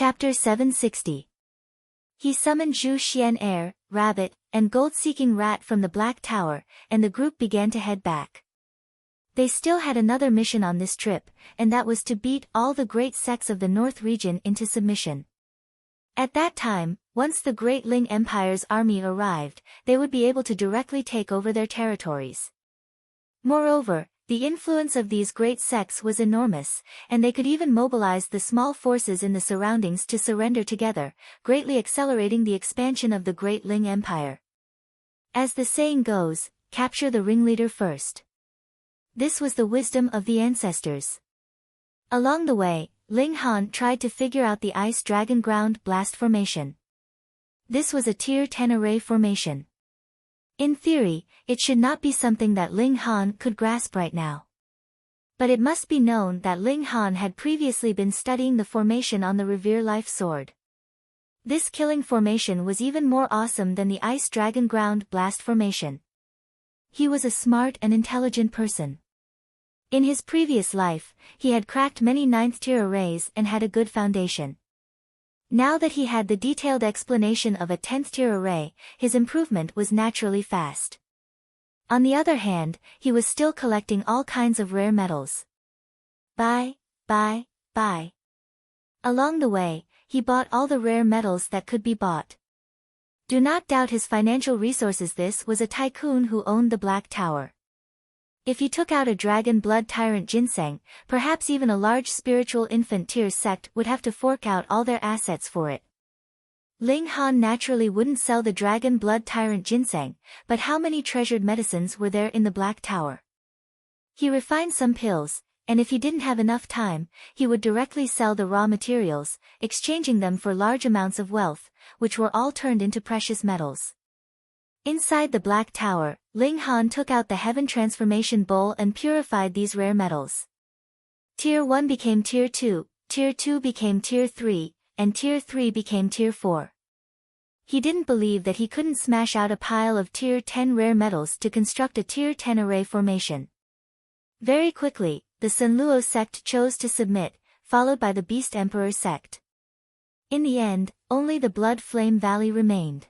Chapter 760. He summoned Zhu Xian Air, Rabbit, and Gold-Seeking Rat from the Black Tower, and the group began to head back. They still had another mission on this trip, and that was to beat all the great sects of the North region into submission. At that time, once the Great Ling Empire's army arrived, they would be able to directly take over their territories. Moreover, the influence of these great sects was enormous, and they could even mobilize the small forces in the surroundings to surrender together, greatly accelerating the expansion of the Great Ling Empire. As the saying goes, capture the ringleader first. This was the wisdom of the ancestors. Along the way, Ling Han tried to figure out the Ice Dragon Ground Blast Formation. This was a Tier 10 array formation. In theory, it should not be something that Ling Han could grasp right now. But it must be known that Ling Han had previously been studying the formation on the Revere Life Sword. This killing formation was even more awesome than the Ice Dragon Ground Blast Formation. He was a smart and intelligent person. In his previous life, he had cracked many 9th-tier arrays and had a good foundation. Now that he had the detailed explanation of a 10th-tier array, his improvement was naturally fast. On the other hand, he was still collecting all kinds of rare metals. Buy. Along the way, he bought all the rare metals that could be bought. Do not doubt his financial resources. This was a tycoon who owned the Black Tower. If he took out a dragon blood tyrant ginseng, perhaps even a large spiritual infant tier sect would have to fork out all their assets for it. Ling Han naturally wouldn't sell the dragon blood tyrant ginseng, but how many treasured medicines were there in the Black Tower? He refined some pills, and if he didn't have enough time, he would directly sell the raw materials, exchanging them for large amounts of wealth, which were all turned into precious metals. Inside the Black Tower, Ling Han took out the Heaven Transformation Bowl and purified these rare metals. Tier 1 became Tier 2, Tier 2 became Tier 3, and Tier 3 became Tier 4. He didn't believe that he couldn't smash out a pile of Tier 10 rare metals to construct a Tier 10 array formation. Very quickly, the Sunluo sect chose to submit, followed by the Beast Emperor sect. In the end, only the Blood Flame Valley remained.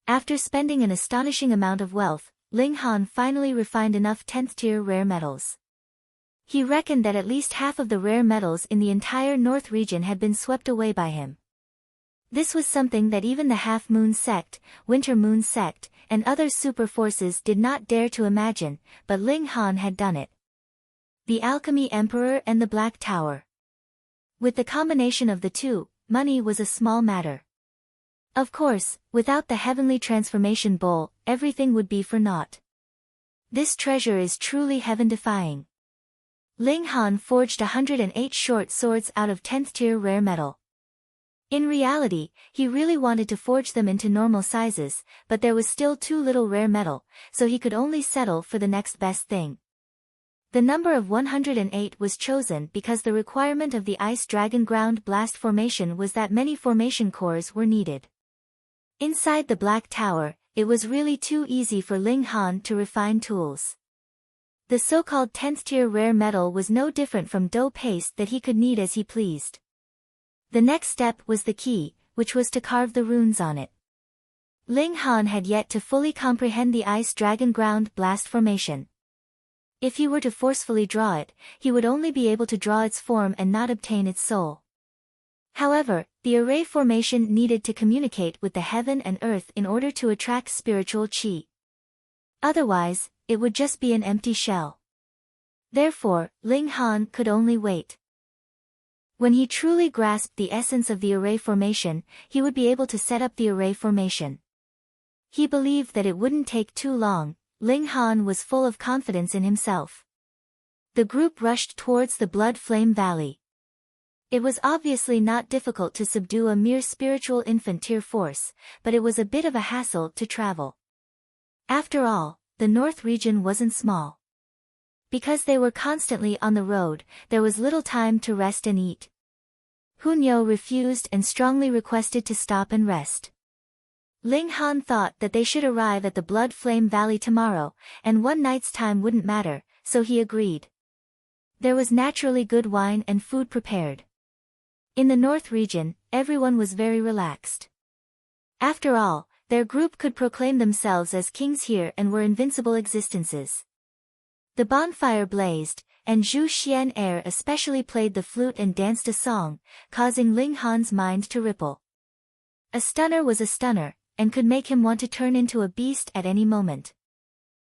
After spending an astonishing amount of wealth, Ling Han finally refined enough 10th-tier rare metals. He reckoned that at least half of the rare metals in the entire North region had been swept away by him. This was something that even the Half Moon sect, Winter Moon sect, and other super forces did not dare to imagine, but Ling Han had done it. The Alchemy Emperor and the Black Tower. With the combination of the two, money was a small matter. Of course, without the Heavenly Transformation Bowl, everything would be for naught. This treasure is truly heaven-defying. Ling Han forged 108 short swords out of 10th-tier rare metal. In reality, he really wanted to forge them into normal sizes, but there was still too little rare metal, so he could only settle for the next best thing. The number of 108 was chosen because the requirement of the Ice Dragon Ground Blast Formation was that many formation cores were needed. Inside the Black Tower, it was really too easy for Ling Han to refine tools. The so-called 10th-tier rare metal was no different from dough paste that he could knead as he pleased. The next step was the key, which was to carve the runes on it. Ling Han had yet to fully comprehend the Ice Dragon Ground Blast Formation. If he were to forcefully draw it, he would only be able to draw its form and not obtain its soul. However, the array formation needed to communicate with the heaven and earth in order to attract spiritual chi. Otherwise, it would just be an empty shell. Therefore, Ling Han could only wait. When he truly grasped the essence of the array formation, he would be able to set up the array formation. He believed that it wouldn't take too long. Ling Han was full of confidence in himself. The group rushed towards the Blood Flame Valley. It was obviously not difficult to subdue a mere spiritual infant tier force, but it was a bit of a hassle to travel. After all, the North region wasn't small. Because they were constantly on the road, there was little time to rest and eat. Hunyo refused and strongly requested to stop and rest. Ling Han thought that they should arrive at the Blood Flame Valley tomorrow, and one night's time wouldn't matter, so he agreed. There was naturally good wine and food prepared. In the north region, everyone was very relaxed. After all, their group could proclaim themselves as kings here and were invincible existences. The bonfire blazed, and Zhu Xian Er especially played the flute and danced a song, causing Ling Han's mind to ripple. A stunner was a stunner, and could make him want to turn into a beast at any moment.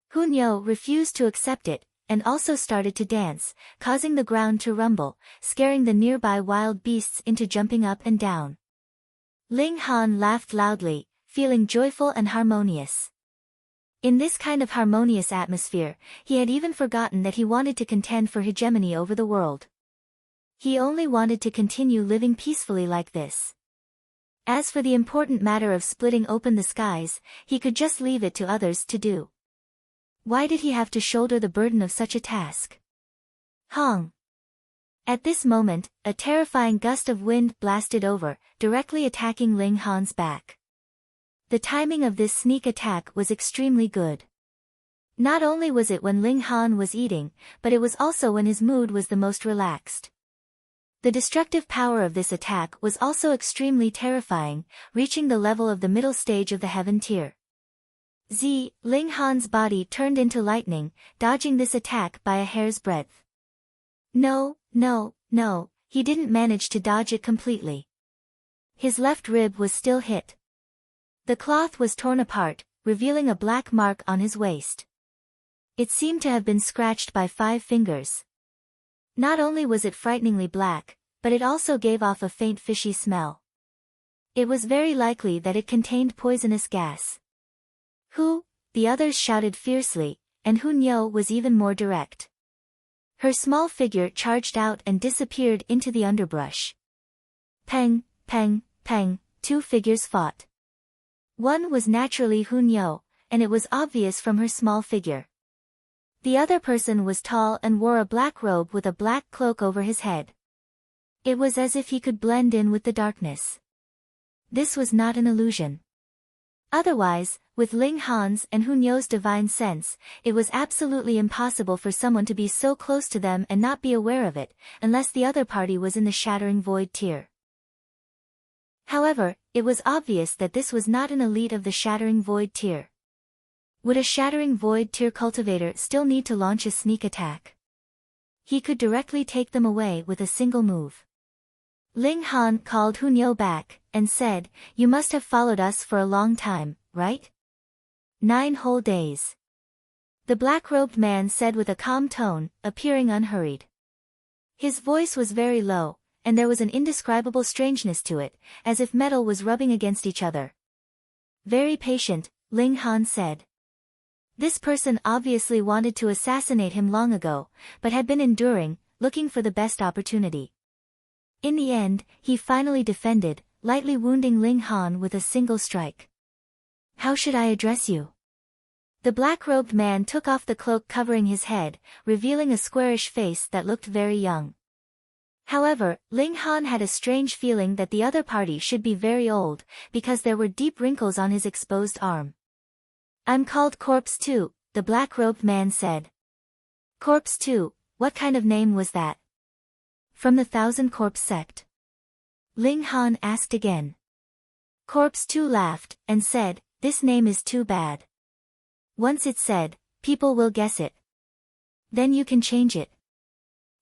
Hun Yo refused to accept it, and also started to dance, causing the ground to rumble, scaring the nearby wild beasts into jumping up and down. Ling Han laughed loudly, feeling joyful and harmonious. In this kind of harmonious atmosphere, he had even forgotten that he wanted to contend for hegemony over the world. He only wanted to continue living peacefully like this. As for the important matter of splitting open the skies, he could just leave it to others to do. Why did he have to shoulder the burden of such a task? Hong! At this moment, a terrifying gust of wind blasted over, directly attacking Ling Han's back. The timing of this sneak attack was extremely good. Not only was it when Ling Han was eating, but it was also when his mood was the most relaxed. The destructive power of this attack was also extremely terrifying, reaching the level of the middle stage of the heaven tier. Ling Han's body turned into lightning, dodging this attack by a hair's breadth. No, he didn't manage to dodge it completely. His left rib was still hit. The cloth was torn apart, revealing a black mark on his waist. It seemed to have been scratched by 5 fingers. Not only was it frighteningly black, but it also gave off a faint fishy smell. It was very likely that it contained poisonous gas. Who? The others shouted fiercely, and Hun Yo was even more direct. Her small figure charged out and disappeared into the underbrush. Peng, peng, peng, 2 figures fought. One was naturally Hun Yo, and it was obvious from her small figure. The other person was tall and wore a black robe with a black cloak over his head. It was as if he could blend in with the darkness. This was not an illusion. Otherwise, with Ling Han's and Hun Yo's divine sense, it was absolutely impossible for someone to be so close to them and not be aware of it, unless the other party was in the Shattering Void tier. However, it was obvious that this was not an elite of the Shattering Void tier. Would a Shattering Void tier cultivator still need to launch a sneak attack? He could directly take them away with a single move. Ling Han called Hun Yo back, and said, "You must have followed us for a long time, right?" 9 whole days. The black-robed man said with a calm tone, appearing unhurried. His voice was very low, and there was an indescribable strangeness to it, as if metal was rubbing against each other. Very patient, Ling Han said. This person obviously wanted to assassinate him long ago, but had been enduring, looking for the best opportunity. In the end, he finally defended, lightly wounding Ling Han with a single strike. "How should I address you?" The black-robed man took off the cloak covering his head, revealing a squarish face that looked very young. However, Ling Han had a strange feeling that the other party should be very old, because there were deep wrinkles on his exposed arm. "I'm called Corpse 2, the black-robed man said. "Corpse 2, what kind of name was that?" "From the Thousand Corpse sect?" Ling Han asked again. Corpse 2 laughed, and said, "This name is too bad. Once it's said, people will guess it. Then you can change it."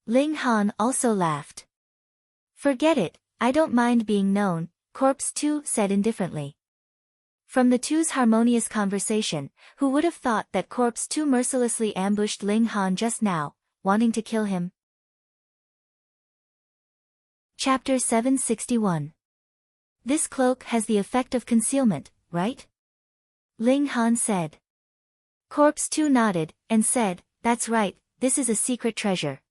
Ling Han also laughed. "Forget it, I don't mind being known," Corpse 2 said indifferently. From the two's harmonious conversation, who would have thought that Corpse 2 mercilessly ambushed Ling Han just now, wanting to kill him? Chapter 761. This cloak has the effect of concealment, right? Ling Han said. Corpse 2 nodded, and said, "That's right, this is a secret treasure.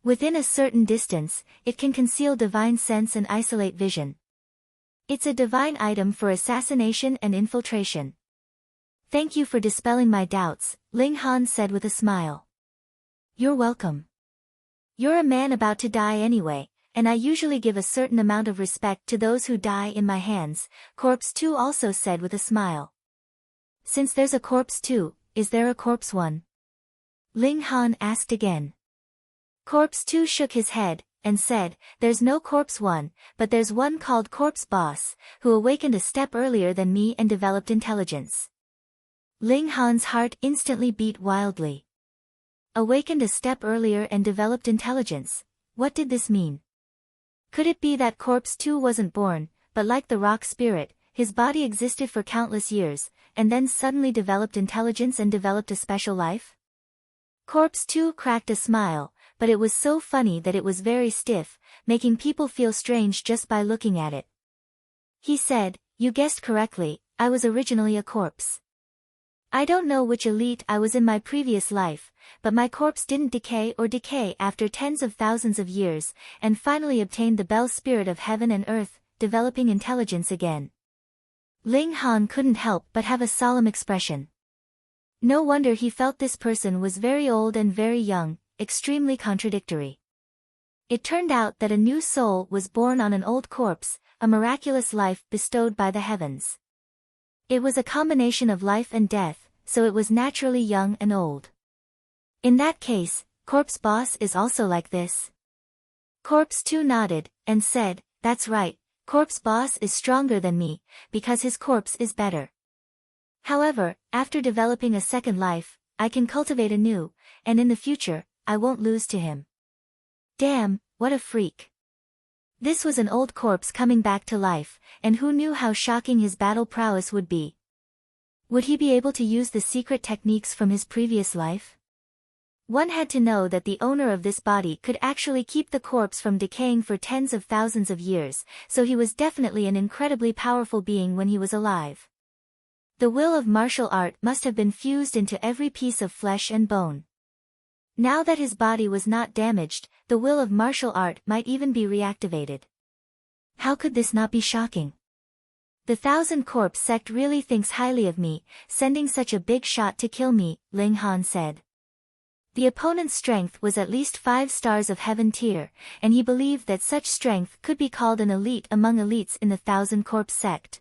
Within a certain distance, it can conceal divine sense and isolate vision. It's a divine item for assassination and infiltration." "Thank you for dispelling my doubts," Ling Han said with a smile. "You're welcome. You're a man about to die anyway, and I usually give a certain amount of respect to those who die in my hands," Corpse 2 also said with a smile. "Since there's a Corpse 2, is there a Corpse 1? Ling Han asked again. Corpse 2 shook his head, and said, "There's no corpse one, but there's one called Corpse Boss, who awakened a step earlier than me and developed intelligence." Ling Han's heart instantly beat wildly. Awakened a step earlier and developed intelligence. What did this mean? Could it be that Corpse 2 wasn't born, but like the rock spirit, his body existed for countless years, and then suddenly developed intelligence and developed a special life? Corpse 2 cracked a smile, but it was so funny that it was very stiff, making people feel strange just by looking at it. He said, "You guessed correctly, I was originally a corpse. I don't know which elite I was in my previous life, but my corpse didn't decay after tens of thousands of years, and finally obtained the Bell Spirit of heaven and earth, developing intelligence again." Ling Han couldn't help but have a solemn expression. No wonder he felt this person was very old and very young, extremely contradictory. It turned out that a new soul was born on an old corpse, a miraculous life bestowed by the heavens. It was a combination of life and death, so it was naturally young and old. In that case, Corpse Boss is also like this. Corpse 2 nodded, and said, "That's right, Corpse Boss is stronger than me, because his corpse is better. However, after developing a second life, I can cultivate a new, and in the future, I won't lose to him." Damn, what a freak. This was an old corpse coming back to life, and who knew how shocking his battle prowess would be? Would he be able to use the secret techniques from his previous life? One had to know that the owner of this body could actually keep the corpse from decaying for tens of thousands of years, so he was definitely an incredibly powerful being when he was alive. The will of martial art must have been fused into every piece of flesh and bone. Now that his body was not damaged, the will of martial art might even be reactivated. How could this not be shocking? The Thousand Corpse sect really thinks highly of me, sending such a big shot to kill me, Ling Han said. The opponent's strength was at least 5 stars of heaven tier, and he believed that such strength could be called an elite among elites in the Thousand Corpse sect.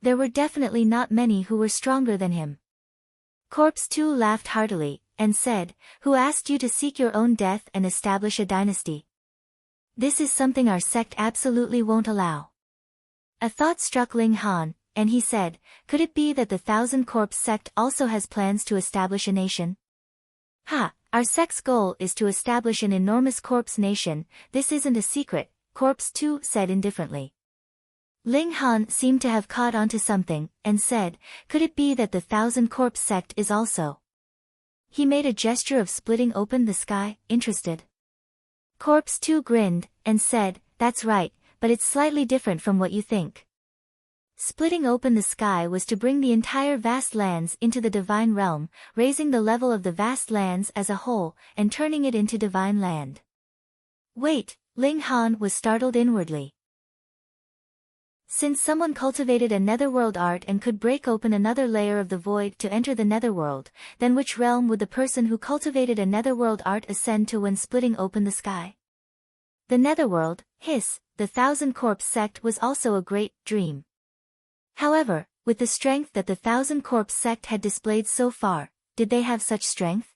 There were definitely not many who were stronger than him. Corpse 2 laughed heartily, and said, "Who asked you to seek your own death and establish a dynasty? This is something our sect absolutely won't allow." A thought struck Ling Han, and he said, "Could it be that the Thousand Corpse sect also has plans to establish a nation?" "Ha, our sect's goal is to establish an enormous corpse nation, this isn't a secret," Corpse 2 said indifferently. Ling Han seemed to have caught onto something, and said, "Could it be that the Thousand Corpse sect is also?" He made a gesture of splitting open the sky, interested. Corpse 2 grinned, and said, "That's right, but it's slightly different from what you think. Splitting open the sky was to bring the entire vast lands into the divine realm, raising the level of the vast lands as a whole, and turning it into divine land." Wait, Ling Han was startled inwardly. Since someone cultivated a netherworld art and could break open another layer of the void to enter the netherworld, then which realm would the person who cultivated a netherworld art ascend to when splitting open the sky? The netherworld, the Thousand Corpse sect was also a great dream. However, with the strength that the Thousand Corpse sect had displayed so far, did they have such strength?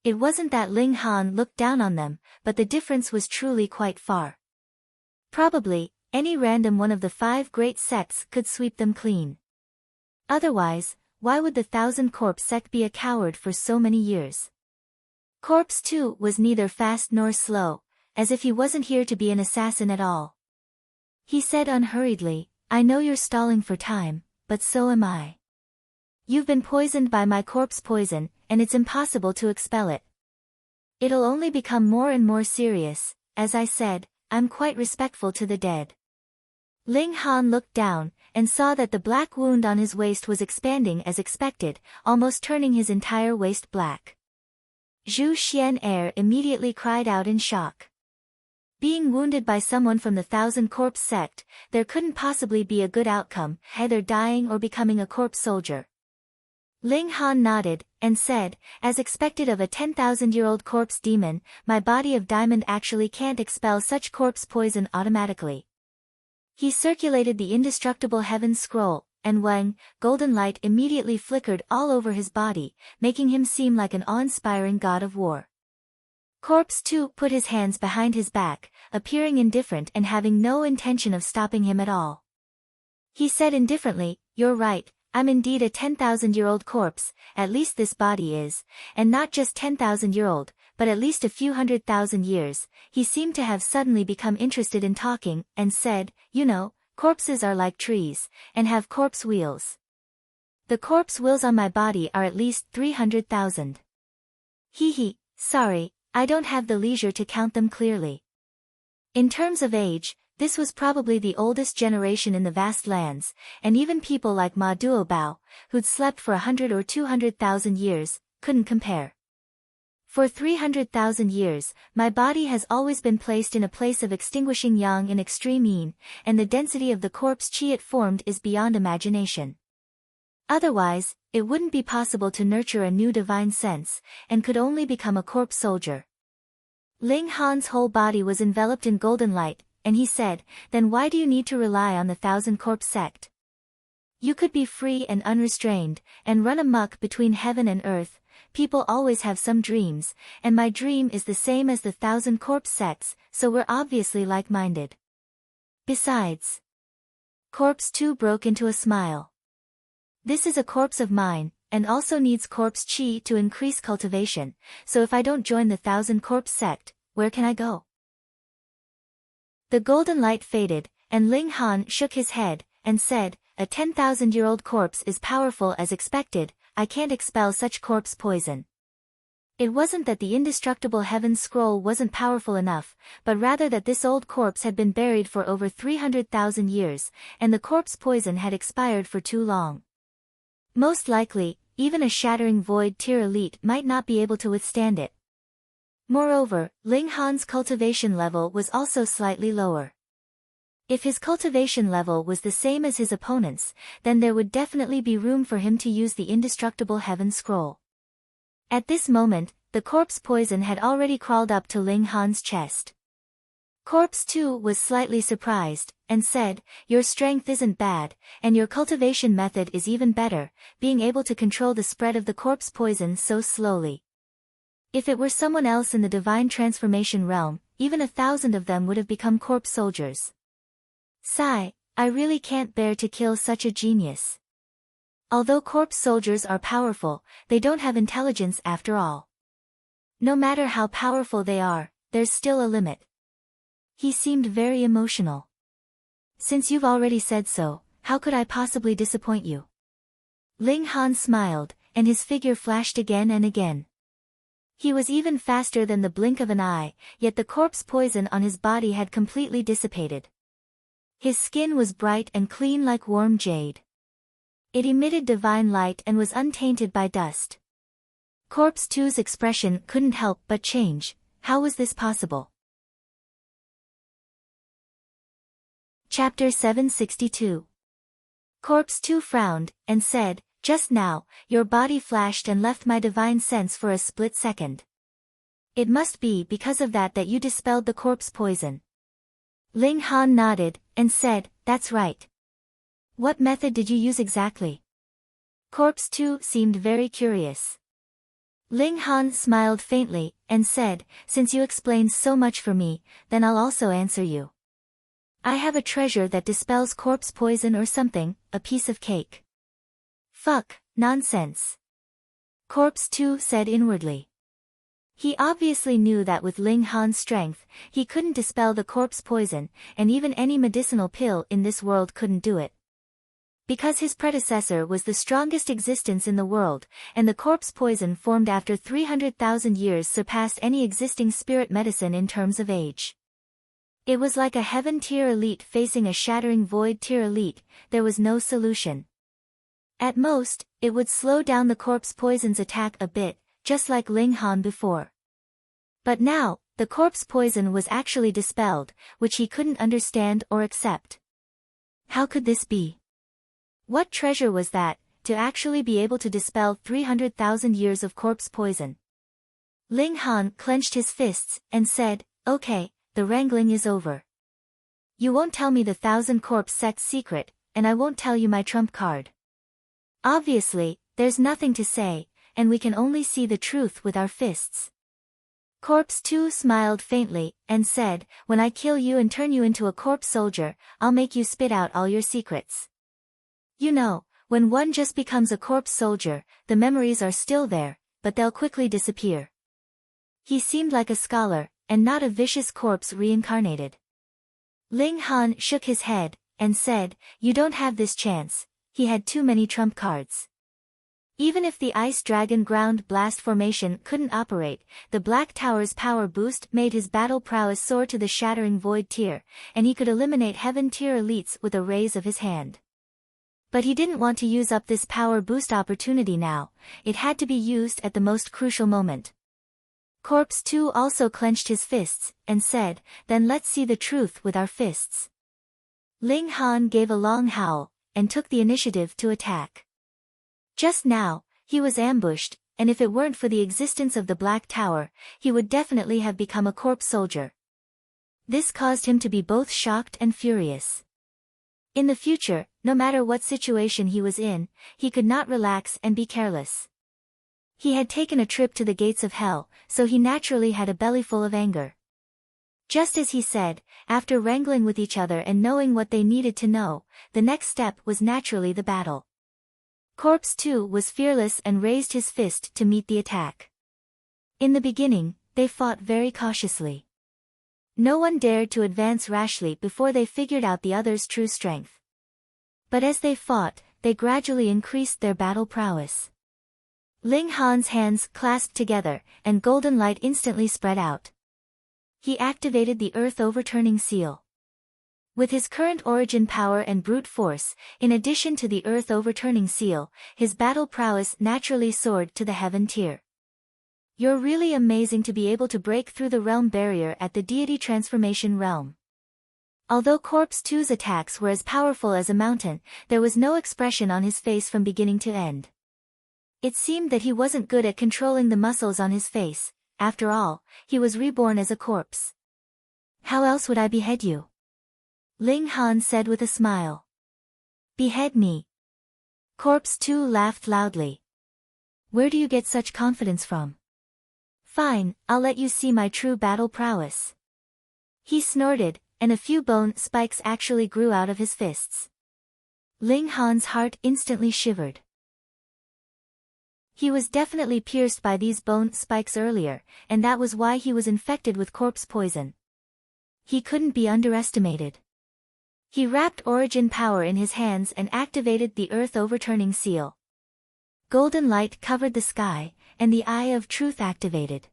It wasn't that Ling Han looked down on them, but the difference was truly quite far. Probably, any random one of the 5 great sects could sweep them clean. Otherwise, why would the Thousand Corpse sect be a coward for so many years? Corpse 2 was neither fast nor slow, as if he wasn't here to be an assassin at all. He said unhurriedly, "I know you're stalling for time, but so am I. You've been poisoned by my corpse poison, and it's impossible to expel it. It'll only become more and more serious. As I said, I'm quite respectful to the dead." Ling Han looked down, and saw that the black wound on his waist was expanding as expected, almost turning his entire waist black. Zhu Xian'er immediately cried out in shock. Being wounded by someone from the Thousand Corpse sect, there couldn't possibly be a good outcome, either dying or becoming a corpse soldier. Ling Han nodded, and said, "As expected of a 10,000-year-old corpse demon, my body of diamond actually can't expel such corpse poison automatically." He circulated the indestructible heaven scroll, and Wang, golden light immediately flickered all over his body, making him seem like an awe-inspiring god of war. Corpse 2 put his hands behind his back, appearing indifferent and having no intention of stopping him at all. He said indifferently, "You're right, I'm indeed a 10,000-year-old corpse, at least this body is, and not just 10,000-year-old, but at least a few 100,000 years." He seemed to have suddenly become interested in talking, and said, "You know, corpses are like trees, and have corpse wheels. The corpse wheels on my body are at least 300,000. Hee, sorry, I don't have the leisure to count them clearly." In terms of age, this was probably the oldest generation in the vast lands, and even people like Ma Duobao, who'd slept for 100 or 200,000 years, couldn't compare. "For 300,000 years, my body has always been placed in a place of extinguishing yang in extreme yin, and the density of the corpse chi it formed is beyond imagination. Otherwise, it wouldn't be possible to nurture a new divine sense, and could only become a corpse soldier." Ling Han's whole body was enveloped in golden light, and he said, "Then why do you need to rely on the Thousand Corpse sect? You could be free and unrestrained, and run amok between heaven and earth. People always have some dreams, and my dream is the same as the Thousand Corpse sects, so we're obviously like-minded. Besides..." Corpse 2 broke into a smile. "This is a corpse of mine, and also needs corpse chi to increase cultivation, so if I don't join the Thousand Corpse sect, where can I go?" The golden light faded, and Ling Han shook his head, and said, "A 10,000-year-old corpse is powerful as expected, I can't expel such corpse poison." It wasn't that the indestructible Heaven Scroll wasn't powerful enough, but rather that this old corpse had been buried for over 300,000 years, and the corpse poison had expired for too long. Most likely, even a shattering void tier elite might not be able to withstand it. Moreover, Ling Han's cultivation level was also slightly lower. If his cultivation level was the same as his opponent's, then there would definitely be room for him to use the indestructible Heaven Scroll. At this moment, the corpse poison had already crawled up to Ling Han's chest. Corpse 2 was slightly surprised, and said, "Your strength isn't bad, and your cultivation method is even better, being able to control the spread of the corpse poison so slowly. If it were someone else in the divine transformation realm, even 1,000 of them would have become corpse soldiers. Sigh, I really can't bear to kill such a genius. Although corpse soldiers are powerful, they don't have intelligence after all. No matter how powerful they are, there's still a limit." He seemed very emotional. "Since you've already said so, how could I possibly disappoint you?" Ling Han smiled, and his figure flashed again and again. He was even faster than the blink of an eye, yet the corpse poison on his body had completely dissipated. His skin was bright and clean like warm jade. It emitted divine light and was untainted by dust. Corpse 2's expression couldn't help but change. How was this possible? Chapter 762. Corpse 2 frowned, and said, "Just now, your body flashed and left my divine sense for a split second. It must be because of that you dispelled the corpse poison." Ling Han nodded, and said, "That's right. What method did you use exactly?" Corpse 2 seemed very curious. Ling Han smiled faintly, and said, "Since you explained so much for me, then I'll also answer you. I have a treasure that dispels corpse poison or something, a piece of cake." "Fuck, nonsense," Corpse 2 said inwardly. He obviously knew that with Ling Han's strength, he couldn't dispel the corpse poison, and even any medicinal pill in this world couldn't do it. Because his predecessor was the strongest existence in the world, and the corpse poison formed after 300,000 years surpassed any existing spirit medicine in terms of age. It was like a heaven tier elite facing a shattering void tier elite, there was no solution. At most, it would slow down the corpse poison's attack a bit, just like Ling Han before. But now, the corpse poison was actually dispelled, which he couldn't understand or accept. How could this be? What treasure was that, to actually be able to dispel 300,000 years of corpse poison? Ling Han clenched his fists, and said, "Okay, the wrangling is over. You won't tell me the Thousand Corpse sect's secret, and I won't tell you my trump card. Obviously, there's nothing to say, and we can only see the truth with our fists." Corpse 2 smiled faintly, and said, "When I kill you and turn you into a corpse soldier, I'll make you spit out all your secrets." You know, when one just becomes a corpse soldier, the memories are still there, but they'll quickly disappear. He seemed like a scholar, and not a vicious corpse reincarnated. Ling Han shook his head, and said, "You don't have this chance." He had too many trump cards. Even if the Ice Dragon ground blast formation couldn't operate, the Black Tower's power boost made his battle prowess soar to the shattering void tier, and he could eliminate heaven tier elites with a raise of his hand. But he didn't want to use up this power boost opportunity now. It had to be used at the most crucial moment. Corpse 2 also clenched his fists, and said, "Then let's see the truth with our fists." Ling Han gave a long howl, and took the initiative to attack. Just now, he was ambushed, and if it weren't for the existence of the Black Tower, he would definitely have become a corpse soldier. This caused him to be both shocked and furious. In the future, no matter what situation he was in, he could not relax and be careless. He had taken a trip to the gates of hell, so he naturally had a bellyful of anger. Just as he said, after wrangling with each other and knowing what they needed to know, the next step was naturally the battle. Corpse 2 was fearless and raised his fist to meet the attack. In the beginning, they fought very cautiously. No one dared to advance rashly before they figured out the other's true strength. But as they fought, they gradually increased their battle prowess. Ling Han's hands clasped together, and golden light instantly spread out. He activated the Earth Overturning Seal. With his current origin power and brute force, in addition to the Earth Overturning Seal, his battle prowess naturally soared to the heaven tier. "You're really amazing to be able to break through the realm barrier at the deity transformation realm." Although Corpse 2's attacks were as powerful as a mountain, there was no expression on his face from beginning to end. It seemed that he wasn't good at controlling the muscles on his face. After all, he was reborn as a corpse. "How else would I behead you?" Ling Han said with a smile. "Behead me?" Corpse 2 laughed loudly. "Where do you get such confidence from?" "Fine, I'll let you see my true battle prowess." He snorted, and a few bone spikes actually grew out of his fists. Ling Han's heart instantly shivered. He was definitely pierced by these bone spikes earlier, and that was why he was infected with corpse poison. He couldn't be underestimated. He wrapped origin power in his hands and activated the Earth Overturning Seal. Golden light covered the sky, and the Eye of Truth activated.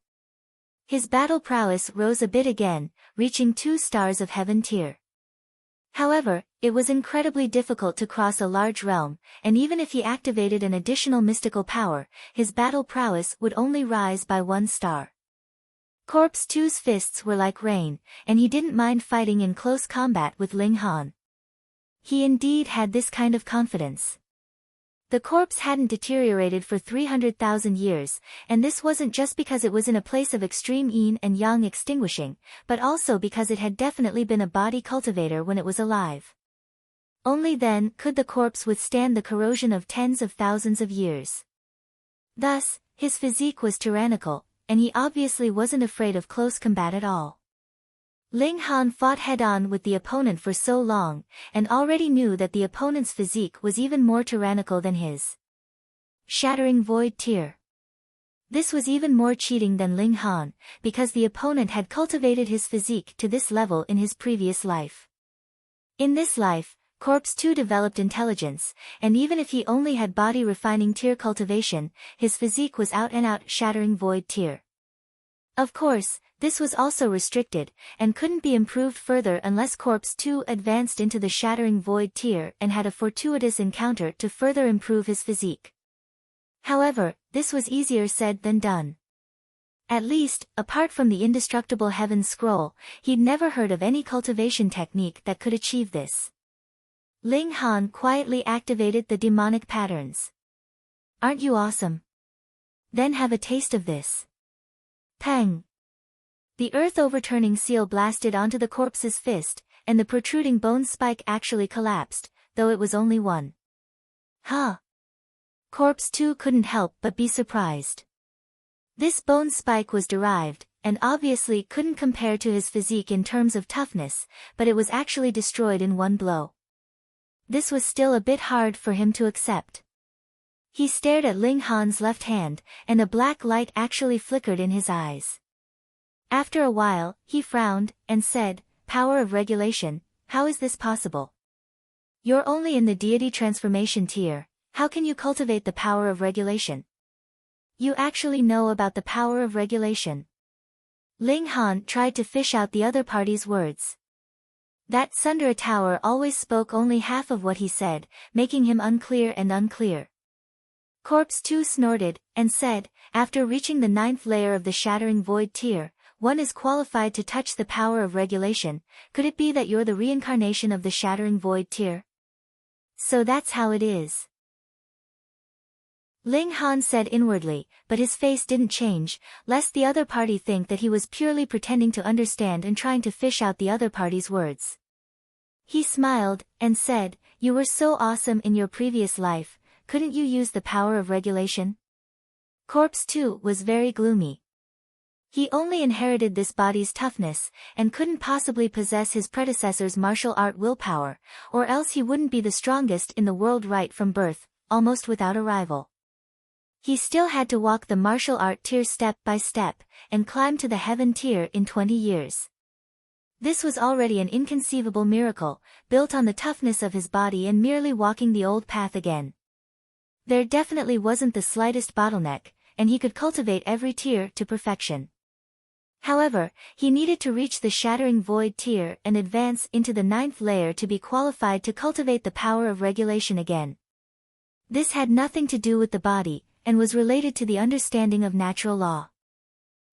His battle prowess rose a bit again, reaching 2 stars of heaven tier. However, it was incredibly difficult to cross a large realm, and even if he activated an additional mystical power, his battle prowess would only rise by 1 star. Corpse 2's fists were like rain, and he didn't mind fighting in close combat with Ling Han. He indeed had this kind of confidence. The corpse hadn't deteriorated for 300,000 years, and this wasn't just because it was in a place of extreme yin and yang extinguishing, but also because it had definitely been a body cultivator when it was alive. Only then could the corpse withstand the corrosion of tens of thousands of years. Thus, his physique was tyrannical, and he obviously wasn't afraid of close combat at all. Ling Han fought head-on with the opponent for so long, and already knew that the opponent's physique was even more tyrannical than his. Shattering Void Tier. This was even more cheating than Ling Han, because the opponent had cultivated his physique to this level in his previous life. In this life, Corpse 2 developed intelligence, and even if he only had body refining tier cultivation, his physique was out-and-out shattering void tier. Of course, this was also restricted, and couldn't be improved further unless Corpse 2 advanced into the shattering void tier and had a fortuitous encounter to further improve his physique. However, this was easier said than done. At least, apart from the indestructible Heaven Scroll, he'd never heard of any cultivation technique that could achieve this. Ling Han quietly activated the demonic patterns. "Aren't you awesome? Then have a taste of this." Pang! The Earth Overturning Seal blasted onto the corpse's fist, and the protruding bone spike actually collapsed, though it was only one. Huh! Corpse 2 couldn't help but be surprised. This bone spike was derived, and obviously couldn't compare to his physique in terms of toughness, but it was actually destroyed in one blow. This was still a bit hard for him to accept. He stared at Ling Han's left hand, and a black light actually flickered in his eyes. After a while, he frowned, and said, "Power of regulation, how is this possible? You're only in the deity transformation tier, how can you cultivate the power of regulation? You actually know about the power of regulation." Ling Han tried to fish out the other party's words. That Sundara Tower always spoke only half of what he said, making him unclear and unclear. Corpse 2 snorted, and said, "After reaching the 9th layer of the Shattering Void tier, one is qualified to touch the power of regulation. Could it be that you're the reincarnation of the Shattering Void tier? So that's how it is." Ling Han said inwardly, but his face didn't change, lest the other party think that he was purely pretending to understand and trying to fish out the other party's words. He smiled, and said, "You were so awesome in your previous life, couldn't you use the power of regulation?" Corpse 2 was very gloomy. He only inherited this body's toughness, and couldn't possibly possess his predecessor's martial art willpower, or else he wouldn't be the strongest in the world right from birth, almost without a rival. He still had to walk the martial art tier step by step, and climb to the heaven tier in 20 years. This was already an inconceivable miracle, built on the toughness of his body and merely walking the old path again. There definitely wasn't the slightest bottleneck, and he could cultivate every tier to perfection. However, he needed to reach the Shattering Void tier and advance into the 9th layer to be qualified to cultivate the power of regulation again. This had nothing to do with the body, and was related to the understanding of natural law.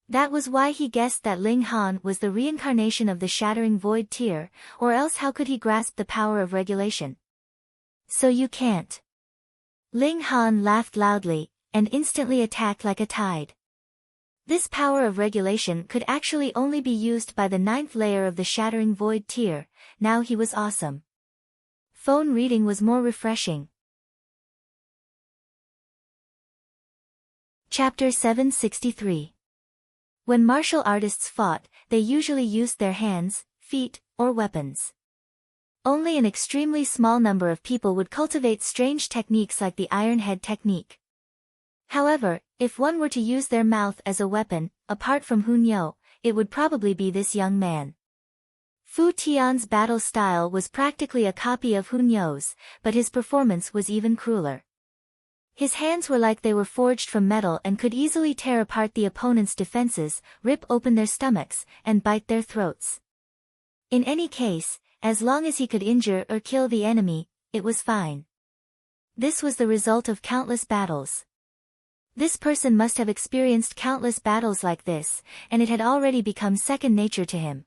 That was why he guessed that Ling Han was the reincarnation of the Shattering Void tier, or else how could he grasp the power of regulation? "So you can't." Ling Han laughed loudly, and instantly attacked like a tide. This power of regulation could actually only be used by the 9th layer of the Shattering Void tier. Now he was awesome. Phone reading was more refreshing. Chapter 763. When martial artists fought, they usually used their hands, feet, or weapons. Only an extremely small number of people would cultivate strange techniques like the Iron Head technique. However, if one were to use their mouth as a weapon, apart from Hunyo, it would probably be this young man. Fu Tian's battle style was practically a copy of Hunyo's, but his performance was even crueler. His hands were like they were forged from metal and could easily tear apart the opponent's defenses, rip open their stomachs, and bite their throats. In any case, as long as he could injure or kill the enemy, it was fine. This was the result of countless battles. This person must have experienced countless battles like this, and it had already become second nature to him.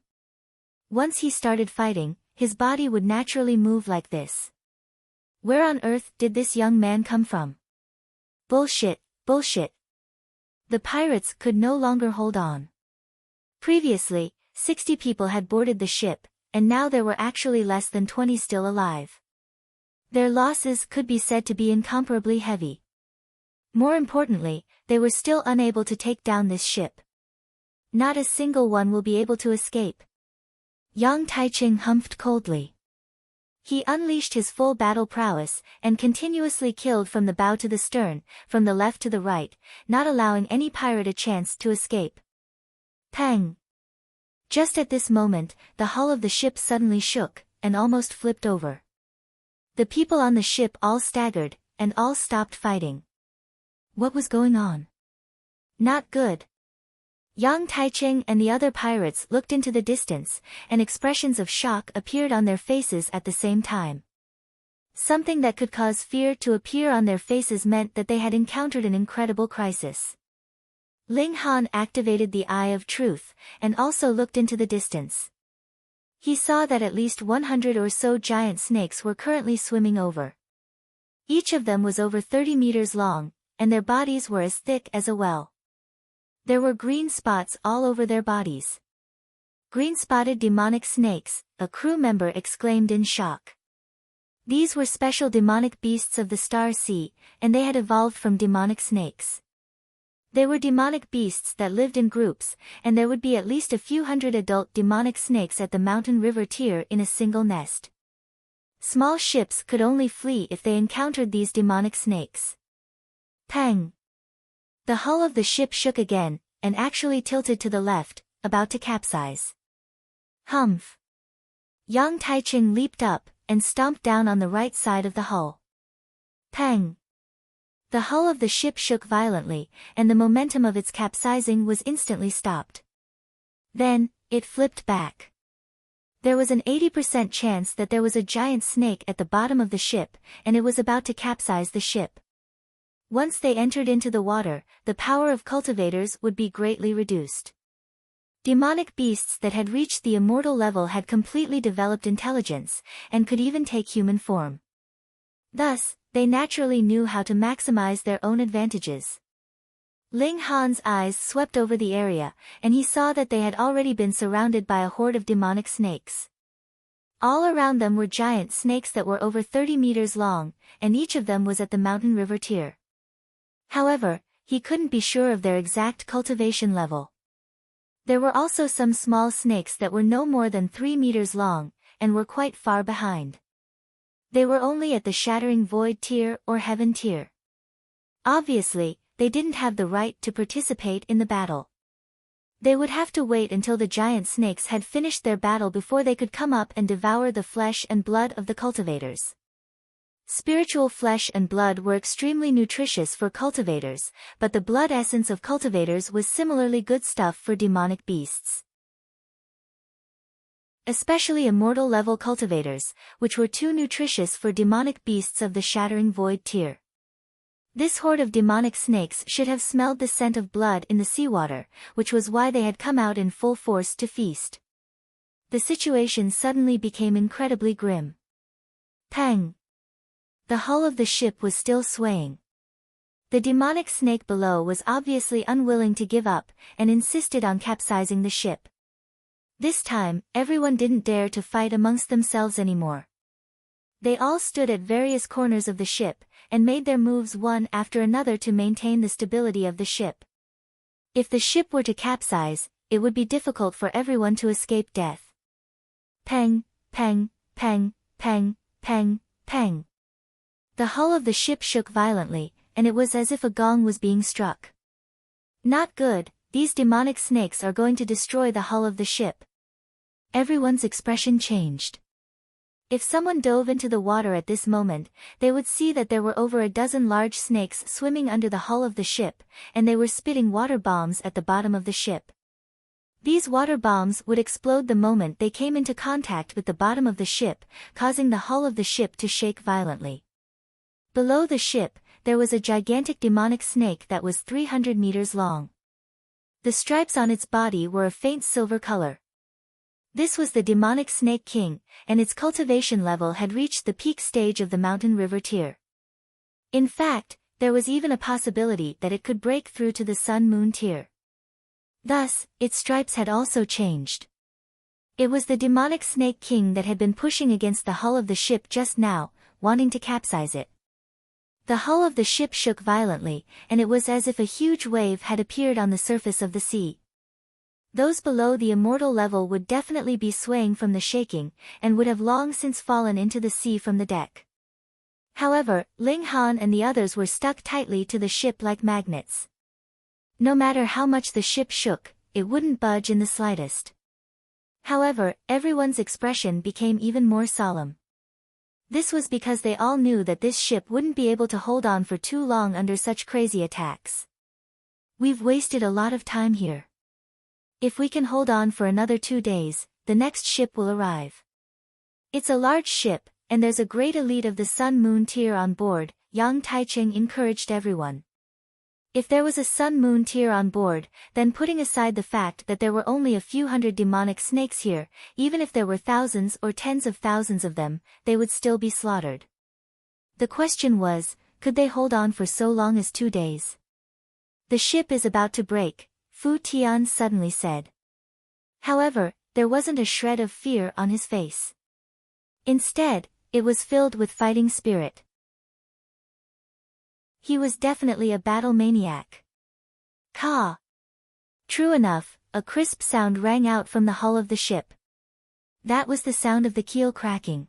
Once he started fighting, his body would naturally move like this. Where on earth did this young man come from? Bullshit, bullshit. The pirates could no longer hold on. Previously, 60 people had boarded the ship, and now there were actually less than 20 still alive. Their losses could be said to be incomparably heavy. More importantly, they were still unable to take down this ship. Not a single one will be able to escape. Yang Taiching humphed coldly. He unleashed his full battle prowess, and continuously killed from the bow to the stern, from the left to the right, not allowing any pirate a chance to escape. Pang! Just at this moment, the hull of the ship suddenly shook, and almost flipped over. The people on the ship all staggered, and all stopped fighting. What was going on? Not good. Yang Taiching and the other pirates looked into the distance, and expressions of shock appeared on their faces at the same time. Something that could cause fear to appear on their faces meant that they had encountered an incredible crisis. Ling Han activated the Eye of Truth, and also looked into the distance. He saw that at least 100 or so giant snakes were currently swimming over. Each of them was over 30 meters long, and their bodies were as thick as a well. There were green spots all over their bodies. Green-spotted demonic snakes, a crew member exclaimed in shock. These were special demonic beasts of the Star Sea, and they had evolved from demonic snakes. They were demonic beasts that lived in groups, and there would be at least a few hundred adult demonic snakes at the mountain river tier in a single nest. Small ships could only flee if they encountered these demonic snakes. Pang! The hull of the ship shook again, and actually tilted to the left, about to capsize. Humph! Yang Taiching leaped up, and stomped down on the right side of the hull. Pang! The hull of the ship shook violently, and the momentum of its capsizing was instantly stopped. Then, it flipped back. There was an 80% chance that there was a giant snake at the bottom of the ship, and it was about to capsize the ship. Once they entered into the water, the power of cultivators would be greatly reduced. Demonic beasts that had reached the immortal level had completely developed intelligence, and could even take human form. Thus, they naturally knew how to maximize their own advantages. Ling Han's eyes swept over the area, and he saw that they had already been surrounded by a horde of demonic snakes. All around them were giant snakes that were over 30 meters long, and each of them was at the mountain river tier. However, he couldn't be sure of their exact cultivation level. There were also some small snakes that were no more than 3 meters long, and were quite far behind. They were only at the shattering void tier or heaven tier. Obviously, they didn't have the right to participate in the battle. They would have to wait until the giant snakes had finished their battle before they could come up and devour the flesh and blood of the cultivators. Spiritual flesh and blood were extremely nutritious for cultivators, but the blood essence of cultivators was similarly good stuff for demonic beasts. Especially immortal level cultivators, which were too nutritious for demonic beasts of the shattering void tier. This horde of demonic snakes should have smelled the scent of blood in the seawater, which was why they had come out in full force to feast. The situation suddenly became incredibly grim. Pang! The hull of the ship was still swaying. The demonic snake below was obviously unwilling to give up, and insisted on capsizing the ship. This time, everyone didn't dare to fight amongst themselves anymore. They all stood at various corners of the ship, and made their moves one after another to maintain the stability of the ship. If the ship were to capsize, it would be difficult for everyone to escape death. Pang, pang, pang, pang, pang, pang. The hull of the ship shook violently, and it was as if a gong was being struck. Not good, these demonic snakes are going to destroy the hull of the ship. Everyone's expression changed. If someone dove into the water at this moment, they would see that there were over a dozen large snakes swimming under the hull of the ship, and they were spitting water bombs at the bottom of the ship. These water bombs would explode the moment they came into contact with the bottom of the ship, causing the hull of the ship to shake violently. Below the ship, there was a gigantic demonic snake that was 300 meters long. The stripes on its body were a faint silver color. This was the demonic snake king, and its cultivation level had reached the peak stage of the mountain river tier. In fact, there was even a possibility that it could break through to the sun-moon tier. Thus, its stripes had also changed. It was the demonic snake king that had been pushing against the hull of the ship just now, wanting to capsize it. The hull of the ship shook violently, and it was as if a huge wave had appeared on the surface of the sea. Those below the immortal level would definitely be swaying from the shaking, and would have long since fallen into the sea from the deck. However, Ling Han and the others were stuck tightly to the ship like magnets. No matter how much the ship shook, it wouldn't budge in the slightest. However, everyone's expression became even more solemn. This was because they all knew that this ship wouldn't be able to hold on for too long under such crazy attacks. We've wasted a lot of time here. If we can hold on for another 2 days, the next ship will arrive. It's a large ship, and there's a great elite of the sun-moon tier on board, Yang Taiching encouraged everyone. If there was a sun-moon tier on board, then putting aside the fact that there were only a few hundred demonic snakes here, even if there were thousands or tens of thousands of them, they would still be slaughtered. The question was, could they hold on for so long as 2 days? The ship is about to break, Fu Tian suddenly said. However, there wasn't a shred of fear on his face. Instead, it was filled with fighting spirit. He was definitely a battle maniac. Caw! True enough, a crisp sound rang out from the hull of the ship. That was the sound of the keel cracking.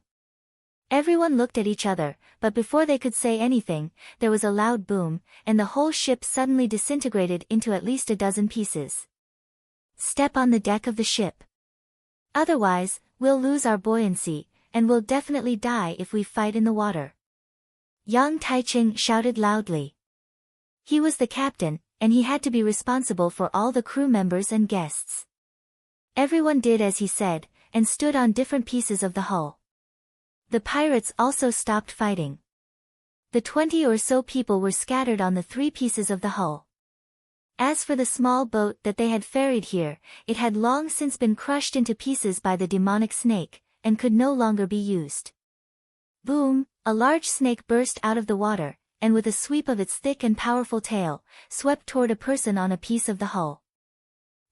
Everyone looked at each other, but before they could say anything, there was a loud boom, and the whole ship suddenly disintegrated into at least a dozen pieces. Step on the deck of the ship. Otherwise, we'll lose our buoyancy, and we'll definitely die if we fight in the water. Yang Taiching shouted loudly. He was the captain, and he had to be responsible for all the crew members and guests. Everyone did as he said, and stood on different pieces of the hull. The pirates also stopped fighting. The 20 or so people were scattered on the 3 pieces of the hull. As for the small boat that they had ferried here, it had long since been crushed into pieces by the demonic snake, and could no longer be used. Boom! A large snake burst out of the water, and with a sweep of its thick and powerful tail, swept toward a person on a piece of the hull.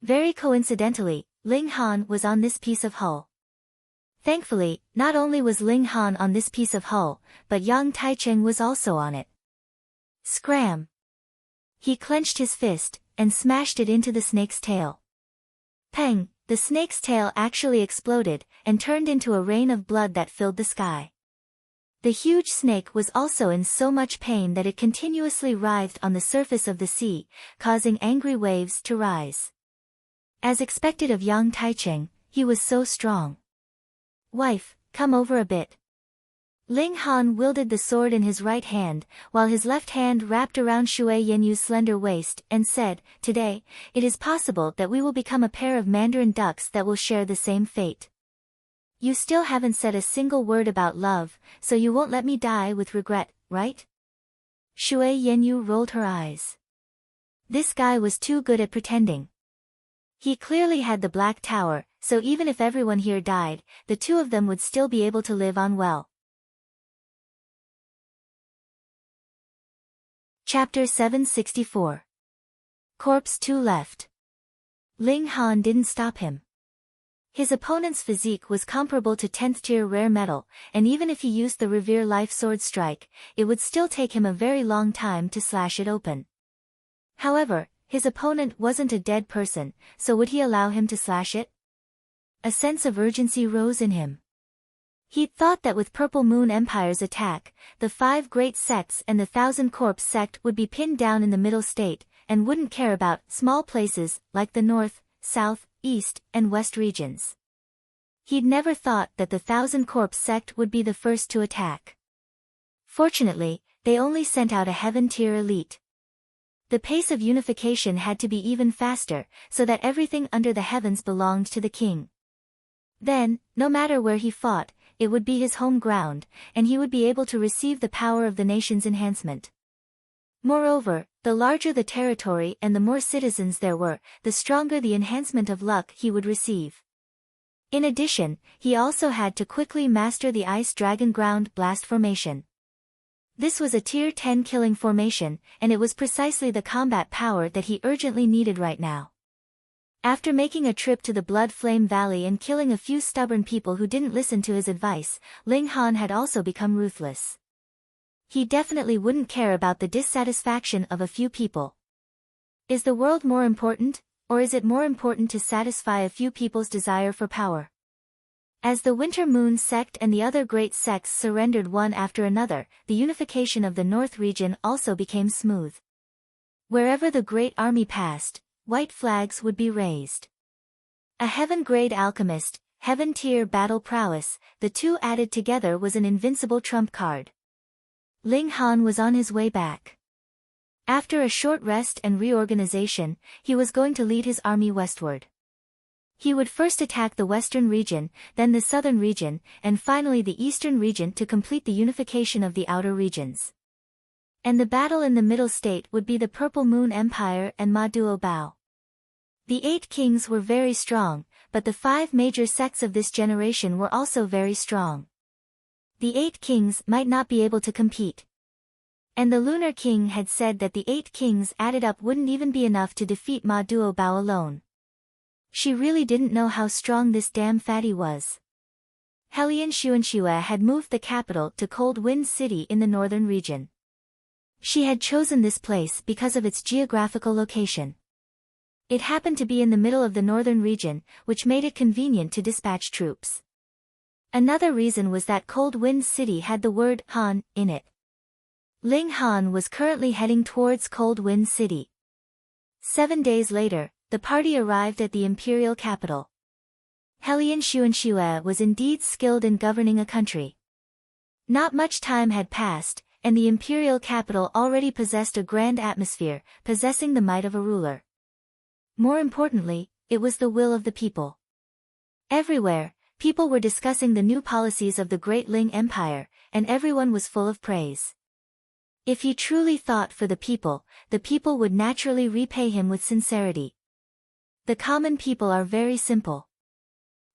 Very coincidentally, Ling Han was on this piece of hull. Thankfully, not only was Ling Han on this piece of hull, but Yang Taicheng was also on it. Scram! He clenched his fist, and smashed it into the snake's tail. Peng! The snake's tail actually exploded, and turned into a rain of blood that filled the sky. The huge snake was also in so much pain that it continuously writhed on the surface of the sea, causing angry waves to rise. As expected of Yang Taicheng, he was so strong. Wife, come over a bit. Ling Han wielded the sword in his right hand, while his left hand wrapped around Shui Yenyu's slender waist, and said, "Today, it is possible that we will become a pair of mandarin ducks that will share the same fate. You still haven't said a single word about love, so you won't let me die with regret, right?" Shui Yenyu rolled her eyes. This guy was too good at pretending. He clearly had the Black Tower, so even if everyone here died, the two of them would still be able to live on well. Chapter 764. Corpse 2 left. Ling Han didn't stop him. His opponent's physique was comparable to 10th tier rare metal, and even if he used the Revere Life Sword Strike, it would still take him a very long time to slash it open. However, his opponent wasn't a dead person, so would he allow him to slash it? A sense of urgency rose in him. He'd thought that with Purple Moon Empire's attack, the 5 great sects and the 1,000 Corpse sect would be pinned down in the middle state, and wouldn't care about small places like the north, south, east, and west regions. He'd never thought that the 1,000 Corpse sect would be the first to attack. Fortunately, they only sent out a heaven-tier elite. The pace of unification had to be even faster, so that everything under the heavens belonged to the king. Then, no matter where he fought, it would be his home ground, and he would be able to receive the power of the nation's enhancement. Moreover, the larger the territory and the more citizens there were, the stronger the enhancement of luck he would receive. In addition, he also had to quickly master the Ice Dragon Ground Blast formation. This was a Tier 10 killing formation, and it was precisely the combat power that he urgently needed right now. After making a trip to the Blood Flame Valley and killing a few stubborn people who didn't listen to his advice, Ling Han had also become ruthless. He definitely wouldn't care about the dissatisfaction of a few people. Is the world more important, or is it more important to satisfy a few people's desire for power? As the Winter Moon sect and the other great sects surrendered one after another, the unification of the North region also became smooth. Wherever the great army passed, white flags would be raised. A heaven-grade alchemist, heaven-tier battle prowess, the two added together was an invincible trump card. Ling Han was on his way back. After a short rest and reorganization, he was going to lead his army westward. He would first attack the western region, then the southern region, and finally the eastern region to complete the unification of the outer regions. And the battle in the middle state would be the Purple Moon Empire and Ma Duo Bao. The 8 kings were very strong, but the 5 major sects of this generation were also very strong. The 8 kings might not be able to compete. And the Lunar King had said that the 8 kings added up wouldn't even be enough to defeat Ma Duo Bao alone. She really didn't know how strong this damn fatty was. Helian Xuanxue had moved the capital to Cold Wind City in the northern region. She had chosen this place because of its geographical location. It happened to be in the middle of the northern region, which made it convenient to dispatch troops. Another reason was that Cold Wind City had the word Han in it. Ling Han was currently heading towards Cold Wind City. 7 days later, the party arrived at the imperial capital. Hellion Xuanxue was indeed skilled in governing a country. Not much time had passed, and the imperial capital already possessed a grand atmosphere, possessing the might of a ruler. More importantly, it was the will of the people. Everywhere, people were discussing the new policies of the Great Ling Empire, and everyone was full of praise. If he truly thought for the people would naturally repay him with sincerity. The common people are very simple.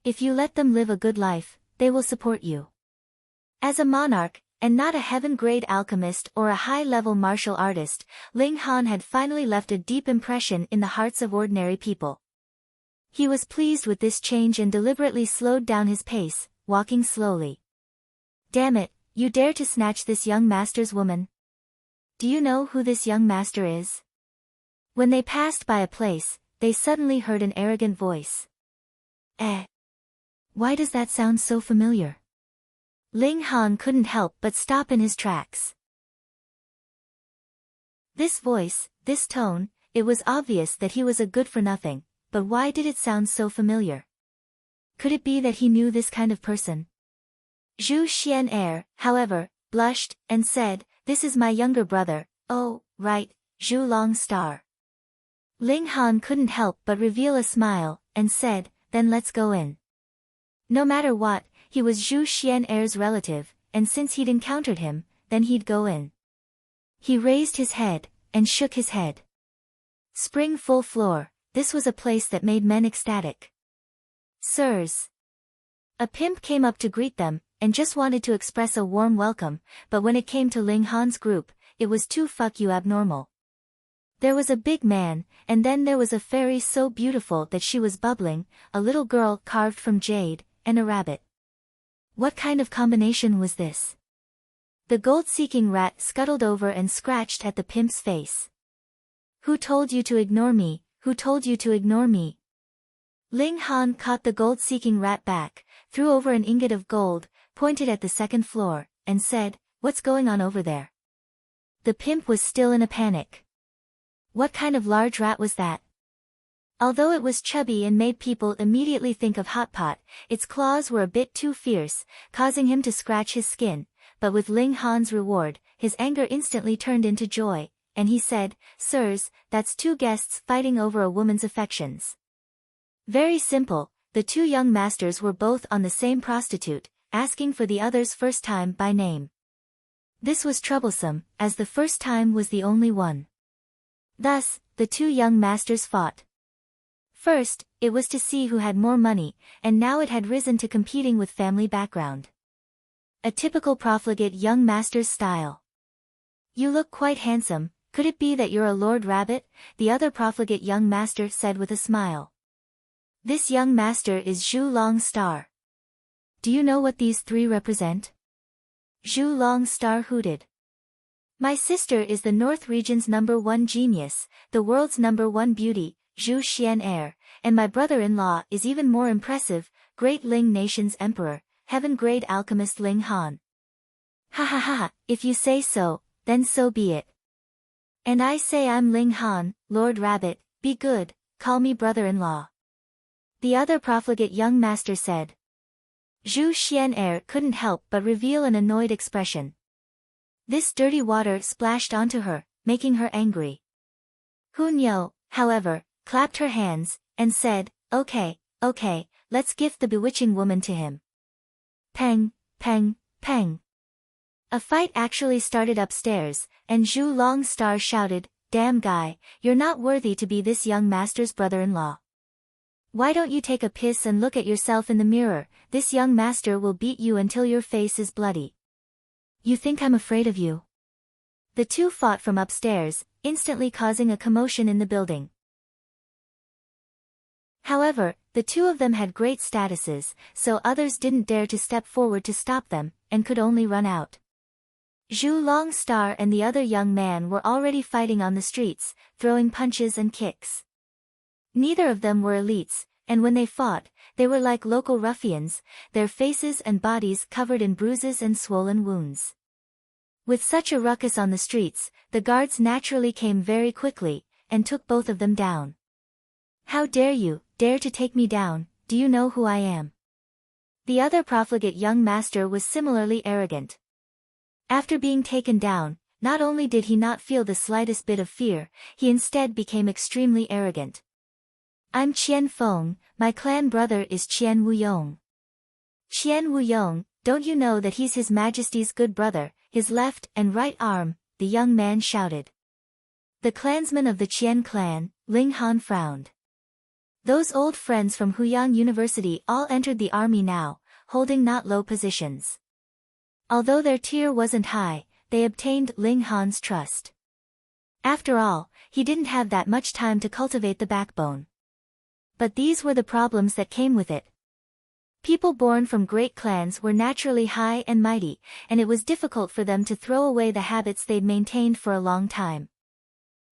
If you let them live a good life, they will support you. As a monarch, and not a heaven-grade alchemist or a high-level martial artist, Ling Han had finally left a deep impression in the hearts of ordinary people. He was pleased with this change and deliberately slowed down his pace, walking slowly. Damn it, you dare to snatch this young master's woman? Do you know who this young master is? When they passed by a place, they suddenly heard an arrogant voice. Why does that sound so familiar? Ling Han couldn't help but stop in his tracks. This voice, this tone, it was obvious that he was a good-for-nothing, but why did it sound so familiar? Could it be that he knew this kind of person? Zhu Xian'er, however, blushed, and said, "This is my younger brother." "Oh, right, Zhu Long Star." Ling Han couldn't help but reveal a smile, and said, "Then let's go in." No matter what, he was Zhu Xian'er's relative, and since he'd encountered him, then he'd go in. He raised his head, and shook his head. Spring full floor, this was a place that made men ecstatic. "Sirs." A pimp came up to greet them, and just wanted to express a warm welcome, but when it came to Ling Han's group, it was too fuck you abnormal. There was a big man, and then there was a fairy so beautiful that she was bubbling, a little girl carved from jade, and a rabbit. What kind of combination was this? The gold-seeking rat scuttled over and scratched at the pimp's face. "Who told you to ignore me? Who told you to ignore me?" Ling Han caught the gold-seeking rat back, threw over an ingot of gold, pointed at the second floor, and said, "What's going on over there?" The pimp was still in a panic. What kind of large rat was that? Although it was chubby and made people immediately think of hot pot, its claws were a bit too fierce, causing him to scratch his skin, but with Ling Han's reward, his anger instantly turned into joy, and he said, "Sirs, that's 2 guests fighting over a woman's affections." Very simple, the 2 young masters were both on the same prostitute, asking for the other's first time by name. This was troublesome, as the first time was the only one. Thus, the 2 young masters fought. First, it was to see who had more money, and now it had risen to competing with family background. A typical profligate young master's style. "You look quite handsome, could it be that you're a Lord Rabbit?" the other profligate young master said with a smile. "This young master is Zhu Long Star." "Do you know what these 3 represent?" Zhu Long Star hooted. "My sister is the North region's #1 genius, the world's #1 beauty, Zhu Xian'er, and my brother-in-law is even more impressive, Great Ling Nation's emperor, heaven-grade alchemist Ling Han." "Ha ha ha, if you say so, then so be it." "And I say I'm Ling Han, Lord Rabbit, be good, call me brother-in-law." The other profligate young master said. Zhu Xian'er couldn't help but reveal an annoyed expression. This dirty water splashed onto her, making her angry. Hunyo, however, clapped her hands, and said, okay, let's gift the bewitching woman to him." Peng, peng, peng. A fight actually started upstairs, and Zhu Long Star shouted, "Damn guy, you're not worthy to be this young master's brother-in-law. Why don't you take a piss and look at yourself in the mirror? This young master will beat you until your face is bloody." "You think I'm afraid of you?" The 2 fought from upstairs, instantly causing a commotion in the building. However, the 2 of them had great statuses, so others didn't dare to step forward to stop them, and could only run out. Zhu Long Star and the other young man were already fighting on the streets, throwing punches and kicks. Neither of them were elites, and when they fought, they were like local ruffians, their faces and bodies covered in bruises and swollen wounds. With such a ruckus on the streets, the guards naturally came very quickly, and took both of them down. "How dare you, dare to take me down, do you know who I am?" The other profligate young master was similarly arrogant. After being taken down, not only did he not feel the slightest bit of fear, he instead became extremely arrogant. "I'm Qian Feng, my clan brother is Qian Wuyong." "Qian Wuyong, don't you know that he's His Majesty's good brother, his left and right arm?" the young man shouted. The clansman of the Qian clan, Ling Han, frowned. Those old friends from Huyang University all entered the army now, holding not low positions. Although their tier wasn't high, they obtained Ling Han's trust. After all, he didn't have that much time to cultivate the backbone. But these were the problems that came with it. People born from great clans were naturally high and mighty, and it was difficult for them to throw away the habits they'd maintained for a long time.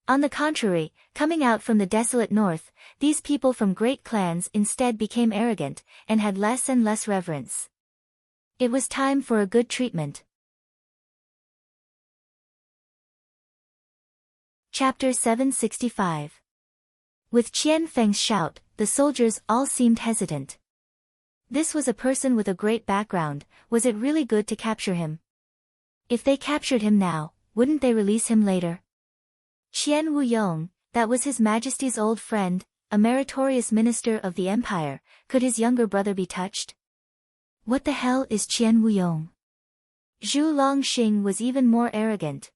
On the contrary, coming out from the desolate north, these people from great clans instead became arrogant, and had less and less reverence. It was time for a good treatment. Chapter 765. With Qian Feng's shout, the soldiers all seemed hesitant. This was a person with a great background, was it really good to capture him? If they captured him now, wouldn't they release him later? Qian Wuyong, that was His Majesty's old friend, a meritorious minister of the empire, could his younger brother be touched? What the hell is Qian Wuyong? Zhu Longxing was even more arrogant.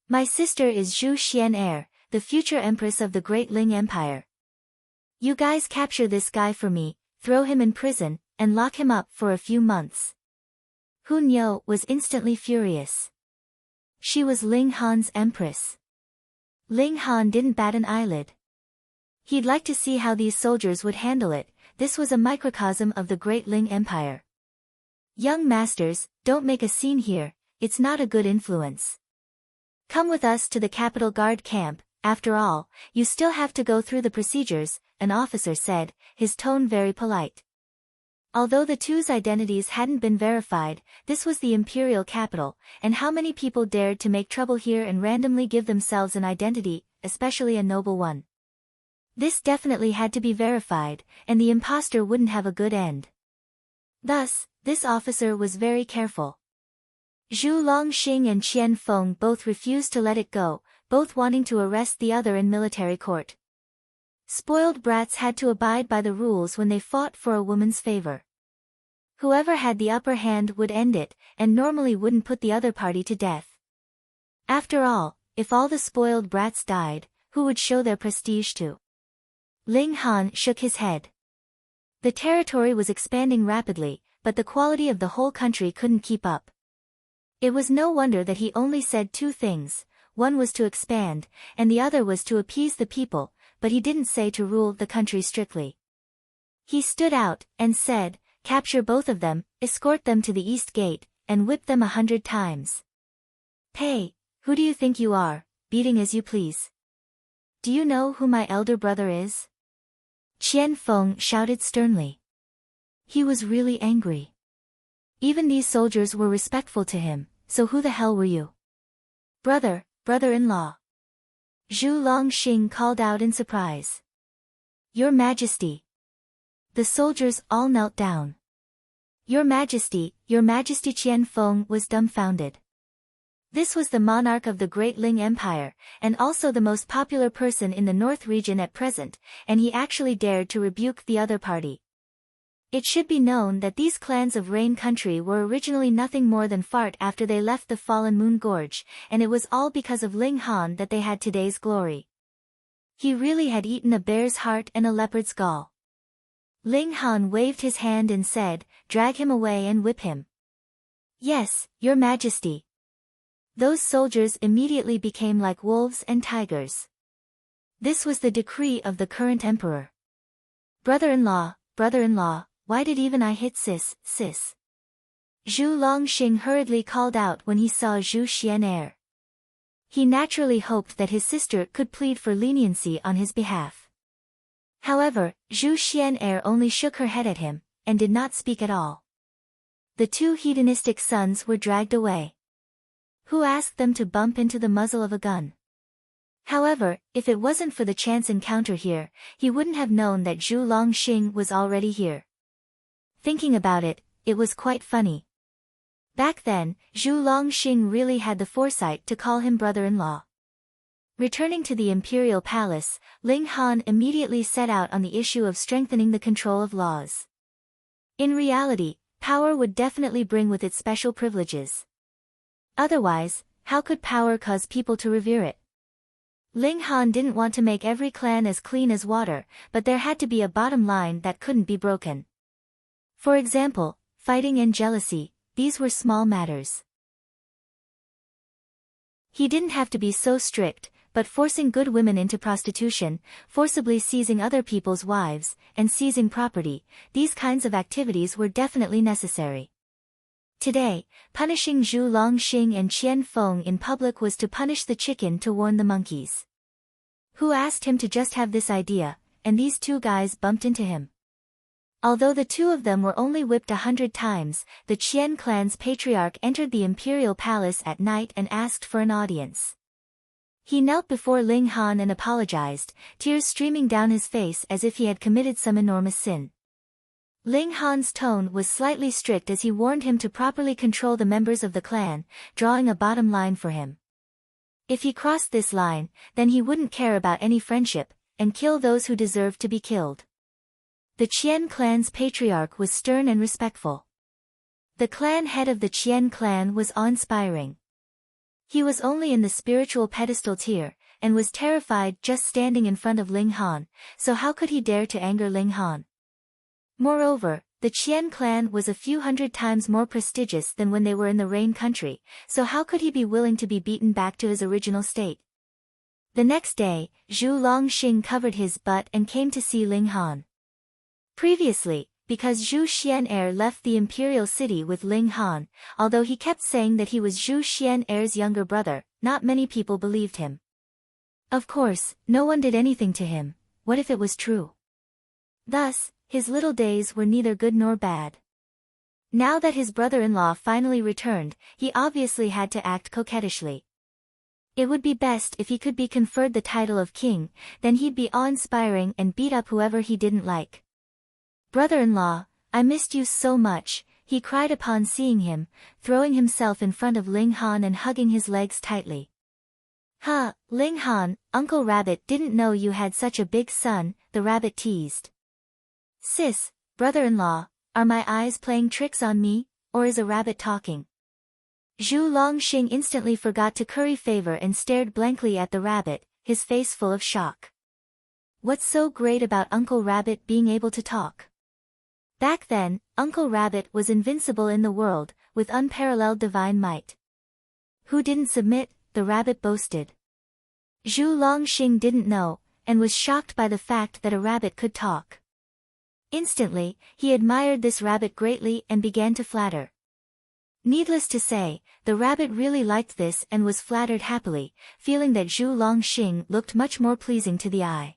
"My sister is Zhu Xian'er, the future empress of the Great Ling Empire. You guys capture this guy for me, throw him in prison, and lock him up for a few months." Hu Niu was instantly furious. She was Ling Han's empress. Ling Han didn't bat an eyelid. He'd like to see how these soldiers would handle it. This was a microcosm of the Great Ling Empire. "Young masters, don't make a scene here, it's not a good influence. Come with us to the capital guard camp, after all, you still have to go through the procedures," an officer said, his tone very polite. Although the two's identities hadn't been verified, this was the imperial capital, and how many people dared to make trouble here and randomly give themselves an identity, especially a noble one? This definitely had to be verified, and the imposter wouldn't have a good end. Thus, this officer was very careful. Zhu Longxing and Qian Feng both refused to let it go, both wanting to arrest the other in military court. Spoiled brats had to abide by the rules when they fought for a woman's favor. Whoever had the upper hand would end it, and normally wouldn't put the other party to death. After all, if all the spoiled brats died, who would show their prestige to? Ling Han shook his head. The territory was expanding rapidly, but the quality of the whole country couldn't keep up. It was no wonder that he only said two things, one was to expand, and the other was to appease the people, but he didn't say to rule the country strictly. He stood out, and said, "Capture both of them, escort them to the east gate, and whip them 100 times. Hey, who do you think you are, beating as you please? Do you know who my elder brother is?" Qian Feng shouted sternly. He was really angry. Even these soldiers were respectful to him, so who the hell were you? Brother-in-law. Zhu Longxing called out in surprise. "Your Majesty." The soldiers all knelt down. Your Majesty," Qian Feng was dumbfounded. This was the monarch of the Great Ling Empire, and also the most popular person in the North region at present, and he actually dared to rebuke the other party. It should be known that these clans of Rain Country were originally nothing more than fart after they left the fallen Moon Gorge, and it was all because of Ling Han that they had today's glory. He really had eaten a bear's heart and a leopard's gall. Ling Han waved his hand and said, "Drag him away and whip him." "Yes, Your Majesty." Those soldiers immediately became like wolves and tigers. This was the decree of the current emperor. Brother-in-law, why did even I hit sis? Zhu Longxing hurriedly called out when he saw Zhu Xian'er. He naturally hoped that his sister could plead for leniency on his behalf. However, Zhu Xian'er only shook her head at him, and did not speak at all. The two hedonistic sons were dragged away. Who asked them to bump into the muzzle of a gun? However, if it wasn't for the chance encounter here, he wouldn't have known that Zhu Longxing was already here. Thinking about it, it was quite funny. Back then, Zhu Longxing really had the foresight to call him brother-in-law. Returning to the imperial palace, Ling Han immediately set out on the issue of strengthening the control of laws. In reality, power would definitely bring with it special privileges. Otherwise, how could power cause people to revere it? Ling Han didn't want to make every clan as clean as water, but there had to be a bottom line that couldn't be broken. For example, fighting and jealousy, these were small matters. He didn't have to be so strict, but forcing good women into prostitution, forcibly seizing other people's wives, and seizing property, these kinds of activities were definitely necessary. Today, punishing Zhu Longxing and Qian Feng in public was to punish the chicken to warn the monkeys. Who asked him to just have this idea, and these two guys bumped into him. Although the two of them were only whipped 100 times, the Qian clan's patriarch entered the imperial palace at night and asked for an audience. He knelt before Ling Han and apologized, tears streaming down his face as if he had committed some enormous sin. Ling Han's tone was slightly strict as he warned him to properly control the members of the clan, drawing a bottom line for him. If he crossed this line, then he wouldn't care about any friendship, and kill those who deserved to be killed. The Qian clan's patriarch was stern and respectful. The clan head of the Qian clan was awe-inspiring. He was only in the spiritual pedestal tier, and was terrified just standing in front of Ling Han, so how could he dare to anger Ling Han? Moreover, the Qian clan was a few hundred times more prestigious than when they were in the Rain country, so how could he be willing to be beaten back to his original state? The next day, Zhu Longxing covered his butt and came to see Ling Han. Previously, because Zhu Xian'er left the imperial city with Ling Han, although he kept saying that he was Zhu Xian'er's younger brother, not many people believed him. Of course, no one did anything to him. What if it was true? Thus, his little days were neither good nor bad. Now that his brother-in-law finally returned, he obviously had to act coquettishly. It would be best if he could be conferred the title of king, then he'd be awe-inspiring and beat up whoever he didn't like. "Brother-in-law, I missed you so much," he cried upon seeing him, throwing himself in front of Ling Han and hugging his legs tightly. "Huh, Ling Han, Uncle Rabbit didn't know you had such a big son," the rabbit teased. "Sis, brother-in-law, are my eyes playing tricks on me, or is a rabbit talking?" Zhu Longxing instantly forgot to curry favor and stared blankly at the rabbit, his face full of shock. What's so great about Uncle Rabbit being able to talk? Back then, Uncle Rabbit was invincible in the world, with unparalleled divine might. Who didn't submit, the rabbit boasted. Zhu Longxing didn't know, and was shocked by the fact that a rabbit could talk. Instantly, he admired this rabbit greatly and began to flatter. Needless to say, the rabbit really liked this and was flattered happily, feeling that Zhu Longxing looked much more pleasing to the eye.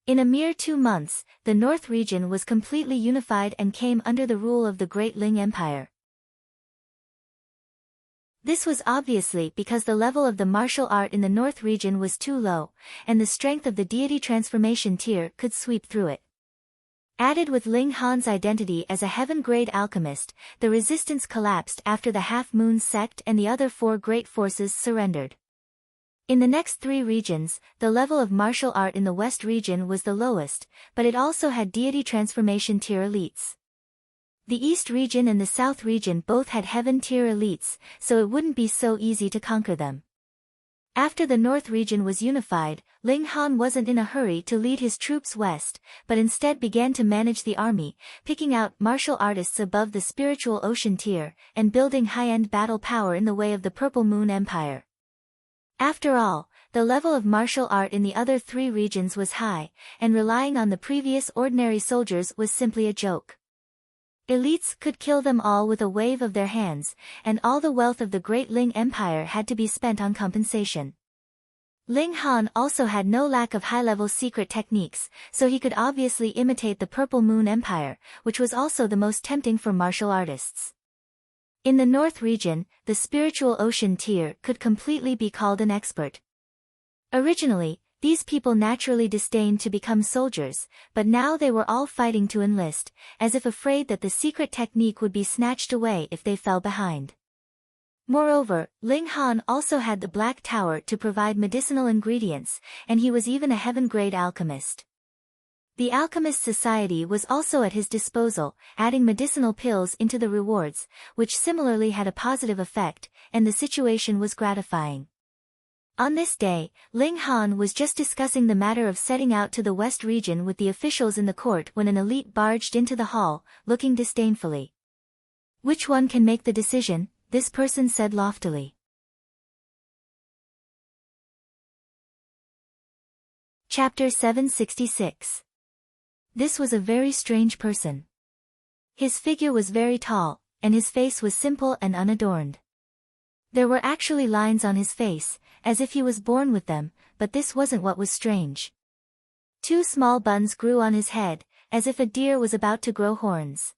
In a mere 2 months, the North region was completely unified and came under the rule of the Great Ling Empire. This was obviously because the level of the martial art in the North region was too low, and the strength of the deity transformation tier could sweep through it. Added with Ling Han's identity as a heaven-grade alchemist, the resistance collapsed after the Half-Moon sect and the other 4 great forces surrendered. In the next 3 regions, the level of martial art in the West region was the lowest, but it also had deity transformation tier elites. The East region and the South region both had heaven tier elites, so it wouldn't be so easy to conquer them. After the North region was unified, Ling Han wasn't in a hurry to lead his troops west, but instead began to manage the army, picking out martial artists above the spiritual ocean tier, and building high-end battle power in the way of the Purple Moon Empire. After all, the level of martial art in the other 3 regions was high, and relying on the previous ordinary soldiers was simply a joke. Elites could kill them all with a wave of their hands, and all the wealth of the Great Ling Empire had to be spent on compensation. Ling Han also had no lack of high-level secret techniques, so he could obviously imitate the Purple Moon Empire, which was also the most tempting for martial artists. In the North region, the spiritual ocean tier could completely be called an expert. Originally, these people naturally disdained to become soldiers, but now they were all fighting to enlist, as if afraid that the secret technique would be snatched away if they fell behind. Moreover, Ling Han also had the Black Tower to provide medicinal ingredients, and he was even a heaven-grade alchemist. The Alchemist Society was also at his disposal, adding medicinal pills into the rewards, which similarly had a positive effect, and the situation was gratifying. On this day, Ling Han was just discussing the matter of setting out to the West region with the officials in the court when an elite barged into the hall, looking disdainfully. "Which one can make the decision?" this person said loftily. Chapter 766. This was a very strange person. His figure was very tall, and his face was simple and unadorned. There were actually lines on his face, as if he was born with them, but this wasn't what was strange. 2 small buns grew on his head, as if a deer was about to grow horns.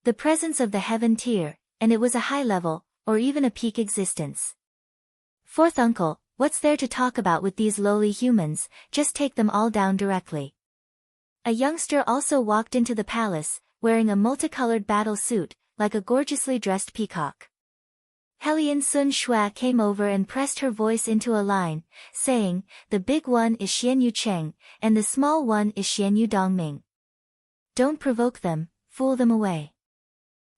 The presence of the heaven tier, and it was a high level, or even a peak existence. "Fourth uncle, what's there to talk about with these lowly humans? Just take them all down directly." A youngster also walked into the palace, wearing a multicolored battle suit, like a gorgeously dressed peacock. Hellion Sun Shui came over and pressed her voice into a line, saying, "The big one is Xianyu Cheng, and the small one is Xianyu Dongming. Don't provoke them, fool them away."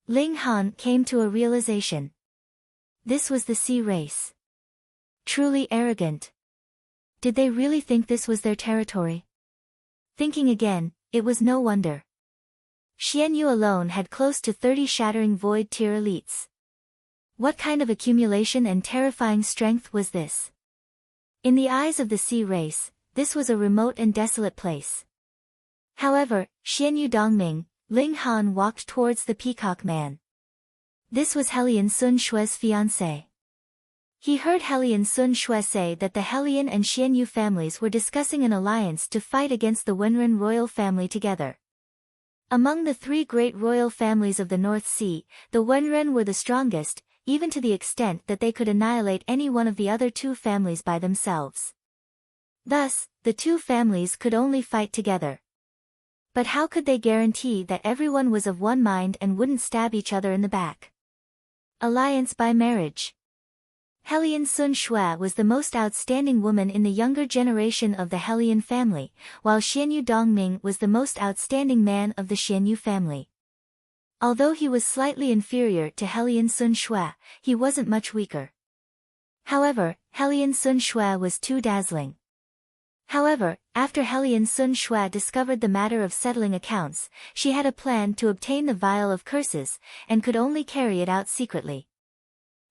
Ling Han came to a realization. This was the sea race. Truly arrogant. Did they really think this was their territory? Thinking again, it was no wonder. Xianyu alone had close to 30 shattering void tier elites. What kind of accumulation and terrifying strength was this? In the eyes of the sea race, this was a remote and desolate place. However, Xianyu Dongming, Ling Han walked towards the peacock man. This was Hellion Sun Shui's fiancé. He heard Hellion Sun Shui say that the Hellion and Xianyu families were discussing an alliance to fight against the Wenren royal family together. Among the 3 great royal families of the North Sea, the Wenren were the strongest, even to the extent that they could annihilate any one of the other 2 families by themselves. Thus, the 2 families could only fight together. But how could they guarantee that everyone was of one mind and wouldn't stab each other in the back? Alliance by marriage. Hellion Sun Shui was the most outstanding woman in the younger generation of the Hellion family, while Xianyu Dongming was the most outstanding man of the Xianyu family. Although he was slightly inferior to Hellion Sun Shui, he wasn't much weaker. However, Hellion Sun Shui was too dazzling. However, after Hellion Sun Shui discovered the matter of settling accounts, she had a plan to obtain the Vial of Curses, and could only carry it out secretly.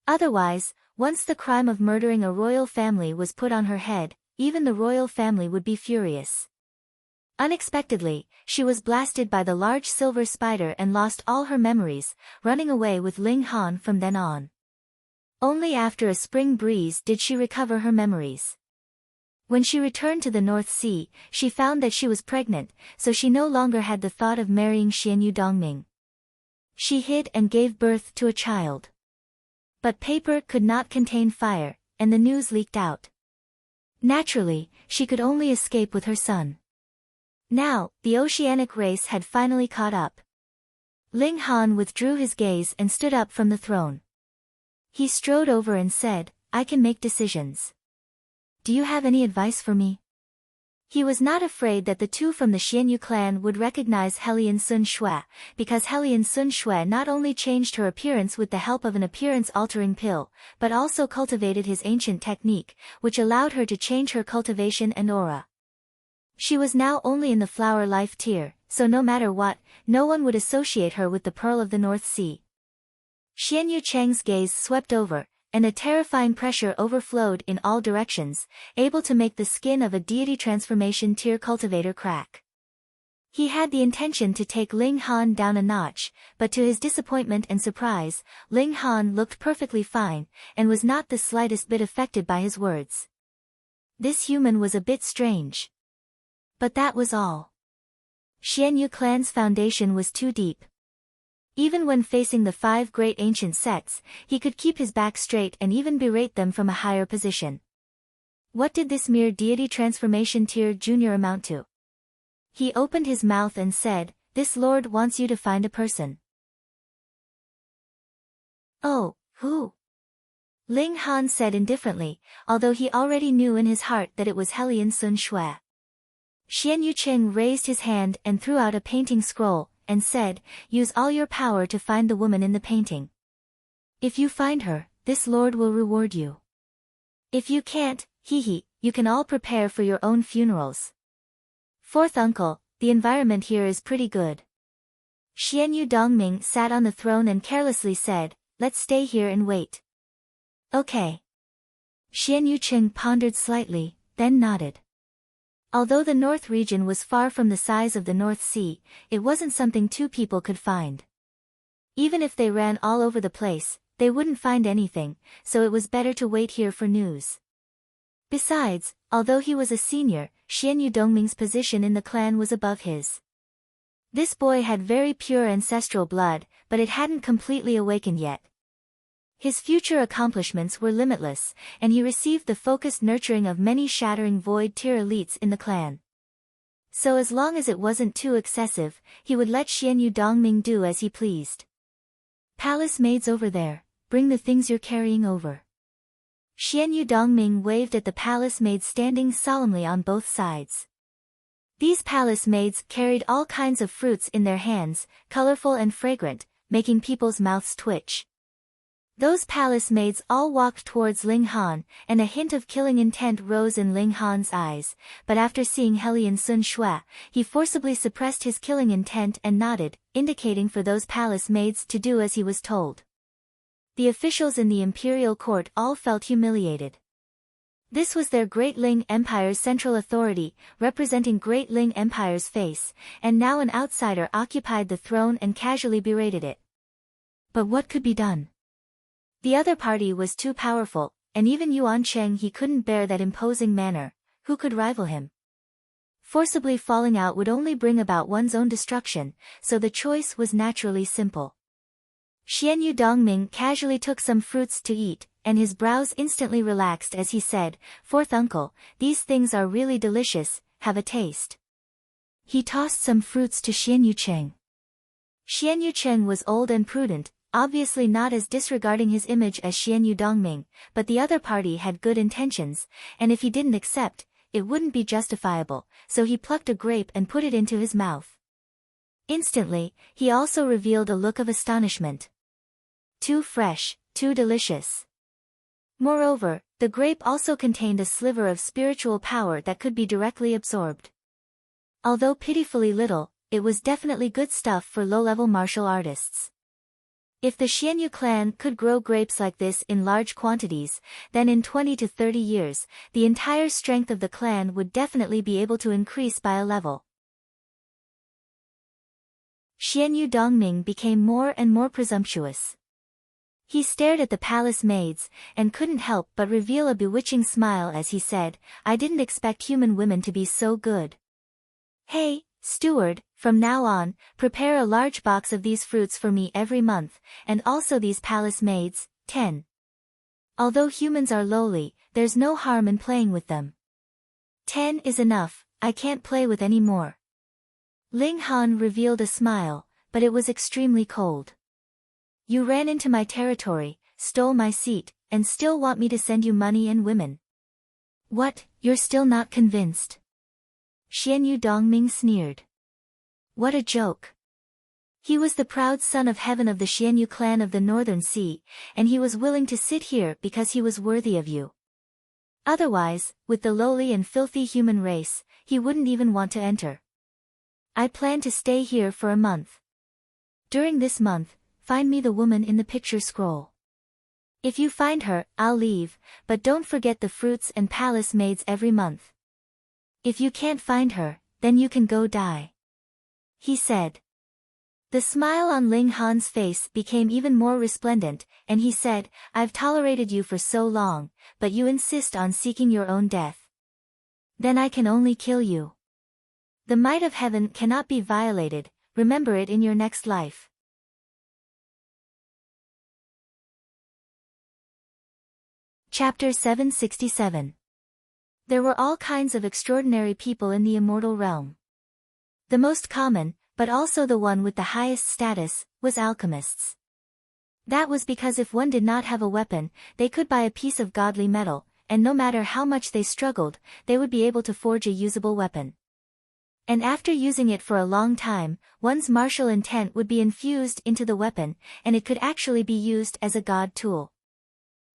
Otherwise, once the crime of murdering a royal family was put on her head, even the royal family would be furious. Unexpectedly, she was blasted by the large silver spider and lost all her memories, running away with Ling Han from then on. Only after a spring breeze did she recover her memories. When she returned to the North Sea, she found that she was pregnant, so she no longer had the thought of marrying Xianyu Dongming. She hid and gave birth to a child. But paper could not contain fire, and the news leaked out. Naturally, she could only escape with her son. Now, the oceanic race had finally caught up. Ling Han withdrew his gaze and stood up from the throne. He strode over and said, "I can make decisions. Do you have any advice for me?" He was not afraid that the 2 from the Xianyu clan would recognize Hellion Sun Shui, because Hellion Sun Shui not only changed her appearance with the help of an appearance-altering pill, but also cultivated his ancient technique, which allowed her to change her cultivation and aura. She was now only in the flower life tier, so no matter what, no one would associate her with the Pearl of the North Sea. Xianyu Cheng's gaze swept over, and a terrifying pressure overflowed in all directions, able to make the skin of a deity transformation tier cultivator crack. He had the intention to take Ling Han down a notch, but to his disappointment and surprise, Ling Han looked perfectly fine, and was not the slightest bit affected by his words. This human was a bit strange. But that was all. Xianyu clan's foundation was too deep. Even when facing the 5 great ancient sects, he could keep his back straight and even berate them from a higher position. What did this mere deity transformation tier junior amount to? He opened his mouth and said, "This lord wants you to find a person." "Oh, who?" Ling Han said indifferently, although he already knew in his heart that it was Helian Sun Shui. Xianyu Cheng raised his hand and threw out a painting scroll, and said, "Use all your power to find the woman in the painting. If you find her, this lord will reward you. If you can't, you can all prepare for your own funerals." Fourth uncle, the environment here is pretty good. Xianyu Dongming sat on the throne and carelessly said, "Let's stay here and wait." Okay. Xianyu Cheng pondered slightly, then nodded. Although the North region was far from the size of the North Sea, it wasn't something 2 people could find. Even if they ran all over the place, they wouldn't find anything, so it was better to wait here for news. Besides, although he was a senior, Xianyu Dongming's position in the clan was above his. This boy had very pure ancestral blood, but it hadn't completely awakened yet. His future accomplishments were limitless, and he received the focused nurturing of many shattering void-tier elites in the clan. So as long as it wasn't too excessive, he would let Xianyu Dongming do as he pleased. "Palace maids over there, bring the things you're carrying over." Xianyu Dongming waved at the palace maids standing solemnly on both sides. These palace maids carried all kinds of fruits in their hands, colorful and fragrant, making people's mouths twitch. Those palace maids all walked towards Ling Han, and a hint of killing intent rose in Ling Han's eyes, but after seeing Helian Sun Shui, he forcibly suppressed his killing intent and nodded, indicating for those palace maids to do as he was told. The officials in the imperial court all felt humiliated. This was their Great Ling Empire's central authority, representing Great Ling Empire's face, and now an outsider occupied the throne and casually berated it. But what could be done? The other party was too powerful, and even Yuan Cheng he couldn't bear that imposing manner. Who could rival him? Forcibly falling out would only bring about one's own destruction, so the choice was naturally simple. Xianyu Dongming casually took some fruits to eat, and his brows instantly relaxed as he said, "Fourth uncle, these things are really delicious, have a taste." He tossed some fruits to Xianyu Cheng. Xianyu Cheng was old and prudent, obviously not as disregarding his image as Xianyu Dongming, but the other party had good intentions, and if he didn't accept, it wouldn't be justifiable, so he plucked a grape and put it into his mouth. Instantly, he also revealed a look of astonishment. Too fresh, too delicious. Moreover, the grape also contained a sliver of spiritual power that could be directly absorbed. Although pitifully little, it was definitely good stuff for low-level martial artists. If the Xianyu clan could grow grapes like this in large quantities, then in 20 to 30 years, the entire strength of the clan would definitely be able to increase by a level. Xianyu Dongming became more and more presumptuous. He stared at the palace maids, and couldn't help but reveal a bewitching smile as he said, "I didn't expect human women to be so good. Hey, steward, from now on, prepare a large box of these fruits for me every month, and also these palace maids, 10. Although humans are lowly, there's no harm in playing with them. 10 is enough, I can't play with any more." Ling Han revealed a smile, but it was extremely cold. "You ran into my territory, stole my seat, and still want me to send you money and women. What, you're still not convinced?" Xianyu Dongming sneered. What a joke. He was the proud son of heaven of the Xianyu clan of the Northern Sea, and he was willing to sit here because he was worthy of you. Otherwise, with the lowly and filthy human race, he wouldn't even want to enter. I plan to stay here for a month. During this month, find me the woman in the picture scroll. If you find her, I'll leave, but don't forget the fruits and palace maids every month. If you can't find her, then you can go die," he said. The smile on Ling Han's face became even more resplendent, and he said, "I've tolerated you for so long, but you insist on seeking your own death. Then I can only kill you. The might of heaven cannot be violated, remember it in your next life. Chapter 767. There were all kinds of extraordinary people in the immortal realm. The most common, but also the one with the highest status, was alchemists. That was because if one did not have a weapon, they could buy a piece of godly metal, and no matter how much they struggled, they would be able to forge a usable weapon. And after using it for a long time, one's martial intent would be infused into the weapon, and it could actually be used as a god tool.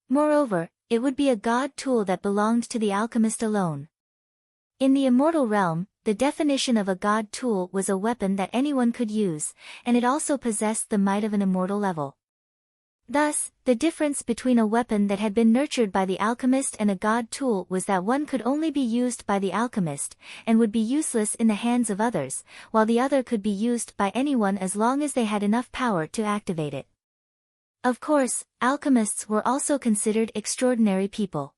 Moreover, it would be a god tool that belonged to the alchemist alone. In the immortal realm, the definition of a god tool was a weapon that anyone could use, and it also possessed the might of an immortal level. Thus, the difference between a weapon that had been nurtured by the alchemist and a god tool was that one could only be used by the alchemist, and would be useless in the hands of others, while the other could be used by anyone as long as they had enough power to activate it. Of course, alchemists were also considered extraordinary people.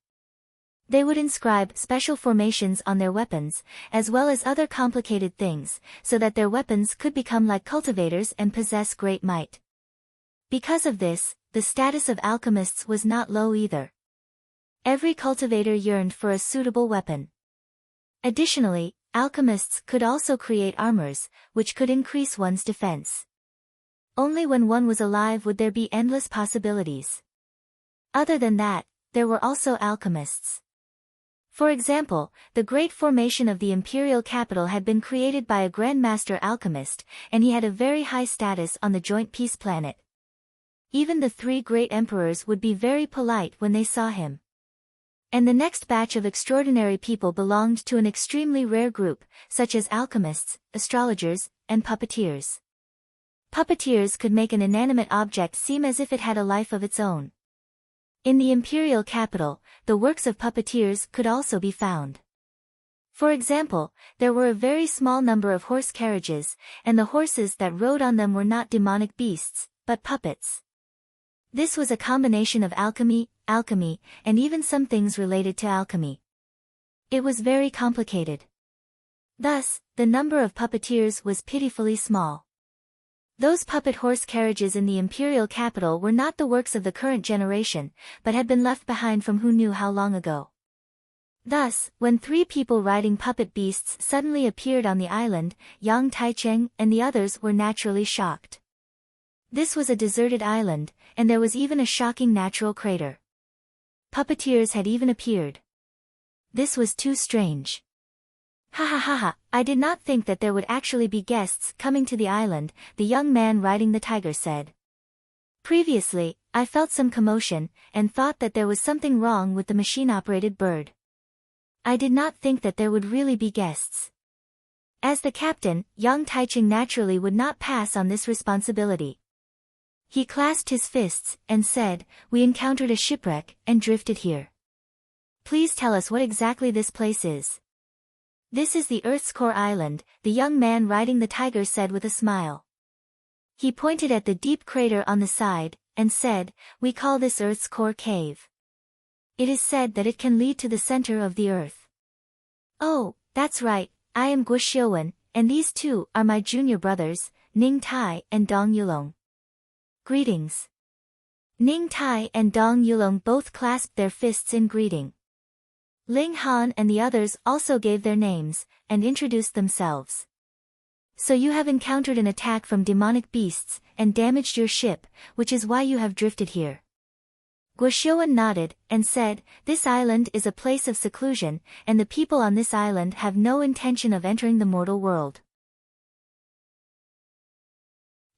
They would inscribe special formations on their weapons, as well as other complicated things, so that their weapons could become like cultivators and possess great might. Because of this, the status of alchemists was not low either. Every cultivator yearned for a suitable weapon. Additionally, alchemists could also create armors, which could increase one's defense. Only when one was alive would there be endless possibilities. Other than that, there were also alchemists. For example, the great formation of the imperial capital had been created by a grandmaster alchemist, and he had a very high status on the joint peace planet. Even the three great emperors would be very polite when they saw him. And the next batch of extraordinary people belonged to an extremely rare group, such as alchemists, astrologers, and puppeteers. Puppeteers could make an inanimate object seem as if it had a life of its own. In the imperial capital, the works of puppeteers could also be found. For example, there were a very small number of horse carriages, and the horses that rode on them were not demonic beasts, but puppets. This was a combination of alchemy, and even some things related to alchemy. It was very complicated. Thus, the number of puppeteers was pitifully small. Those puppet horse carriages in the imperial capital were not the works of the current generation, but had been left behind from who knew how long ago. Thus, when three people riding puppet beasts suddenly appeared on the island, Yang Taicheng and the others were naturally shocked. This was a deserted island, and there was even a shocking natural crater. Puppeteers had even appeared. This was too strange. Ha ha ha ha, I did not think that there would actually be guests coming to the island, the young man riding the tiger said. Previously, I felt some commotion, and thought that there was something wrong with the machine-operated bird. I did not think that there would really be guests. As the captain, Yang Taicheng naturally would not pass on this responsibility. He clasped his fists, and said, "We encountered a shipwreck, and drifted here. Please tell us what exactly this place is." "This is the Earth's core island," the young man riding the tiger said with a smile. He pointed at the deep crater on the side, and said, "We call this Earth's core cave. It is said that it can lead to the center of the Earth." "Oh, that's right, I am Guo Xiuwen, and these two are my junior brothers, Ning Tai and Dong Yulong. Greetings." Ning Tai and Dong Yulong both clasped their fists in greeting. Ling Han and the others also gave their names, and introduced themselves. "So you have encountered an attack from demonic beasts, and damaged your ship, which is why you have drifted here." Guo Xiuwen nodded, and said, "This island is a place of seclusion, and the people on this island have no intention of entering the mortal world.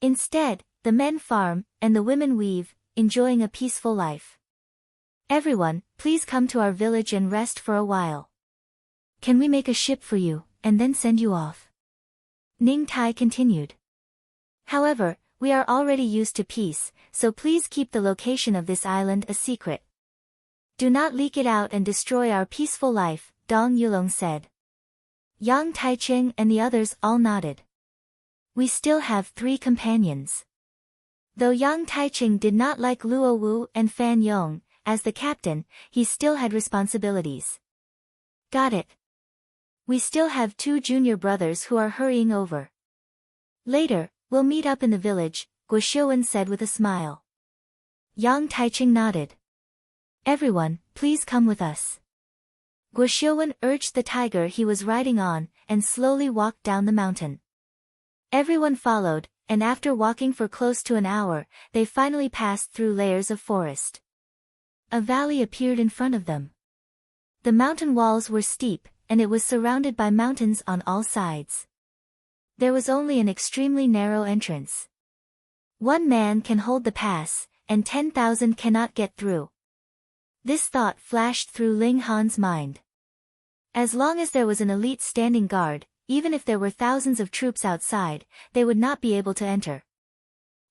Instead, the men farm, and the women weave, enjoying a peaceful life. Everyone, please come to our village and rest for a while. Can we make a ship for you, and then send you off?" Ning Tai continued. "However, we are already used to peace, so please keep the location of this island a secret. Do not leak it out and destroy our peaceful life," Dong Yulong said. Yang Taicheng and the others all nodded. "We still have 3 companions." Though Yang Taicheng did not like Luo Wu and Fan Yong, as the captain, he still had responsibilities. "Got it. We still have 2 junior brothers who are hurrying over. Later, we'll meet up in the village, Guo Xiuwen said with a smile. Yang Taiching nodded. Everyone, please come with us. Guo Xiuwen urged the tiger he was riding on, and slowly walked down the mountain. Everyone followed, and after walking for close to an hour, they finally passed through layers of forest. A valley appeared in front of them. The mountain walls were steep, and it was surrounded by mountains on all sides. There was only an extremely narrow entrance. 1 man can hold the pass, and 10,000 cannot get through. This thought flashed through Ling Han's mind. As long as there was an elite standing guard, even if there were thousands of troops outside, they would not be able to enter.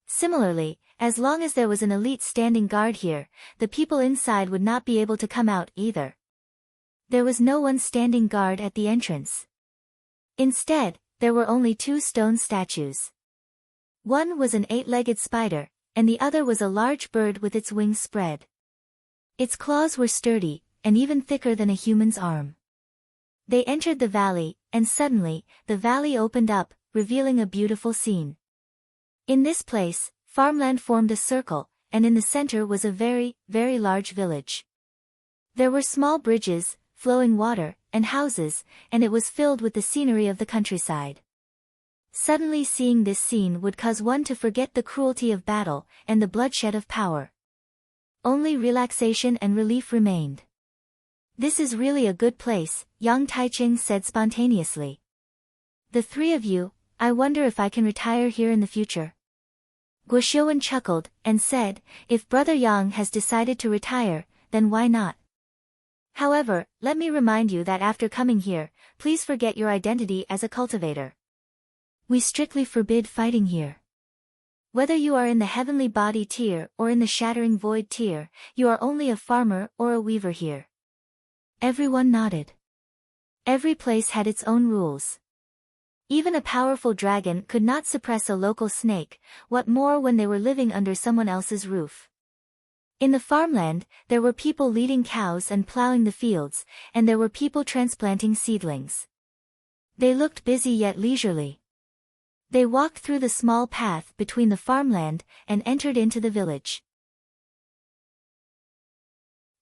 Similarly, as long as there was an elite standing guard here, the people inside would not be able to come out either. There was no one standing guard at the entrance. Instead, there were only 2 stone statues. One was an 8-legged spider, and the other was a large bird with its wings spread. Its claws were sturdy, and even thicker than a human's arm. They entered the valley, and suddenly, the valley opened up, revealing a beautiful scene. In this place, farmland formed a circle, and in the center was a very, very large village. There were small bridges, flowing water, and houses, and it was filled with the scenery of the countryside. Suddenly seeing this scene would cause one to forget the cruelty of battle, and the bloodshed of power. Only relaxation and relief remained. This is really a good place, Yang Taiching said spontaneously. The 3 of you, I wonder if I can retire here in the future. Guo Xiuwen chuckled, and said, if Brother Yang has decided to retire, then why not? However, let me remind you that after coming here, please forget your identity as a cultivator. We strictly forbid fighting here. Whether you are in the heavenly body tier or in the shattering void tier, you are only a farmer or a weaver here. Everyone nodded. Every place had its own rules. Even a powerful dragon could not suppress a local snake, what more when they were living under someone else's roof. In the farmland, there were people leading cows and plowing the fields, and there were people transplanting seedlings. They looked busy yet leisurely. They walked through the small path between the farmland and entered into the village.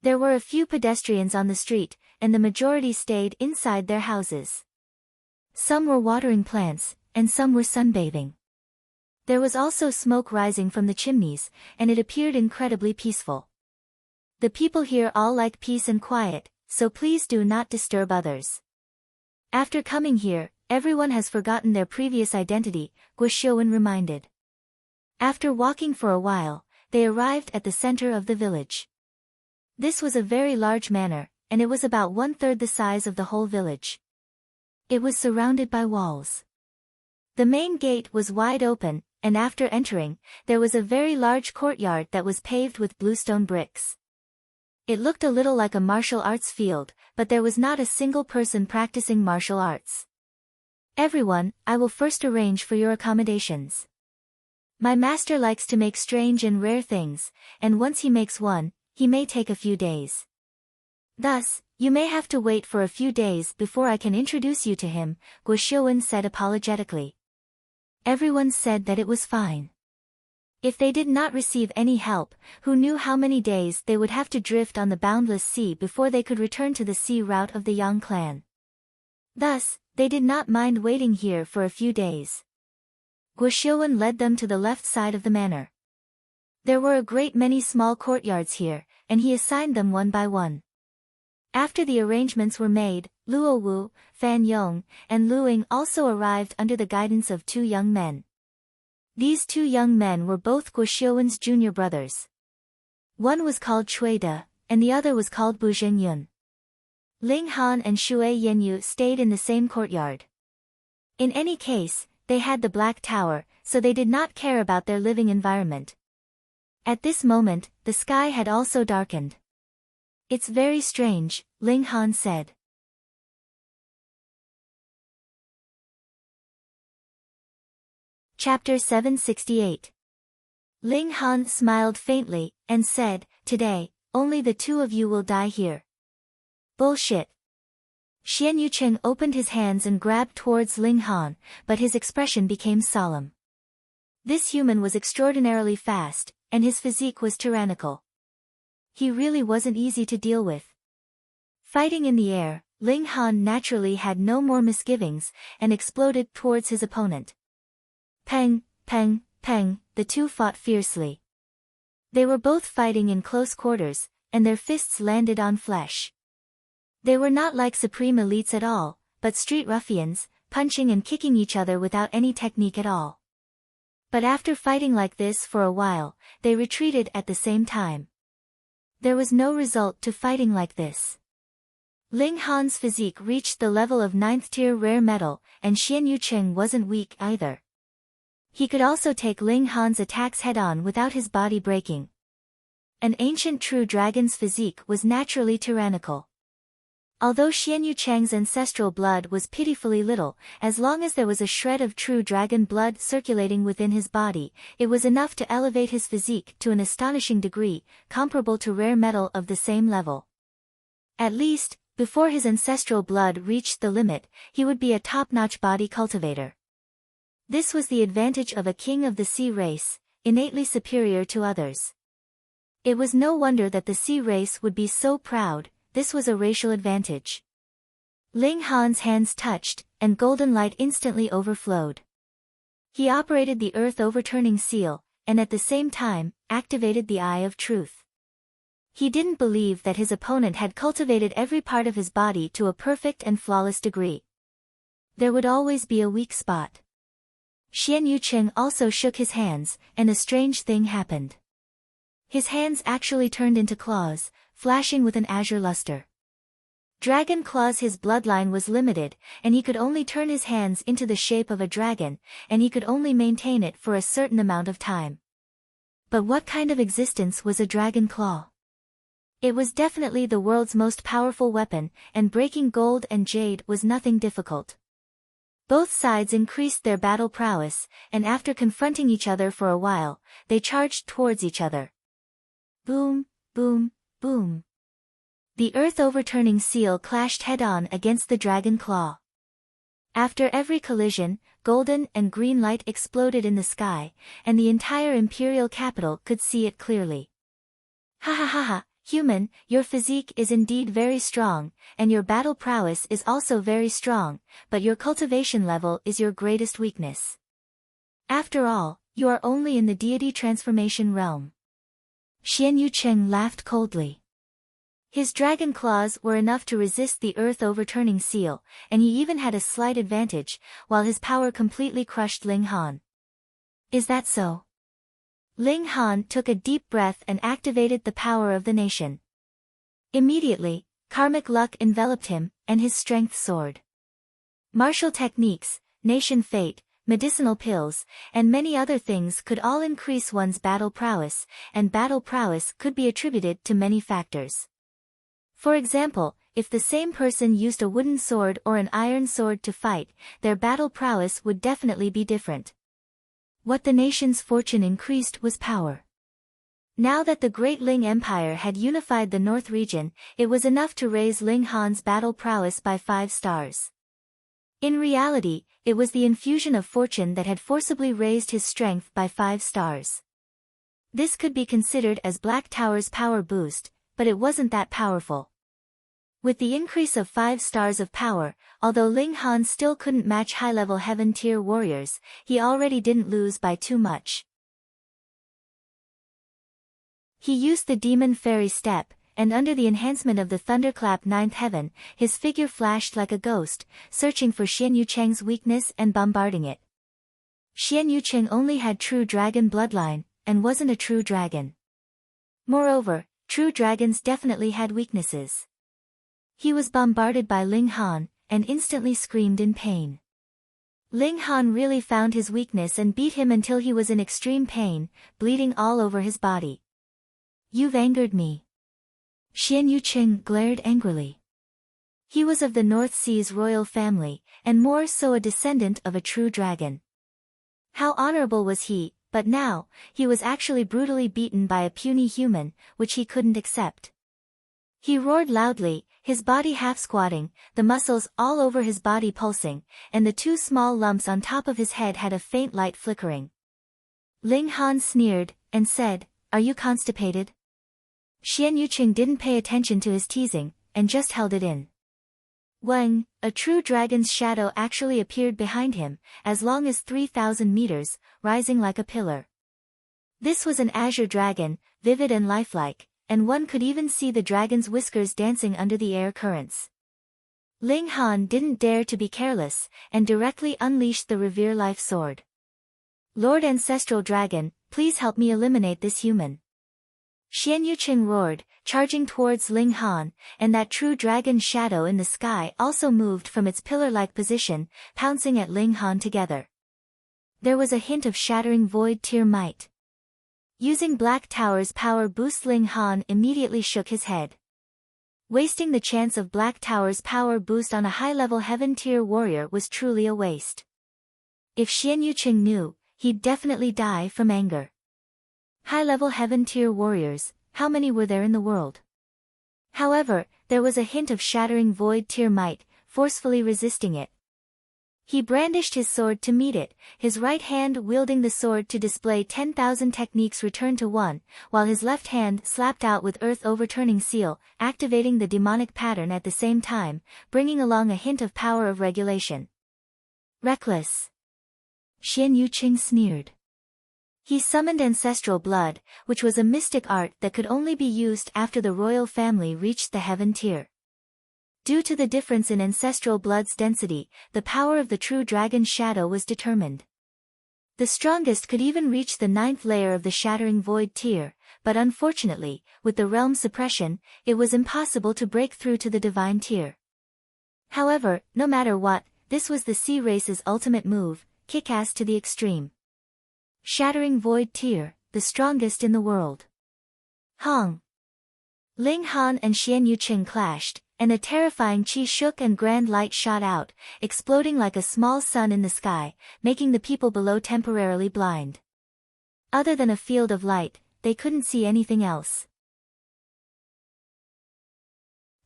There were a few pedestrians on the street, and the majority stayed inside their houses. Some were watering plants, and some were sunbathing. There was also smoke rising from the chimneys, and it appeared incredibly peaceful. The people here all like peace and quiet, so please do not disturb others. After coming here, everyone has forgotten their previous identity, Guo Xiuwen reminded. After walking for a while, they arrived at the center of the village. This was a very large manor, and it was about 1/3 the size of the whole village. It was surrounded by walls. The main gate was wide open, and after entering, there was a very large courtyard that was paved with bluestone bricks. It looked a little like a martial arts field, but there was not a single person practicing martial arts. Everyone, I will first arrange for your accommodations. My master likes to make strange and rare things, and once he makes one, he may take a few days. Thus, you may have to wait for a few days before I can introduce you to him, Guo Xiuwen said apologetically. Everyone said that it was fine. If they did not receive any help, who knew how many days they would have to drift on the boundless sea before they could return to the sea route of the Yang clan. Thus, they did not mind waiting here for a few days. Guo Xiuwen led them to the left side of the manor. There were a great many small courtyards here, and he assigned them one by one. After the arrangements were made, Luo Wu, Fan Yong, and Lu Ying also arrived under the guidance of 2 young men. These 2 young men were both Guo Xiuwen's junior brothers. One was called Cui De, and the other was called Bu Zhengyun. Ling Han and Shui Yanyu stayed in the same courtyard. In any case, they had the Black Tower, so they did not care about their living environment. At this moment, the sky had also darkened. It's very strange, Ling Han said. Chapter 768. Ling Han smiled faintly, and said, today, only the 2 of you will die here. Bullshit. Xian Yucheng opened his hands and grabbed towards Ling Han, but his expression became solemn. This human was extraordinarily fast, and his physique was tyrannical. He really wasn't easy to deal with. Fighting in the air, Ling Han naturally had no more misgivings, and exploded towards his opponent. Peng, peng, peng, the two fought fiercely. They were both fighting in close quarters, and their fists landed on flesh. They were not like supreme elites at all, but street ruffians, punching and kicking each other without any technique at all. But after fighting like this for a while, they retreated at the same time. There was no result to fighting like this. Ling Han's physique reached the level of 9th tier rare metal, and Xian Yucheng wasn't weak either. He could also take Ling Han's attacks head-on without his body breaking. An ancient true dragon's physique was naturally tyrannical. Although Xian Yucheng's ancestral blood was pitifully little, as long as there was a shred of true dragon blood circulating within his body, it was enough to elevate his physique to an astonishing degree, comparable to rare metal of the same level. At least, before his ancestral blood reached the limit, he would be a top-notch body cultivator. This was the advantage of a king of the sea race, innately superior to others. It was no wonder that the sea race would be so proud. This was a racial advantage. Ling Han's hands touched, and golden light instantly overflowed. He operated the earth-overturning seal, and at the same time, activated the Eye of Truth. He didn't believe that his opponent had cultivated every part of his body to a perfect and flawless degree. There would always be a weak spot. Xian Yucheng also shook his hands, and a strange thing happened. His hands actually turned into claws, flashing with an azure luster. Dragon claws. His bloodline was limited, and he could only turn his hands into the shape of a dragon, and he could only maintain it for a certain amount of time. But what kind of existence was a dragon claw? It was definitely the world's most powerful weapon, and breaking gold and jade was nothing difficult. Both sides increased their battle prowess, and after confronting each other for a while, they charged towards each other. Boom, boom, boom. The earth-overturning seal clashed head-on against the dragon claw. After every collision, golden and green light exploded in the sky, and the entire imperial capital could see it clearly. Ha ha ha ha, human, your physique is indeed very strong, and your battle prowess is also very strong, but your cultivation level is your greatest weakness. After all, you are only in the deity transformation realm. Xian Yucheng laughed coldly. His dragon claws were enough to resist the earth-overturning seal, and he even had a slight advantage, while his power completely crushed Ling Han. Is that so? Ling Han took a deep breath and activated the power of the nation. Immediately, karmic luck enveloped him, and his strength soared. Martial techniques, nation fate, medicinal pills, and many other things could all increase one's battle prowess, and battle prowess could be attributed to many factors. For example, if the same person used a wooden sword or an iron sword to fight, their battle prowess would definitely be different. What the nation's fortune increased was power. Now that the Great Ling Empire had unified the North region, it was enough to raise Ling Han's battle prowess by 5 stars. In reality, it was the infusion of fortune that had forcibly raised his strength by 5 stars. This could be considered as Black Tower's power boost, but it wasn't that powerful. With the increase of 5 stars of power, although Ling Han still couldn't match high-level heaven-tier warriors, he already didn't lose by too much. He used the Demon Fairy Step, and under the enhancement of the Thunderclap 9th Heaven, his figure flashed like a ghost, searching for Xian Yucheng's weakness and bombarding it. Xian Yucheng only had true dragon bloodline, and wasn't a true dragon. Moreover, true dragons definitely had weaknesses. He was bombarded by Ling Han, and instantly screamed in pain. Ling Han really found his weakness and beat him until he was in extreme pain, bleeding all over his body. You've angered me. Xian Yucheng glared angrily. He was of the North Sea's royal family, and more so a descendant of a true dragon. How honorable was he, but now, he was actually brutally beaten by a puny human, which he couldn't accept. He roared loudly, his body half squatting, the muscles all over his body pulsing, and the two small lumps on top of his head had a faint light flickering. Ling Han sneered, and said, "Are you constipated?" Xian Yuqing didn't pay attention to his teasing, and just held it in. Wang, a true dragon's shadow actually appeared behind him, as long as 3,000 meters, rising like a pillar. This was an azure dragon, vivid and lifelike, and one could even see the dragon's whiskers dancing under the air currents. Ling Han didn't dare to be careless, and directly unleashed the Revere Life Sword. "Lord Ancestral Dragon, please help me eliminate this human." Xian Yuqing roared, charging towards Ling Han, and that true dragon's shadow in the sky also moved from its pillar-like position, pouncing at Ling Han together. There was a hint of shattering void tier might. Using Black Tower's power boost, Ling Han immediately shook his head. Wasting the chance of Black Tower's power boost on a high-level heaven tier warrior was truly a waste. If Xian Yuqing knew, he'd definitely die from anger. High-level heaven tier warriors, how many were there in the world? However, there was a hint of shattering void tier might, forcefully resisting it. He brandished his sword to meet it, his right hand wielding the sword to display 10,000 techniques return to 1, while his left hand slapped out with Earth Overturning Seal, activating the demonic pattern at the same time, bringing along a hint of power of regulation. Reckless. Xian Yuqing sneered. He summoned ancestral blood, which was a mystic art that could only be used after the royal family reached the heaven tier. Due to the difference in ancestral blood's density, the power of the true dragon's shadow was determined. The strongest could even reach the 9th layer of the shattering void tier, but unfortunately, with the realm suppression, it was impossible to break through to the divine tier. However, no matter what, this was the sea race's ultimate move, kick-ass to the extreme. Shattering void tier, the strongest in the world. Hong! Ling Han and Xian Yuqing clashed, and a terrifying qi shook and grand light shot out, exploding like a small sun in the sky, making the people below temporarily blind. Other than a field of light, they couldn't see anything else.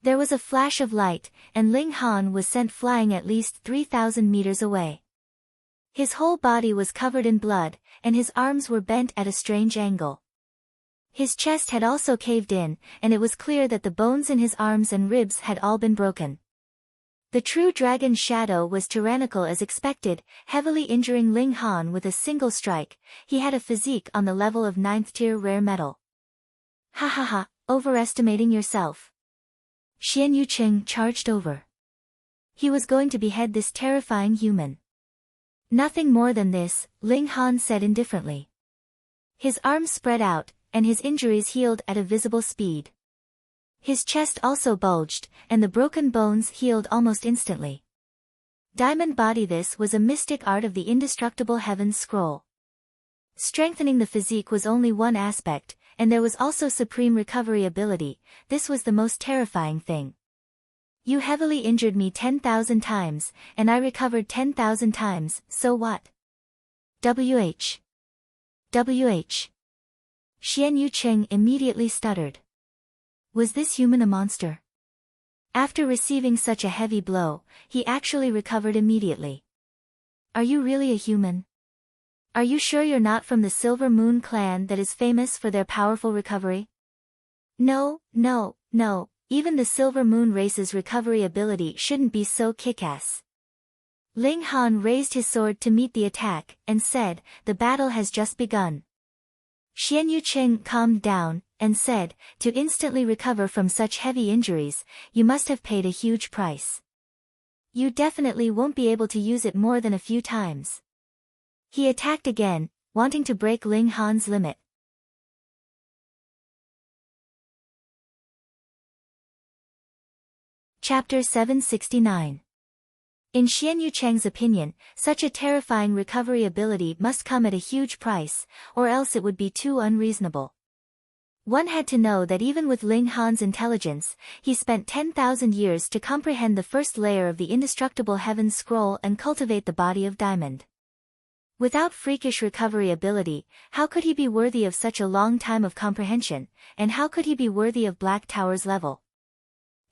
There was a flash of light, and Ling Han was sent flying at least 3,000 meters away. His whole body was covered in blood, and his arms were bent at a strange angle. His chest had also caved in, and it was clear that the bones in his arms and ribs had all been broken. The true dragon's shadow was tyrannical as expected, heavily injuring Ling Han with a single strike. He had a physique on the level of 9th tier rare metal. Ha ha ha, overestimating yourself. Xian Yuqing charged over. He was going to behead this terrifying human. Nothing more than this, Ling Han said indifferently. His arms spread out, and his injuries healed at a visible speed. His chest also bulged, and the broken bones healed almost instantly. Diamond Body. This was a mystic art of the indestructible Heaven's Scroll. Strengthening the physique was only one aspect, and there was also supreme recovery ability. This was the most terrifying thing. You heavily injured me 10,000 times, and I recovered 10,000 times, so what? WH. WH. Xian Yuqing immediately stuttered. Was this human a monster? After receiving such a heavy blow, he actually recovered immediately. Are you really a human? Are you sure you're not from the Silver Moon clan that is famous for their powerful recovery? No, no, no. Even the Silver Moon race's recovery ability shouldn't be so kick-ass. Ling Han raised his sword to meet the attack, and said, "The battle has just begun." Xian Yuqing calmed down, and said, "To instantly recover from such heavy injuries, you must have paid a huge price. You definitely won't be able to use it more than a few times." He attacked again, wanting to break Ling Han's limit. Chapter 769. In Xian Yuqing's opinion, such a terrifying recovery ability must come at a huge price, or else it would be too unreasonable. One had to know that even with Ling Han's intelligence, he spent 10,000 years to comprehend the first layer of the indestructible Heaven's Scroll and cultivate the body of diamond. Without freakish recovery ability, how could he be worthy of such a long time of comprehension, and how could he be worthy of Black Tower's level?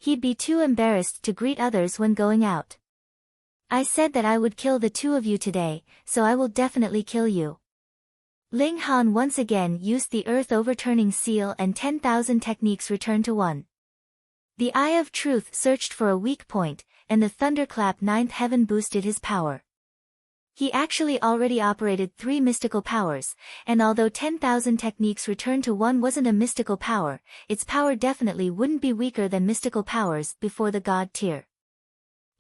He'd be too embarrassed to greet others when going out. I said that I would kill the two of you today, so I will definitely kill you. Ling Han once again used the earth overturning seal and 10,000 techniques returned to one. The Eye of Truth searched for a weak point, and the thunderclap ninth heaven boosted his power. He actually already operated 3 mystical powers, and although 10,000 techniques returned to one wasn't a mystical power, its power definitely wouldn't be weaker than mystical powers before the god tier.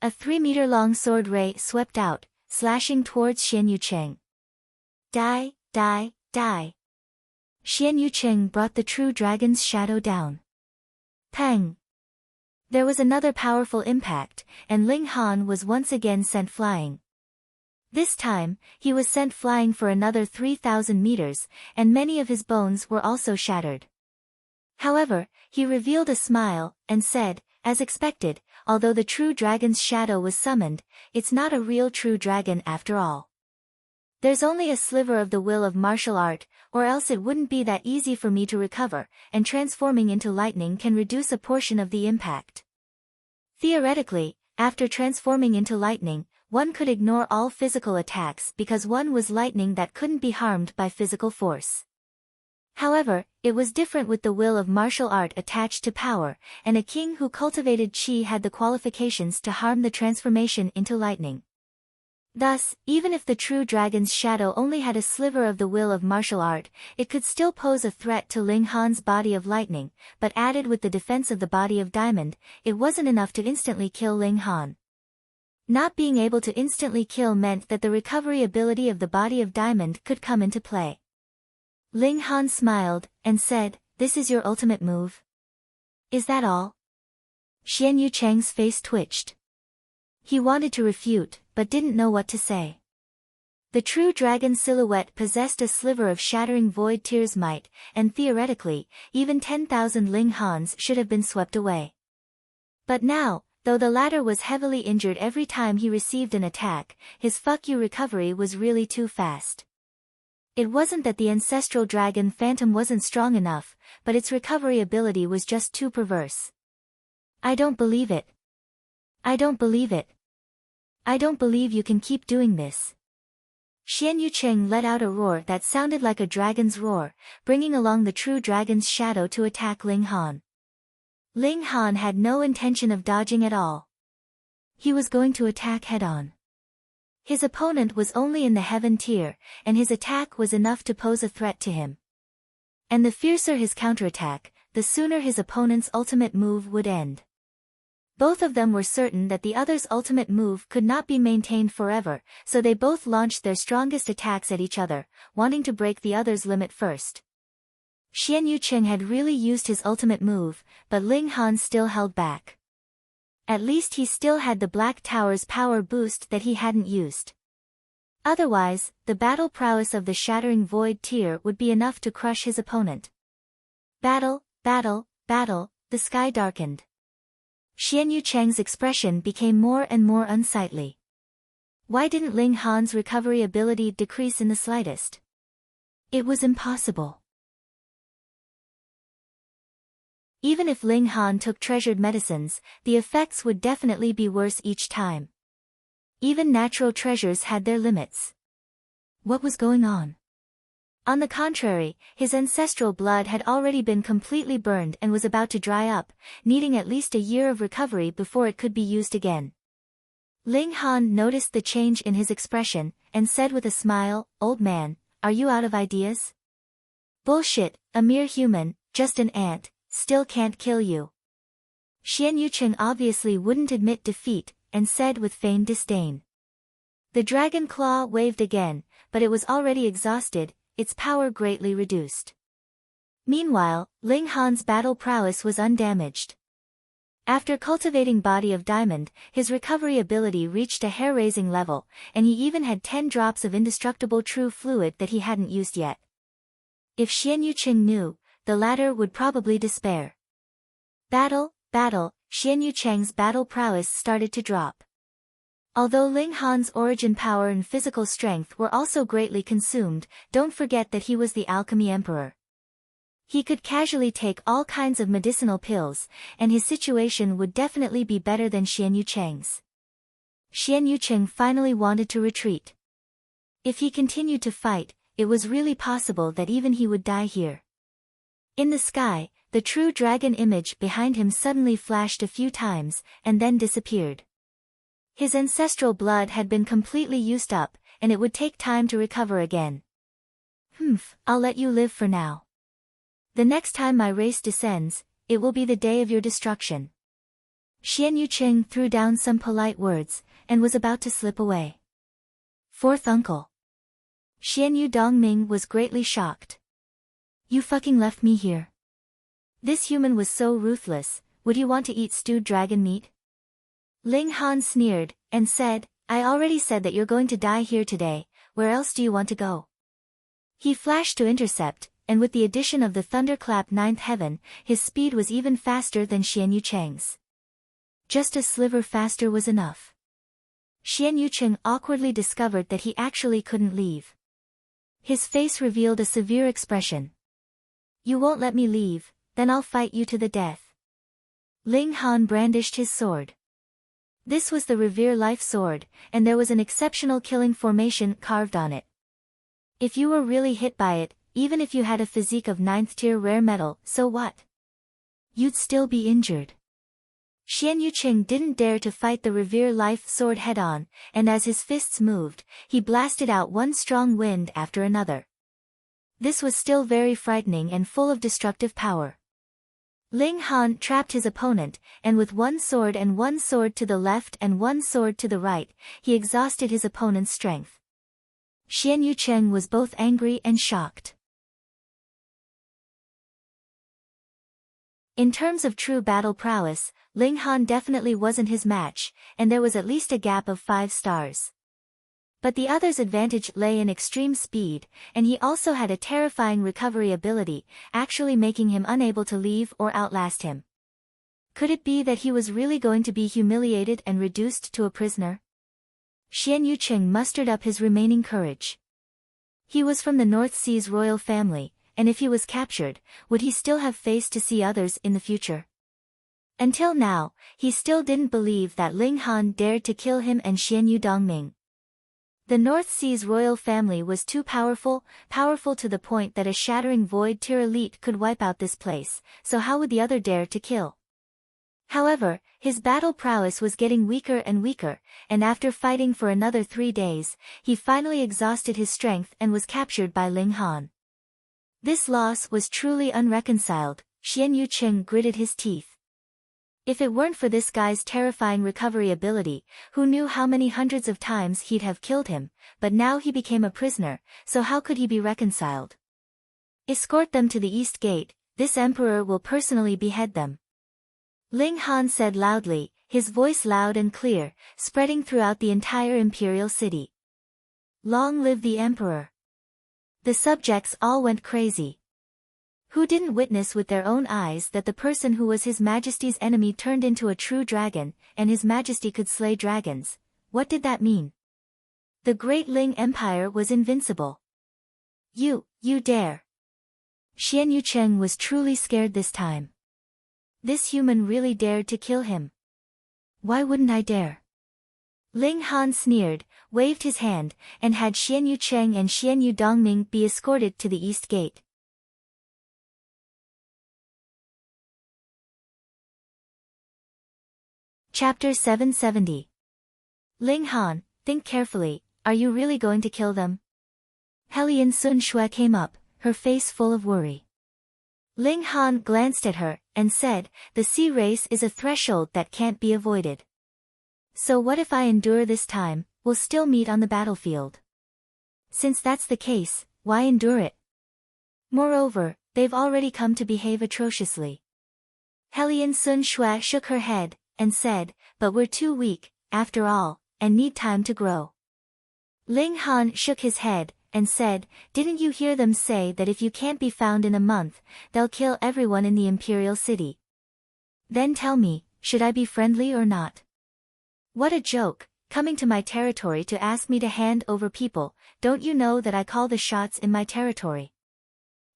A 3-meter-long sword ray swept out, slashing towards Xian Yucheng. Die, die, die. Xian Yucheng brought the true dragon's shadow down. Pang! There was another powerful impact, and Ling Han was once again sent flying. This time, he was sent flying for another 3,000 meters, and many of his bones were also shattered. However, he revealed a smile, and said, as expected, although the true dragon's shadow was summoned, it's not a real true dragon after all. There's only a sliver of the will of martial art, or else it wouldn't be that easy for me to recover, and transforming into lightning can reduce a portion of the impact. Theoretically, after transforming into lightning, one could ignore all physical attacks because one was lightning that couldn't be harmed by physical force. However, it was different with the will of martial art attached to power, and a king who cultivated qi had the qualifications to harm the transformation into lightning. Thus, even if the true dragon's shadow only had a sliver of the will of martial art, it could still pose a threat to Ling Han's body of lightning, but added with the defense of the body of diamond, it wasn't enough to instantly kill Ling Han. Not being able to instantly kill meant that the recovery ability of the body of diamond could come into play. Ling Han smiled, and said, "This is your ultimate move? Is that all?" Xian Yucheng's face twitched. He wanted to refute, but didn't know what to say. The true dragon silhouette possessed a sliver of shattering void tear's might, and theoretically, even 10,000 Ling Hans should have been swept away. But now, though the latter was heavily injured every time he received an attack, his fuck you recovery was really too fast. It wasn't that the ancestral dragon phantom wasn't strong enough, but its recovery ability was just too perverse. I don't believe it. I don't believe it. I don't believe you can keep doing this. Xian Yucheng let out a roar that sounded like a dragon's roar, bringing along the true dragon's shadow to attack Ling Han. Ling Han had no intention of dodging at all. He was going to attack head-on. His opponent was only in the heaven tier, and his attack was enough to pose a threat to him. And the fiercer his counterattack, the sooner his opponent's ultimate move would end. Both of them were certain that the other's ultimate move could not be maintained forever, so they both launched their strongest attacks at each other, wanting to break the other's limit first. Xian Yucheng had really used his ultimate move, but Ling Han still held back. At least he still had the Black Tower's power boost that he hadn't used. Otherwise, the battle prowess of the Shattering Void tier would be enough to crush his opponent. Battle, battle, battle, the sky darkened. Xian Yucheng's expression became more and more unsightly. Why didn't Ling Han's recovery ability decrease in the slightest? It was impossible. Even if Ling Han took treasured medicines, the effects would definitely be worse each time. Even natural treasures had their limits. What was going on? On the contrary, his ancestral blood had already been completely burned and was about to dry up, needing at least a year of recovery before it could be used again. Ling Han noticed the change in his expression, and said with a smile, "Old man, are you out of ideas?" "Bullshit, a mere human, just an ant, still can't kill you." Xian Yucheng obviously wouldn't admit defeat, and said with feigned disdain. The dragon claw waved again, but it was already exhausted, its power greatly reduced. Meanwhile, Ling Han's battle prowess was undamaged. After cultivating Body of Diamond, his recovery ability reached a hair-raising level, and he even had 10 drops of indestructible true fluid that he hadn't used yet. If Xian Yucheng knew, the latter would probably despair. Battle, battle, Xian Yucheng's battle prowess started to drop. Although Ling Han's origin power and physical strength were also greatly consumed, don't forget that he was the Alchemy Emperor. He could casually take all kinds of medicinal pills, and his situation would definitely be better than Xian Yucheng's. Xian Yucheng finally wanted to retreat. If he continued to fight, it was really possible that even he would die here. In the sky, the true dragon image behind him suddenly flashed a few times, and then disappeared. His ancestral blood had been completely used up, and it would take time to recover again. I'll let you live for now. The next time my race descends, it will be the day of your destruction. Xian Yucheng threw down some polite words, and was about to slip away. Fourth uncle. Xian Yu Dongming was greatly shocked. You fucking left me here. This human was so ruthless, would he want to eat stewed dragon meat? Ling Han sneered, and said, I already said that you're going to die here today, where else do you want to go? He flashed to intercept, and with the addition of the thunderclap ninth heaven, his speed was even faster than Xian Yucheng's. Just a sliver faster was enough. Xian Yucheng awkwardly discovered that he actually couldn't leave. His face revealed a severe expression. You won't let me leave, then I'll fight you to the death. Ling Han brandished his sword. This was the Revere Life Sword, and there was an exceptional killing formation carved on it. If you were really hit by it, even if you had a physique of 9th tier rare metal, so what? You'd still be injured. Xian Yucheng didn't dare to fight the Revere Life Sword head-on, and as his fists moved, he blasted out one strong wind after another. This was still very frightening and full of destructive power. Ling Han trapped his opponent, and with one sword to the left and one sword to the right, he exhausted his opponent's strength. Xian Yucheng was both angry and shocked. In terms of true battle prowess, Ling Han definitely wasn't his match, and there was at least a gap of 5 stars. But the other's advantage lay in extreme speed, and he also had a terrifying recovery ability, actually making him unable to leave or outlast him. Could it be that he was really going to be humiliated and reduced to a prisoner? Xian Yucheng mustered up his remaining courage. He was from the North Sea's royal family, and if he was captured, would he still have face to see others in the future? Until now, he still didn't believe that Ling Han dared to kill him and Xian Yu Dongming. The North Sea's royal family was too powerful to the point that a shattering void tier elite could wipe out this place, so how would the other dare to kill? However, his battle prowess was getting weaker and weaker, and after fighting for another 3 days, he finally exhausted his strength and was captured by Ling Han. This loss was truly unreconciled. Xian Yucheng gritted his teeth. If it weren't for this guy's terrifying recovery ability, who knew how many hundreds of times he'd have killed him, but now he became a prisoner, so how could he be reconciled? Escort them to the East Gate, this emperor will personally behead them. Ling Han said loudly, his voice loud and clear, spreading throughout the entire imperial city. Long live the emperor! The subjects all went crazy. Who didn't witness with their own eyes that the person who was His Majesty's enemy turned into a true dragon, and His Majesty could slay dragons? What did that mean? The Great Ling Empire was invincible. You dare! Xian Yucheng was truly scared this time. This human really dared to kill him. Why wouldn't I dare? Ling Han sneered, waved his hand, and had Xian Yucheng and Xian Yu Dongming be escorted to the East Gate. Chapter 770. Ling Han, think carefully, are you really going to kill them? Hellion Sun Shui came up, her face full of worry. Ling Han glanced at her, and said, the sea race is a threshold that can't be avoided. So what if I endure this time, we'll still meet on the battlefield. Since that's the case, why endure it? Moreover, they've already come to behave atrociously. Hellion Sun Shui shook her head, and said, but we're too weak, after all, and need time to grow. Ling Han shook his head, and said, didn't you hear them say that if you can't be found in a month, they'll kill everyone in the imperial city? Then tell me, should I be friendly or not? What a joke, coming to my territory to ask me to hand over people, don't you know that I call the shots in my territory?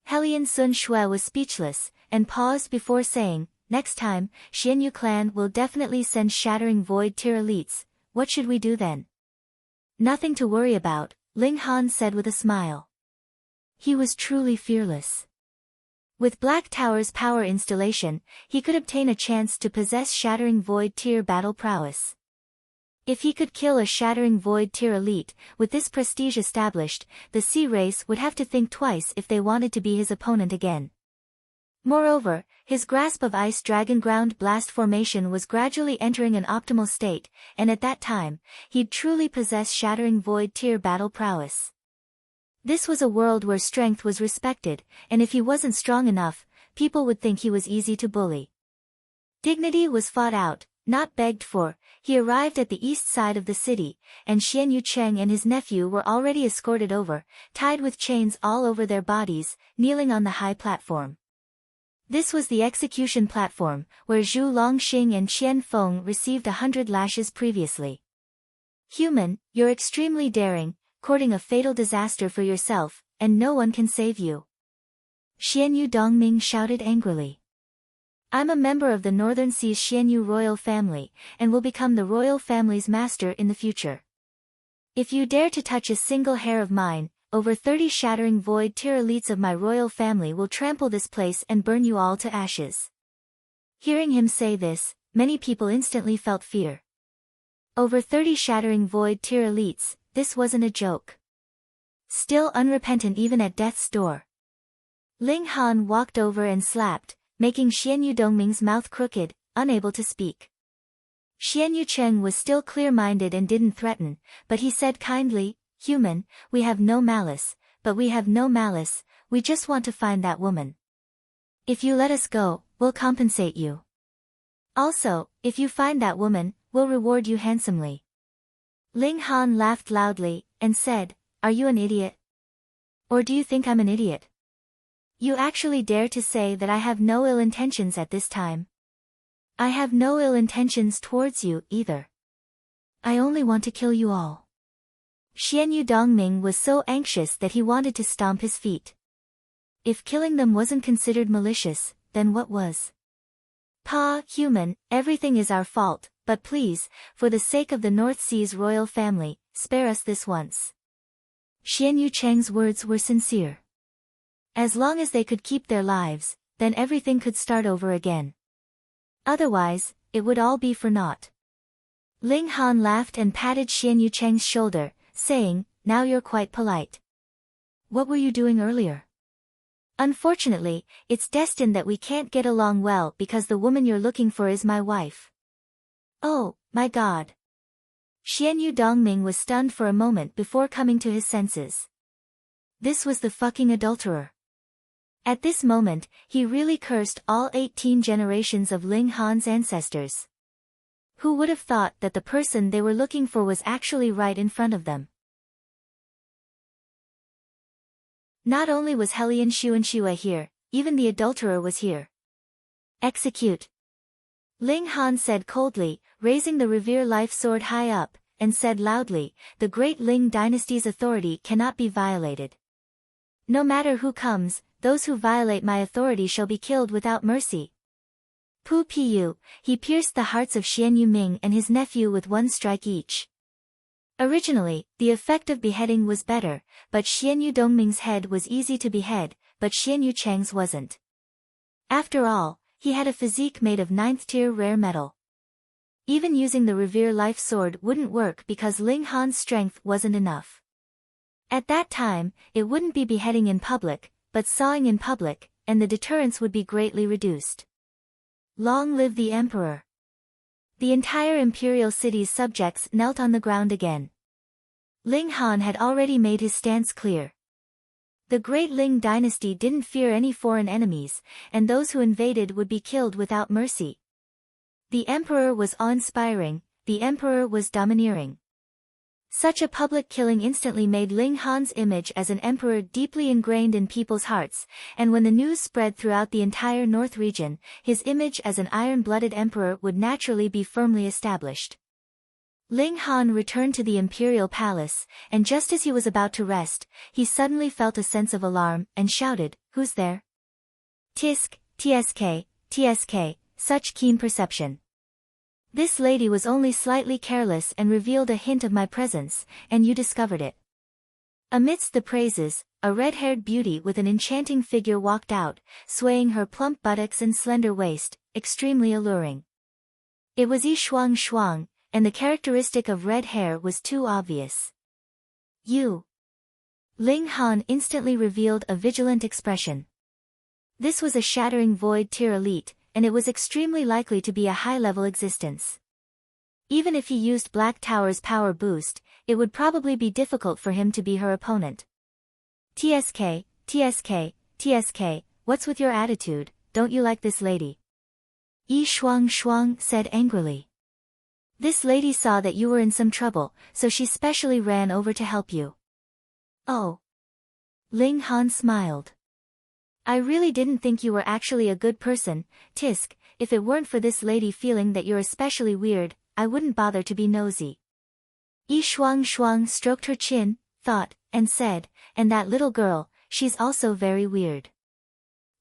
Hellion Sun Shui was speechless, and paused before saying, "Next time, Xianyu clan will definitely send Shattering Void tier elites. What should we do then?" "Nothing to worry about," Ling Han said with a smile. He was truly fearless. With Black Tower's power installation, he could obtain a chance to possess Shattering Void tier battle prowess. If he could kill a Shattering Void tier elite, with this prestige established, the Sea race would have to think twice if they wanted to be his opponent again. Moreover, his grasp of Ice Dragon Ground Blast formation was gradually entering an optimal state, and at that time, he'd truly possess Shattering Void tier battle prowess. This was a world where strength was respected, and if he wasn't strong enough, people would think he was easy to bully. Dignity was fought out, not begged for. He arrived at the east side of the city, and Xianyu Cheng and his nephew were already escorted over, tied with chains all over their bodies, kneeling on the high platform. This was the execution platform, where Zhu Longxing and Qian Feng received 100 lashes previously. "Human, you're extremely daring, courting a fatal disaster for yourself, and no one can save you." Xianyu Dongming shouted angrily. "I'm a member of the Northern Sea's Xianyu royal family, and will become the royal family's master in the future. If you dare to touch a single hair of mine, over 30 Shattering Void tier elites of my royal family will trample this place and burn you all to ashes." Hearing him say this, many people instantly felt fear. Over 30 Shattering Void tier elites, this wasn't a joke. Still unrepentant even at death's door, Ling Han walked over and slapped, making Xianyu Dongming's mouth crooked, unable to speak. Xianyu Cheng was still clear-minded and didn't threaten, but he said kindly, "Human, we have no malice, we just want to find that woman. If you let us go, we'll compensate you. Also, if you find that woman, we'll reward you handsomely." Ling Han laughed loudly, and said, "Are you an idiot? Or do you think I'm an idiot? You actually dare to say that I have no ill intentions at this time? I have no ill intentions towards you, either. I only want to kill you all." Xianyu Dongming was so anxious that he wanted to stomp his feet. If killing them wasn't considered malicious, then what was? "Pa, human, everything is our fault, but please, for the sake of the North Sea's royal family, spare us this once." Xianyu Cheng's words were sincere. As long as they could keep their lives, then everything could start over again. Otherwise, it would all be for naught. Ling Han laughed and patted Xianyu Cheng's shoulder, saying, "Now you're quite polite. What were you doing earlier?" "Unfortunately, it's destined that we can't get along well because the woman you're looking for is my wife." "Oh, my God." Xianyu Dongming was stunned for a moment before coming to his senses. This was the fucking adulterer. At this moment, he really cursed all 18 generations of Ling Han's ancestors. Who would have thought that the person they were looking for was actually right in front of them? Not only was Hellion Xuanxue here, even the adulterer was here. "Execute." Ling Han said coldly, raising the Revere Life Sword high up, and said loudly, "The great Ling dynasty's authority cannot be violated. No matter who comes, those who violate my authority shall be killed without mercy." Pu Piyu, he pierced the hearts of Xianyu Ming and his nephew with one strike each. Originally, the effect of beheading was better, but Xianyu Dongming's head was easy to behead, but Xianyu Cheng's wasn't. After all, he had a physique made of 9th-tier rare metal. Even using the Revere Life Sword wouldn't work because Ling Han's strength wasn't enough. At that time, it wouldn't be beheading in public, but sawing in public, and the deterrence would be greatly reduced. Long live the Emperor! The entire imperial city's subjects knelt on the ground again. Ling Han had already made his stance clear. The great Ling dynasty didn't fear any foreign enemies, and those who invaded would be killed without mercy. The Emperor was awe-inspiring, the Emperor was domineering. Such a public killing instantly made Ling Han's image as an emperor deeply ingrained in people's hearts, and when the news spread throughout the entire North region, his image as an iron-blooded emperor would naturally be firmly established. Ling Han returned to the imperial palace, and just as he was about to rest, he suddenly felt a sense of alarm, and shouted, who's there? Tisk, tsk, tsk, such keen perception. This lady was only slightly careless and revealed a hint of my presence, and you discovered it. Amidst the praises, a red-haired beauty with an enchanting figure walked out, swaying her plump buttocks and slender waist, extremely alluring. It was Yi Shuang Shuang, and the characteristic of red hair was too obvious. You. Ling Han instantly revealed a vigilant expression. This was a shattering void tier elite, and it was extremely likely to be a high-level existence. Even if he used Black Tower's power boost, it would probably be difficult for him to be her opponent. TSK, TSK, TSK, what's with your attitude, don't you like this lady? Yi Shuang Shuang said angrily. This lady saw that you were in some trouble, so she specially ran over to help you. Oh. Ling Han smiled. I really didn't think you were actually a good person, Tisk. If it weren't for this lady feeling that you're especially weird, I wouldn't bother to be nosy. Yi Shuang Shuang stroked her chin, thought, and said, and that little girl, she's also very weird.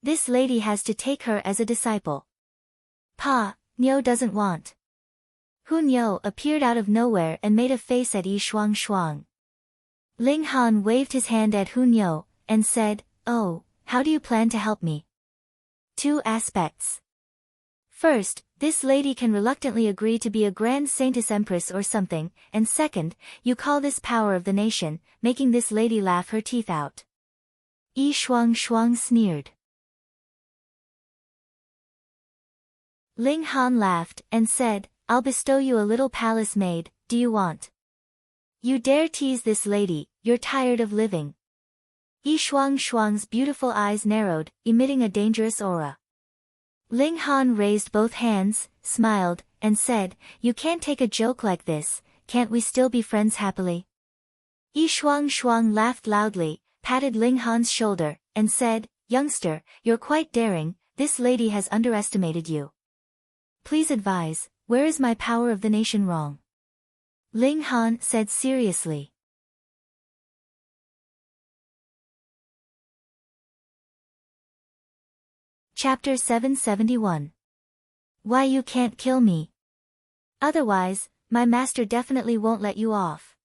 This lady has to take her as a disciple. Pa, Niu doesn't want. Hu Niu appeared out of nowhere and made a face at Yi Shuang Shuang. Ling Han waved his hand at Hu Niu, and said, oh, how do you plan to help me? 2 aspects. First, this lady can reluctantly agree to be a grand saintess empress or something, and second, you call this power of the nation, making this lady laugh her teeth out. Yi Shuang Shuang sneered. Ling Han laughed, and said, I'll bestow you a little palace maid, do you want? You dare tease this lady, you're tired of living. Yi Shuang Shuang's beautiful eyes narrowed, emitting a dangerous aura. Ling Han raised both hands, smiled, and said, you can't take a joke like this, can't we still be friends happily? Yi Shuang Shuang laughed loudly, patted Ling Han's shoulder, and said, youngster, you're quite daring, this lady has underestimated you. Please advise, where is my power of the nation wrong? Ling Han said seriously. Chapter 771. Why you can't kill me? Otherwise, my master definitely won't let you off.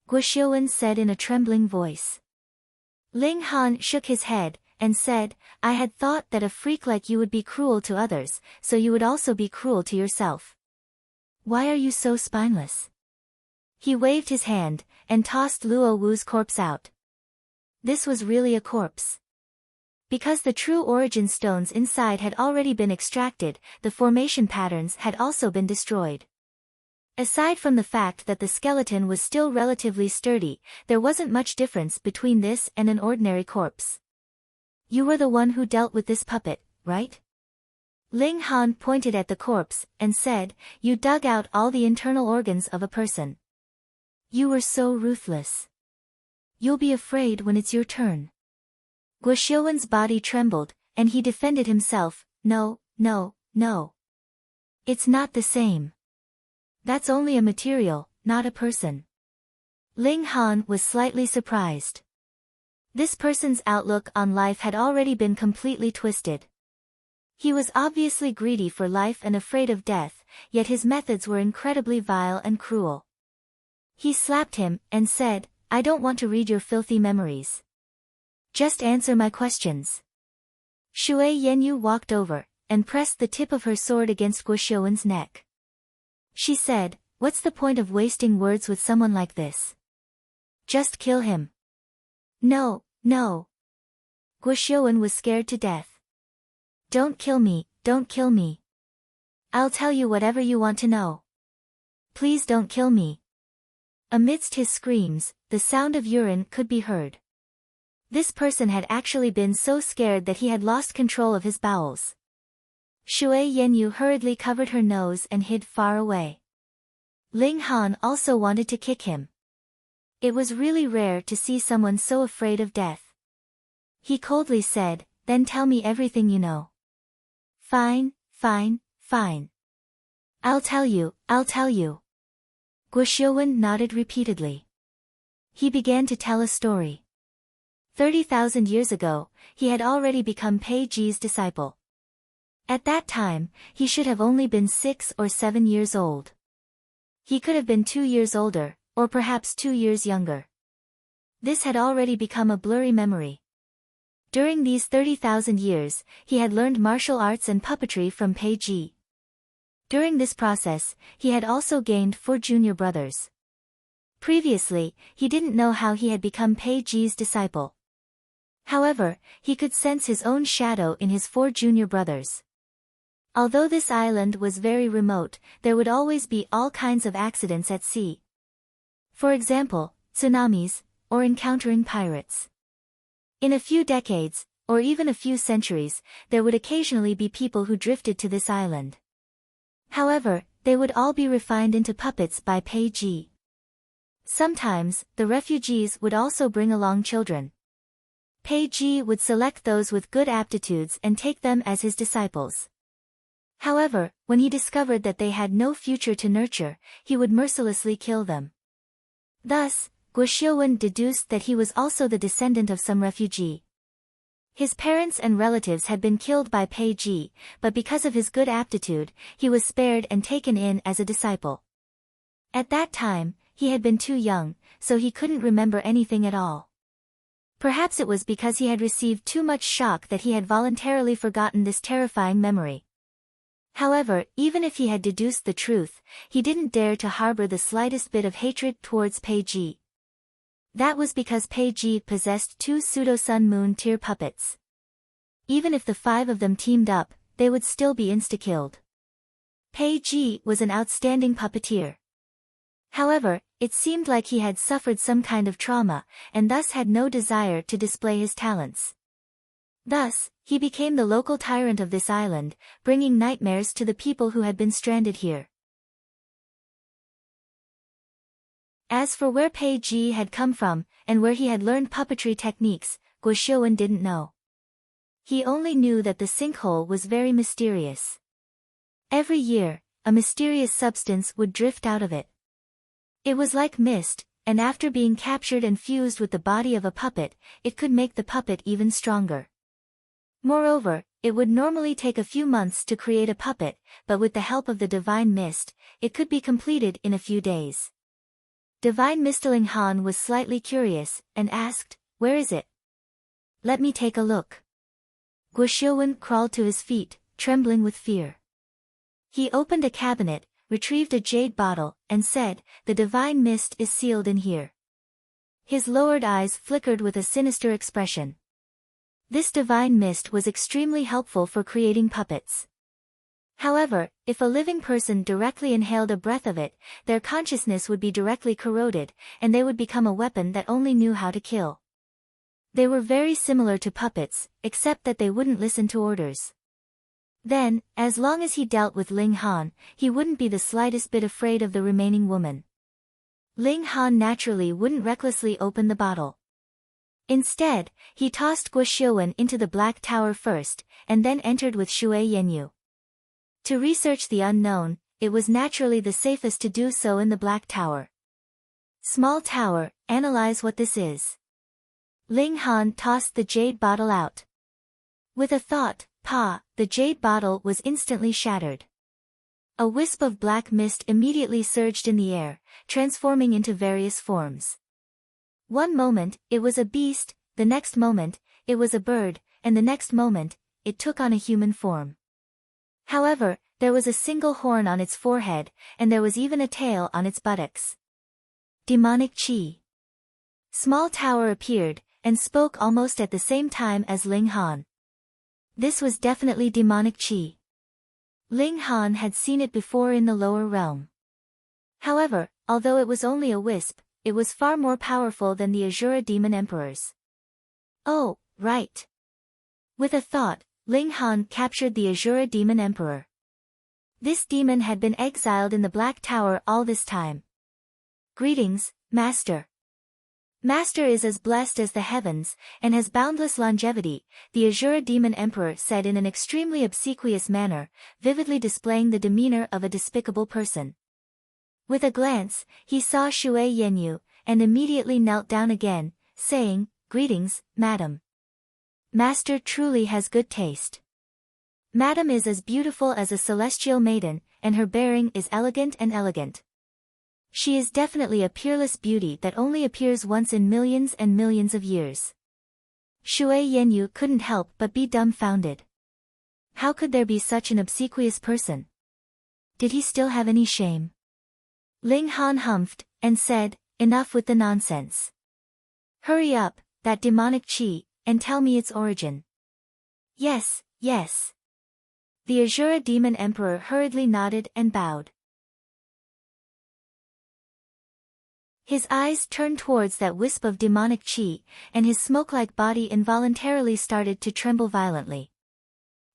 Guoxiuan said in a trembling voice. Ling Han shook his head, and said, I had thought that a freak like you would be cruel to others, so you would also be cruel to yourself. Why are you so spineless? He waved his hand, and tossed Luo Wu's corpse out. This was really a corpse. Because the true origin stones inside had already been extracted, the formation patterns had also been destroyed. Aside from the fact that the skeleton was still relatively sturdy, there wasn't much difference between this and an ordinary corpse. You were the one who dealt with this puppet, right? Ling Han pointed at the corpse, and said, you dug out all the internal organs of a person. You were so ruthless. You'll be afraid when it's your turn. Guoxiuan's body trembled, and he defended himself, no, no, no. It's not the same. That's only a material, not a person. Ling Han was slightly surprised. This person's outlook on life had already been completely twisted. He was obviously greedy for life and afraid of death, yet his methods were incredibly vile and cruel. He slapped him, and said, I don't want to read your filthy memories. Just answer my questions. Shui Yenyu walked over, and pressed the tip of her sword against Guoxiuan's neck. She said, what's the point of wasting words with someone like this? Just kill him. No, no. Guoxiuan was scared to death. Don't kill me, don't kill me. I'll tell you whatever you want to know. Please don't kill me. Amidst his screams, the sound of urine could be heard. This person had actually been so scared that he had lost control of his bowels. Shui Yenyu hurriedly covered her nose and hid far away. Ling Han also wanted to kick him. It was really rare to see someone so afraid of death. He coldly said, then tell me everything you know. Fine, fine, fine. I'll tell you, I'll tell you. Guoxiuan nodded repeatedly. He began to tell a story. 30,000 years ago, he had already become Pei Ji's disciple. At that time, he should have only been 6 or 7 years old. He could have been 2 years older, or perhaps 2 years younger. This had already become a blurry memory. During these 30,000 years, he had learned martial arts and puppetry from Pei Ji. During this process, he had also gained 4 junior brothers. Previously, he didn't know how he had become Pei Ji's disciple. However, he could sense his own shadow in his 4 junior brothers. Although this island was very remote, there would always be all kinds of accidents at sea. For example, tsunamis, or encountering pirates. In a few decades, or even a few centuries, there would occasionally be people who drifted to this island. However, they would all be refined into puppets by Pei Ji. Sometimes, the refugees would also bring along children. Pei Ji would select those with good aptitudes and take them as his disciples. However, when he discovered that they had no future to nurture, he would mercilessly kill them. Thus, Guoxiuwen deduced that he was also the descendant of some refugee. His parents and relatives had been killed by Pei Ji, but because of his good aptitude, he was spared and taken in as a disciple. At that time, he had been too young, so he couldn't remember anything at all. Perhaps it was because he had received too much shock that he had voluntarily forgotten this terrifying memory. However, even if he had deduced the truth, he didn't dare to harbor the slightest bit of hatred towards Pei Ji. That was because Pei Ji possessed 2 pseudo-sun moon tier puppets. Even if the 5 of them teamed up, they would still be insta-killed. Pei Ji was an outstanding puppeteer. However, it seemed like he had suffered some kind of trauma, and thus had no desire to display his talents. Thus, he became the local tyrant of this island, bringing nightmares to the people who had been stranded here. As for where Pei Ji had come from, and where he had learned puppetry techniques, Guoxiuwen didn't know. He only knew that the sinkhole was very mysterious. Every year, a mysterious substance would drift out of it. It was like mist, and after being captured and fused with the body of a puppet, it could make the puppet even stronger. Moreover, it would normally take a few months to create a puppet, but with the help of the divine mist, it could be completed in a few days. Divine Mistling Han was slightly curious, and asked, "Where is it? Let me take a look." Guoxiuwen crawled to his feet, trembling with fear. He opened a cabinet, retrieved a jade bottle, and said, "The divine mist is sealed in here." His lowered eyes flickered with a sinister expression. This divine mist was extremely helpful for creating puppets. However, if a living person directly inhaled a breath of it, their consciousness would be directly corroded, and they would become a weapon that only knew how to kill. They were very similar to puppets, except that they wouldn't listen to orders. Then, as long as he dealt with Ling Han, he wouldn't be the slightest bit afraid of the remaining woman. Ling Han naturally wouldn't recklessly open the bottle. Instead, he tossed Guoxiuwen into the Black Tower first, and then entered with Shui Yenyu. To research the unknown, it was naturally the safest to do so in the Black Tower. Small tower, analyze what this is. Ling Han tossed the jade bottle out. With a thought, "Pa," the jade bottle was instantly shattered. A wisp of black mist immediately surged in the air, transforming into various forms. One moment, it was a beast, the next moment, it was a bird, and the next moment, it took on a human form. However, there was a single horn on its forehead, and there was even a tail on its buttocks. Demonic Qi. Small Tower appeared, and spoke almost at the same time as Ling Han. This was definitely demonic Qi. Ling Han had seen it before in the lower realm. However, although it was only a wisp, it was far more powerful than the Azura Demon Emperor's. Oh, right. With a thought, Ling Han captured the Azura Demon Emperor. This demon had been exiled in the Black Tower all this time. "Greetings, Master. Master is as blessed as the heavens, and has boundless longevity," the Azura Demon Emperor said in an extremely obsequious manner, vividly displaying the demeanor of a despicable person. With a glance, he saw Shui Yenyu, and immediately knelt down again, saying, "Greetings, madam. Master truly has good taste. Madam is as beautiful as a celestial maiden, and her bearing is elegant and elegant. She is definitely a peerless beauty that only appears once in millions and millions of years." Shui Yanyu couldn't help but be dumbfounded. How could there be such an obsequious person? Did he still have any shame? Ling Han humphed, and said, "Enough with the nonsense. Hurry up, that demonic chi, and tell me its origin." "Yes, yes." The Azura Demon Emperor hurriedly nodded and bowed. His eyes turned towards that wisp of demonic chi, and his smoke-like body involuntarily started to tremble violently.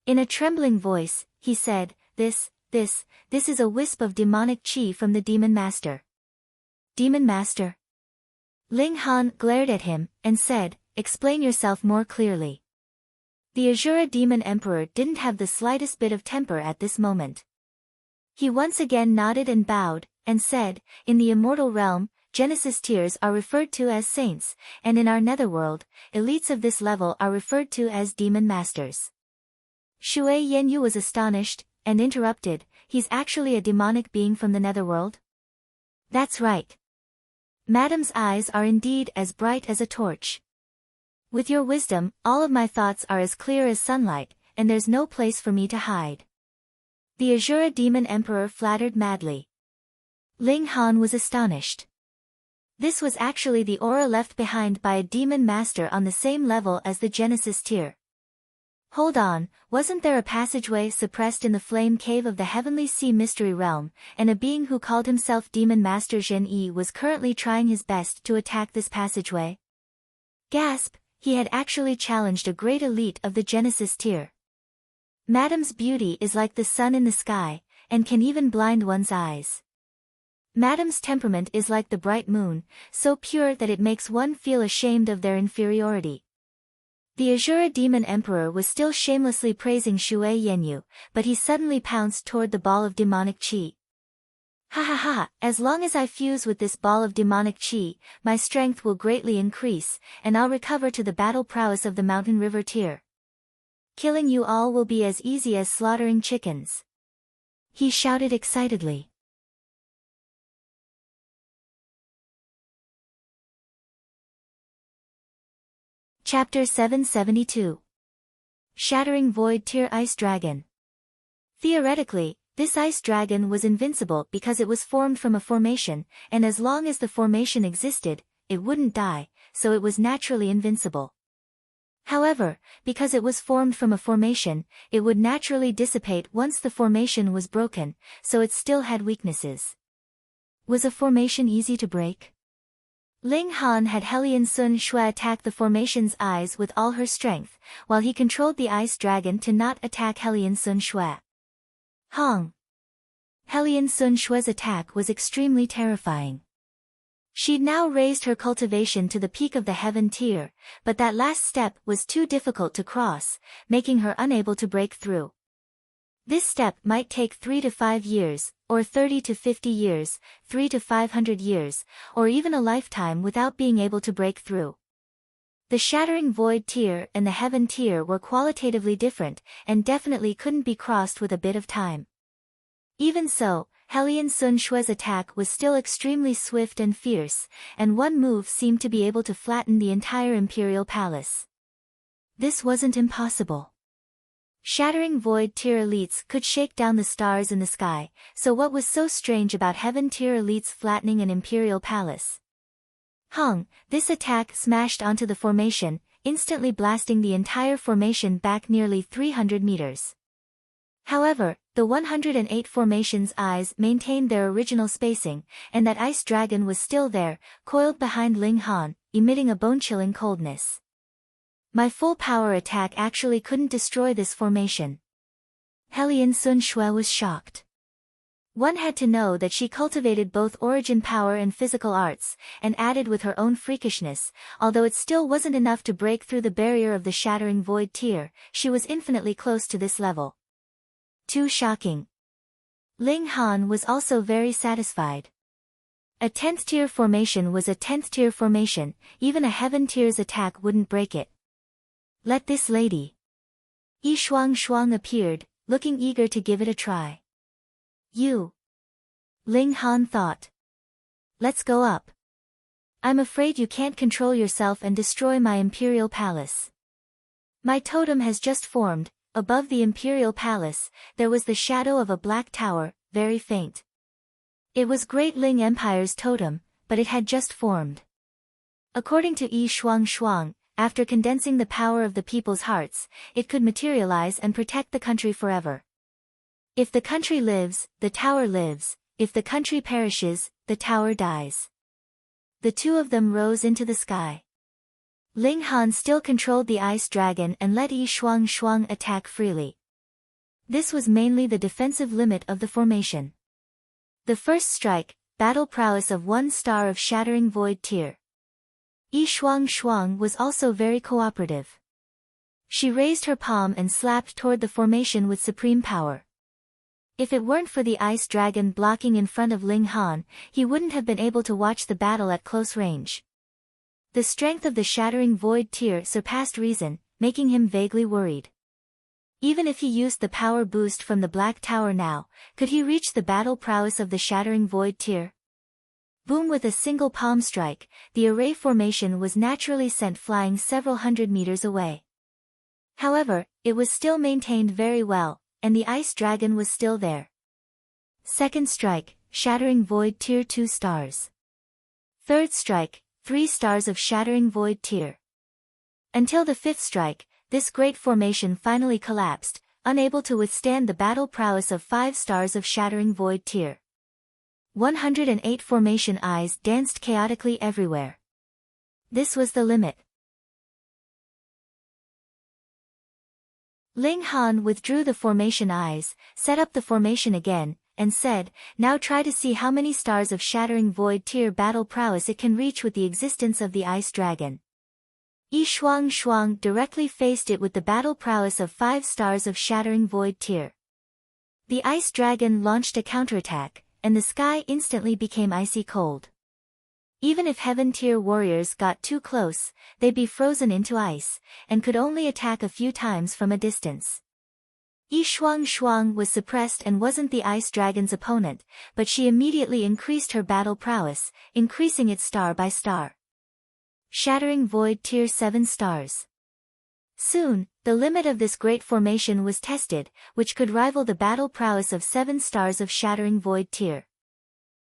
In a trembling voice, he said, This is a wisp of demonic chi from the Demon Master." "Demon Master?" Ling Han glared at him, and said, "Explain yourself more clearly." The Azura Demon Emperor didn't have the slightest bit of temper at this moment. He once again nodded and bowed, and said, "In the immortal realm, Genesis tiers are referred to as saints, and in our netherworld, elites of this level are referred to as demon masters." Shui Yanyu was astonished, and interrupted, "He's actually a demonic being from the netherworld?" "That's right. Madam's eyes are indeed as bright as a torch. With your wisdom, all of my thoughts are as clear as sunlight, and there's no place for me to hide." The Azura Demon Emperor flattered madly. Ling Han was astonished. This was actually the aura left behind by a demon master on the same level as the Genesis tier. Hold on, wasn't there a passageway suppressed in the flame cave of the Heavenly Sea Mystery Realm, and a being who called himself Demon Master Zhen Yi was currently trying his best to attack this passageway? Gasp! He had actually challenged a great elite of the Genesis tier. Madam's beauty is like the sun in the sky, and can even blind one's eyes. Madam's temperament is like the bright moon, so pure that it makes one feel ashamed of their inferiority. The Azura Demon Emperor was still shamelessly praising Shui Yanyu, but he suddenly pounced toward the ball of demonic chi. "Ha ha ha, as long as I fuse with this ball of demonic chi, my strength will greatly increase, and I'll recover to the battle prowess of the Mountain River tier. Killing you all will be as easy as slaughtering chickens," he shouted excitedly. Chapter 772. Shattering Void Tier Ice Dragon. Theoretically, this ice dragon was invincible because it was formed from a formation, and as long as the formation existed, it wouldn't die, so it was naturally invincible. However, because it was formed from a formation, it would naturally dissipate once the formation was broken, so it still had weaknesses. Was a formation easy to break? Ling Han had Hellion Sun Shui attack the formation's eyes with all her strength, while he controlled the ice dragon to not attack Hellion Sun Shui. Hong! Hellion Sun Shui's attack was extremely terrifying. She'd now raised her cultivation to the peak of the heaven tier, but that last step was too difficult to cross, making her unable to break through. This step might take 3 to 5 years, or 30 to 50 years, 3 to 500 years, or even a lifetime without being able to break through. The Shattering Void tier and the Heaven tier were qualitatively different, and definitely couldn't be crossed with a bit of time. Even so, Hellion Sun Shui's attack was still extremely swift and fierce, and one move seemed to be able to flatten the entire Imperial Palace. This wasn't impossible. Shattering Void tier elites could shake down the stars in the sky, so what was so strange about Heaven tier elites flattening an Imperial Palace? Hung, this attack smashed onto the formation, instantly blasting the entire formation back nearly 300 meters. However, the 108 formation's eyes maintained their original spacing, and that ice dragon was still there, coiled behind Ling Han, emitting a bone-chilling coldness. My full power attack actually couldn't destroy this formation. Hellion Sun Shui was shocked. One had to know that she cultivated both origin power and physical arts, and added with her own freakishness, although it still wasn't enough to break through the barrier of the Shattering Void tier, she was infinitely close to this level. Too shocking. Ling Han was also very satisfied. A 10th tier formation was a 10th tier formation, even a heaven tier's attack wouldn't break it. Let this lady. Yi Shuang Shuang appeared, looking eager to give it a try. You. Ling Han thought. Let's go up. I'm afraid you can't control yourself and destroy my imperial palace. My totem has just formed. Above the imperial palace, there was the shadow of a black tower, very faint. It was Great Ling Empire's totem, but it had just formed. According to Yi Shuang Shuang, after condensing the power of the people's hearts, it could materialize and protect the country forever. If the country lives, the tower lives. If the country perishes, the tower dies. The two of them rose into the sky. Ling Han still controlled the ice dragon and let Yi Shuang Shuang attack freely. This was mainly the defensive limit of the formation. The first strike, battle prowess of 1 star of shattering void tier. Yi Shuang Shuang was also very cooperative. She raised her palm and slapped toward the formation with supreme power. If it weren't for the ice dragon blocking in front of Ling Han, he wouldn't have been able to watch the battle at close range. The strength of the shattering void tier surpassed reason, making him vaguely worried. Even if he used the power boost from the Black Tower now, could he reach the battle prowess of the shattering void tier? Boom! With a single palm strike, the array formation was naturally sent flying several hundred meters away. However, it was still maintained very well, and the ice dragon was still there. Second strike, shattering void tier 2 stars. Third strike, 3 stars of shattering void tier. Until the 5th strike, this great formation finally collapsed, unable to withstand the battle prowess of 5 stars of shattering void tier. 108 formation eyes danced chaotically everywhere. This was the limit. Ling Han withdrew the formation eyes, set up the formation again, and said, now try to see how many stars of shattering void tier battle prowess it can reach with the existence of the ice dragon. Yi Shuang Shuang directly faced it with the battle prowess of 5 stars of shattering void tier. The ice dragon launched a counterattack, and the sky instantly became icy cold. Even if heaven tier warriors got too close, they'd be frozen into ice, and could only attack a few times from a distance. Yi Shuang Shuang was suppressed and wasn't the ice dragon's opponent, but she immediately increased her battle prowess, increasing it star by star. Shattering void tier 7 stars. Soon, the limit of this great formation was tested, which could rival the battle prowess of 7 stars of shattering void tier.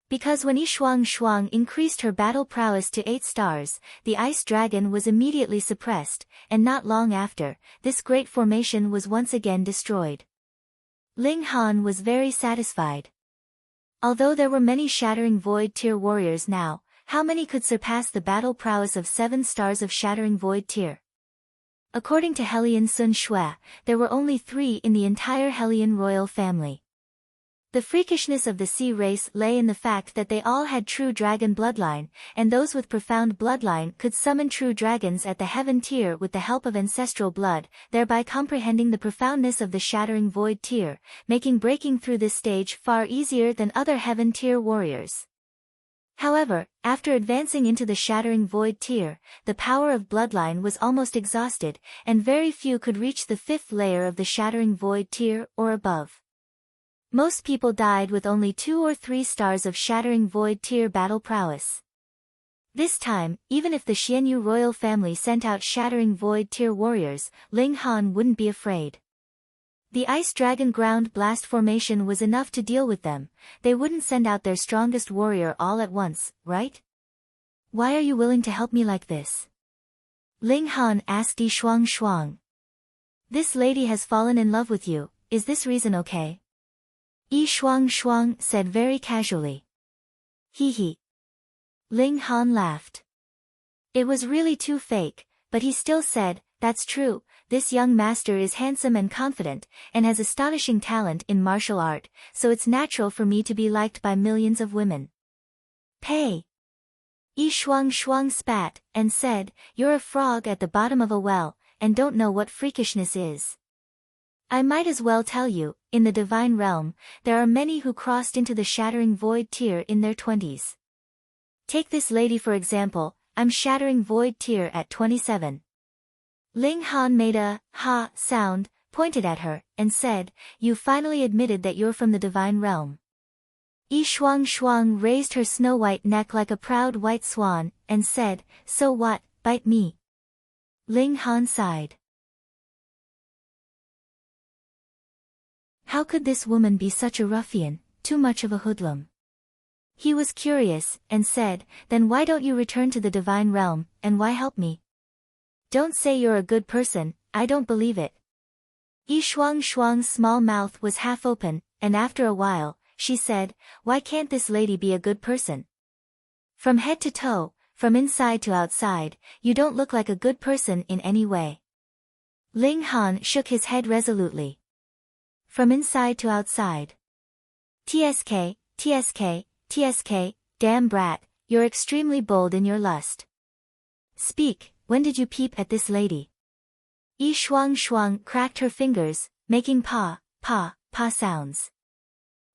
Because when Yi Shuang Shuang increased her battle prowess to 8 stars, the ice dragon was immediately suppressed, and not long after, this great formation was once again destroyed. Ling Han was very satisfied. Although there were many shattering void tier warriors now, how many could surpass the battle prowess of 7 stars of shattering void tier? According to Hellion Sun Shui, there were only 3 in the entire Hellion royal family. The freakishness of the sea race lay in the fact that they all had true dragon bloodline, and those with profound bloodline could summon true dragons at the heaven tier with the help of ancestral blood, thereby comprehending the profoundness of the shattering void tier, making breaking through this stage far easier than other heaven tier warriors. However, after advancing into the shattering void tier, the power of bloodline was almost exhausted, and very few could reach the 5th layer of the shattering void tier or above. Most people died with only 2 or 3 stars of shattering void tier battle prowess. This time, even if the Xianyu royal family sent out shattering void tier warriors, Ling Han wouldn't be afraid. The ice dragon ground blast formation was enough to deal with them. They wouldn't send out their strongest warrior all at once, right? Why are you willing to help me like this? Ling Han asked Yi Shuang Shuang. This lady has fallen in love with you, is this reason okay? Yi Shuang Shuang said very casually. Hee hee. Ling Han laughed. It was really too fake, but he still said, that's true, this young master is handsome and confident, and has astonishing talent in martial art, so it's natural for me to be liked by millions of women. Pay. Yi Shuang Shuang spat, and said, you're a frog at the bottom of a well, and don't know what freakishness is. I might as well tell you, in the divine realm, there are many who crossed into the shattering void tier in their 20s. Take this lady for example, I'm shattering void tear at 27. Ling Han made a ha sound, pointed at her, and said, you finally admitted that you're from the divine realm. Yi Shuang Shuang raised her snow-white neck like a proud white swan, and said, so what, bite me. Ling Han sighed. How could this woman be such a ruffian, too much of a hoodlum? He was curious, and said, then why don't you return to the divine realm, and why help me? Don't say you're a good person, I don't believe it. Yi Shuang Shuang's small mouth was half open, and after a while, she said, why can't this lady be a good person? From head to toe, from inside to outside, you don't look like a good person in any way. Ling Han shook his head resolutely. From inside to outside. TSK, TSK, TSK, damn brat, you're extremely bold in your lust. Speak, when did you peep at this lady? Yi Shuang Shuang cracked her fingers, making pa sounds.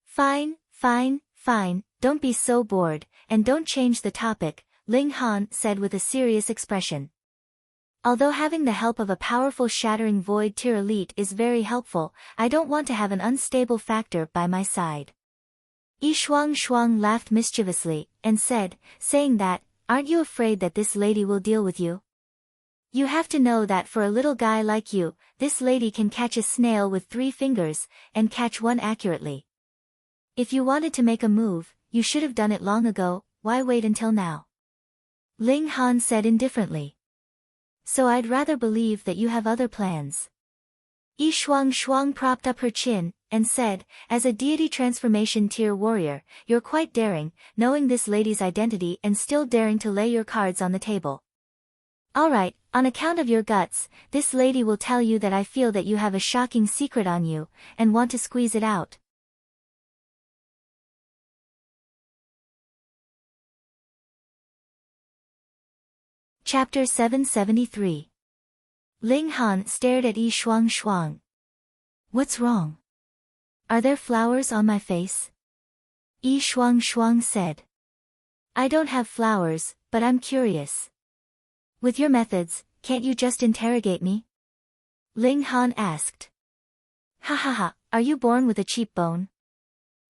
Fine, fine, fine, don't be so bored, and don't change the topic, Ling Han said with a serious expression. Although having the help of a powerful shattering void tier elite is very helpful, I don't want to have an unstable factor by my side. Yi Shuang Shuang laughed mischievously, and said, saying that, aren't you afraid that this lady will deal with you? You have to know that for a little guy like you, this lady can catch a snail with 3 fingers, and catch one accurately. If you wanted to make a move, you should have done it long ago, why wait until now? Ling Han said indifferently. So I'd rather believe that you have other plans. Yi Shuang Shuang propped up her chin, and said, as a deity transformation tier warrior, you're quite daring, knowing this lady's identity and still daring to lay your cards on the table. Alright, on account of your guts, this lady will tell you that I feel that you have a shocking secret on you, and want to squeeze it out. Chapter 773. Ling Han stared at Yi Shuang Shuang. What's wrong? Are there flowers on my face? Yi Shuang Shuang said. I don't have flowers, but I'm curious. With your methods, can't you just interrogate me? Ling Han asked. Ha ha ha, are you born with a cheap bone?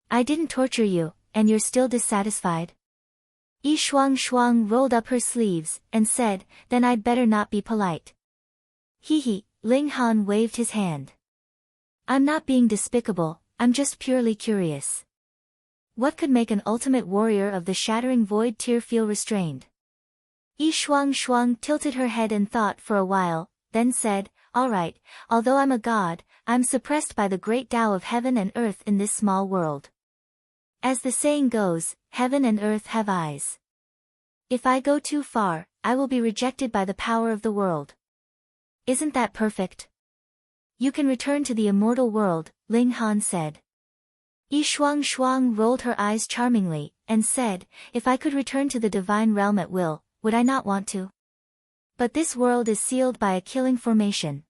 I didn't torture you, and you're still dissatisfied? Yi Shuang Shuang rolled up her sleeves, and said, then I'd better not be polite. Hee, Ling Han waved his hand. I'm not being despicable, I'm just purely curious. What could make an ultimate warrior of the shattering void tier feel restrained? Yi Shuang Shuang tilted her head and thought for a while, then said, alright, although I'm a god, I'm suppressed by the great Tao of heaven and earth in this small world. As the saying goes, heaven and earth have eyes. If I go too far, I will be rejected by the power of the world. Isn't that perfect? You can return to the immortal world, Ling Han said. Yi Shuang Shuang rolled her eyes charmingly, and said, if I could return to the divine realm at will, would I not want to? But this world is sealed by a killing formation.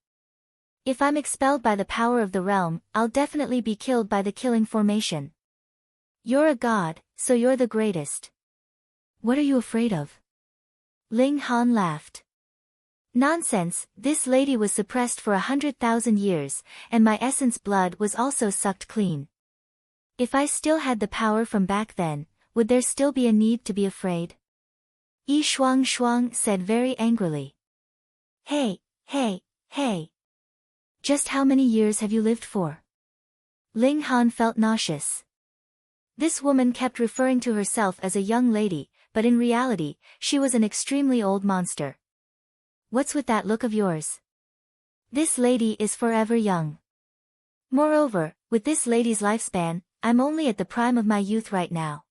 If I'm expelled by the power of the realm, I'll definitely be killed by the killing formation. You're a god, so you're the greatest. What are you afraid of? Ling Han laughed. Nonsense, this lady was suppressed for 100,000 years, and my essence blood was also sucked clean. If I still had the power from back then, would there still be a need to be afraid? Yi Shuang Shuang said very angrily. Hey. Just how many years have you lived for? Ling Han felt nauseous. This woman kept referring to herself as a young lady, but in reality, she was an extremely old monster. What's with that look of yours? This lady is forever young. Moreover, with this lady's lifespan, I'm only at the prime of my youth right now.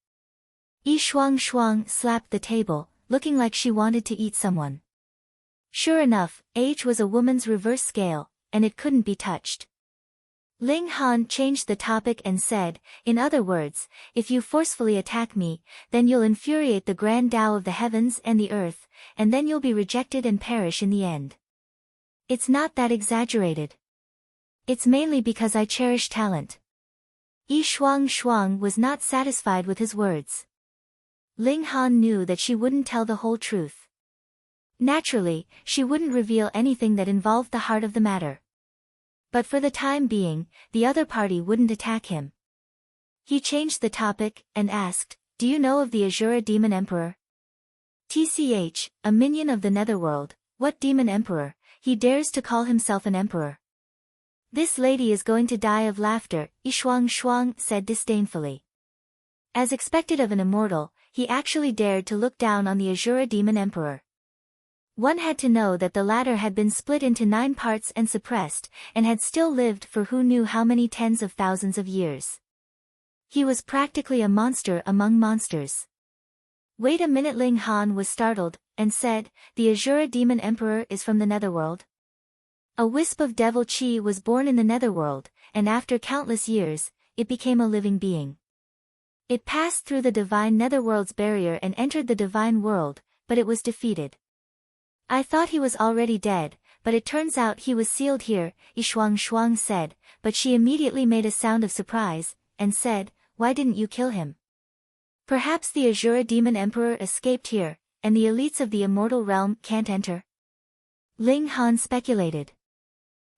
Yi Shuang Shuang slapped the table, looking like she wanted to eat someone. Sure enough, age was a woman's reverse scale, and it couldn't be touched. Ling Han changed the topic and said, in other words, if you forcefully attack me, then you'll infuriate the grand Tao of the heavens and the earth, and then you'll be rejected and perish in the end. It's not that exaggerated. It's mainly because I cherish talent. Yi Shuang Shuang was not satisfied with his words. Ling Han knew that she wouldn't tell the whole truth. Naturally, she wouldn't reveal anything that involved the heart of the matter. But for the time being, the other party wouldn't attack him. He changed the topic, and asked, "Do you know of the Azura Demon Emperor?" "TCH, a minion of the Netherworld, what demon emperor, he dares to call himself an emperor." "This lady is going to die of laughter," Shuang said disdainfully. As expected of an immortal, he actually dared to look down on the Azura Demon Emperor. One had to know that the latter had been split into 9 parts and suppressed, and had still lived for who knew how many tens of thousands of years. He was practically a monster among monsters. "Wait a minute," Ling Han was startled, and said, "The Azura Demon Emperor is from the Netherworld?" A wisp of devil chi was born in the Netherworld, and after countless years, it became a living being. It passed through the divine Netherworld's barrier and entered the divine world, but it was defeated. "I thought he was already dead, but it turns out he was sealed here," Shuang said, but she immediately made a sound of surprise, and said, "Why didn't you kill him?" "Perhaps the Azura Demon Emperor escaped here, and the elites of the immortal realm can't enter?" Ling Han speculated.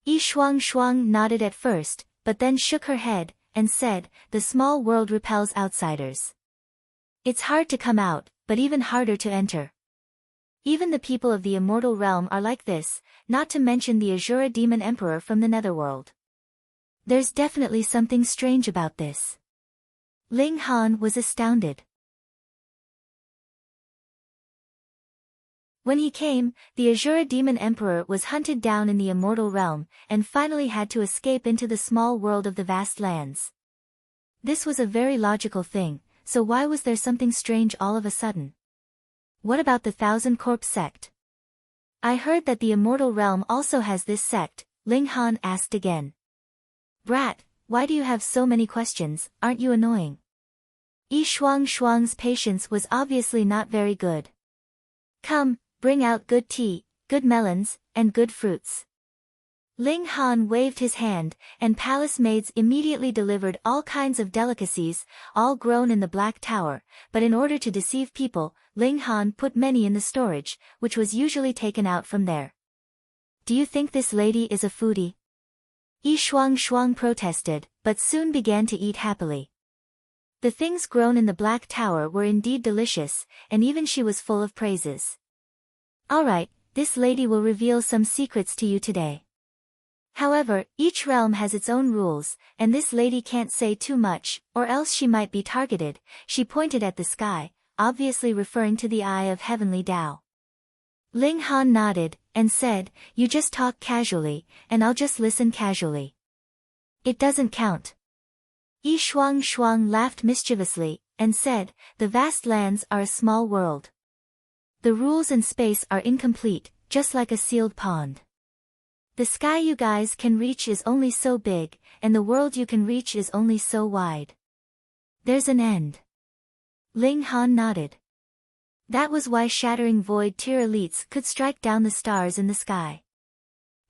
Shuang nodded at first, but then shook her head, and said, "The small world repels outsiders. It's hard to come out, but even harder to enter. Even the people of the immortal realm are like this, not to mention the Azura Demon Emperor from the Netherworld. There's definitely something strange about this." Ling Han was astounded. When he came, the Azura Demon Emperor was hunted down in the immortal realm, and finally had to escape into the small world of the vast lands. This was a very logical thing, so why was there something strange all of a sudden? What about the Thousand Corpse sect? "I heard that the immortal realm also has this sect," Ling Han asked again. "Brat, why do you have so many questions, aren't you annoying?" Shuang's patience was obviously not very good. "Come, bring out good tea, good melons, and good fruits." Ling Han waved his hand, and palace maids immediately delivered all kinds of delicacies, all grown in the Black Tower, but in order to deceive people, Ling Han put many in the storage, which was usually taken out from there. "Do you think this lady is a foodie?" Shuang protested, but soon began to eat happily. The things grown in the Black Tower were indeed delicious, and even she was full of praises. "Alright, this lady will reveal some secrets to you today. However, each realm has its own rules, and this lady can't say too much, or else she might be targeted." She pointed at the sky, obviously referring to the Eye of Heavenly Tao. Ling Han nodded, and said, "You just talk casually, and I'll just listen casually. It doesn't count." Shuang laughed mischievously, and said, "The vast lands are a small world. The rules and space are incomplete, just like a sealed pond. The sky you guys can reach is only so big, and the world you can reach is only so wide. There's an end." Ling Han nodded. That was why shattering void tier elites could strike down the stars in the sky.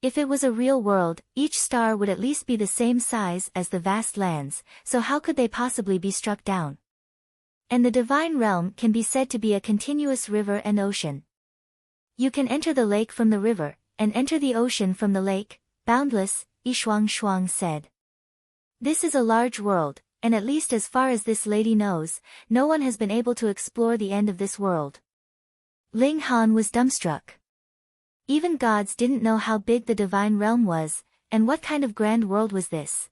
If it was a real world, each star would at least be the same size as the vast lands, so how could they possibly be struck down? And the divine realm can be said to be a continuous river and ocean. You can enter the lake from the river, and enter the ocean from the lake, boundless, Shuang said. "This is a large world, and at least as far as this lady knows, no one has been able to explore the end of this world." Ling Han was dumbstruck. Even gods didn't know how big the divine realm was, and what kind of grand world was this?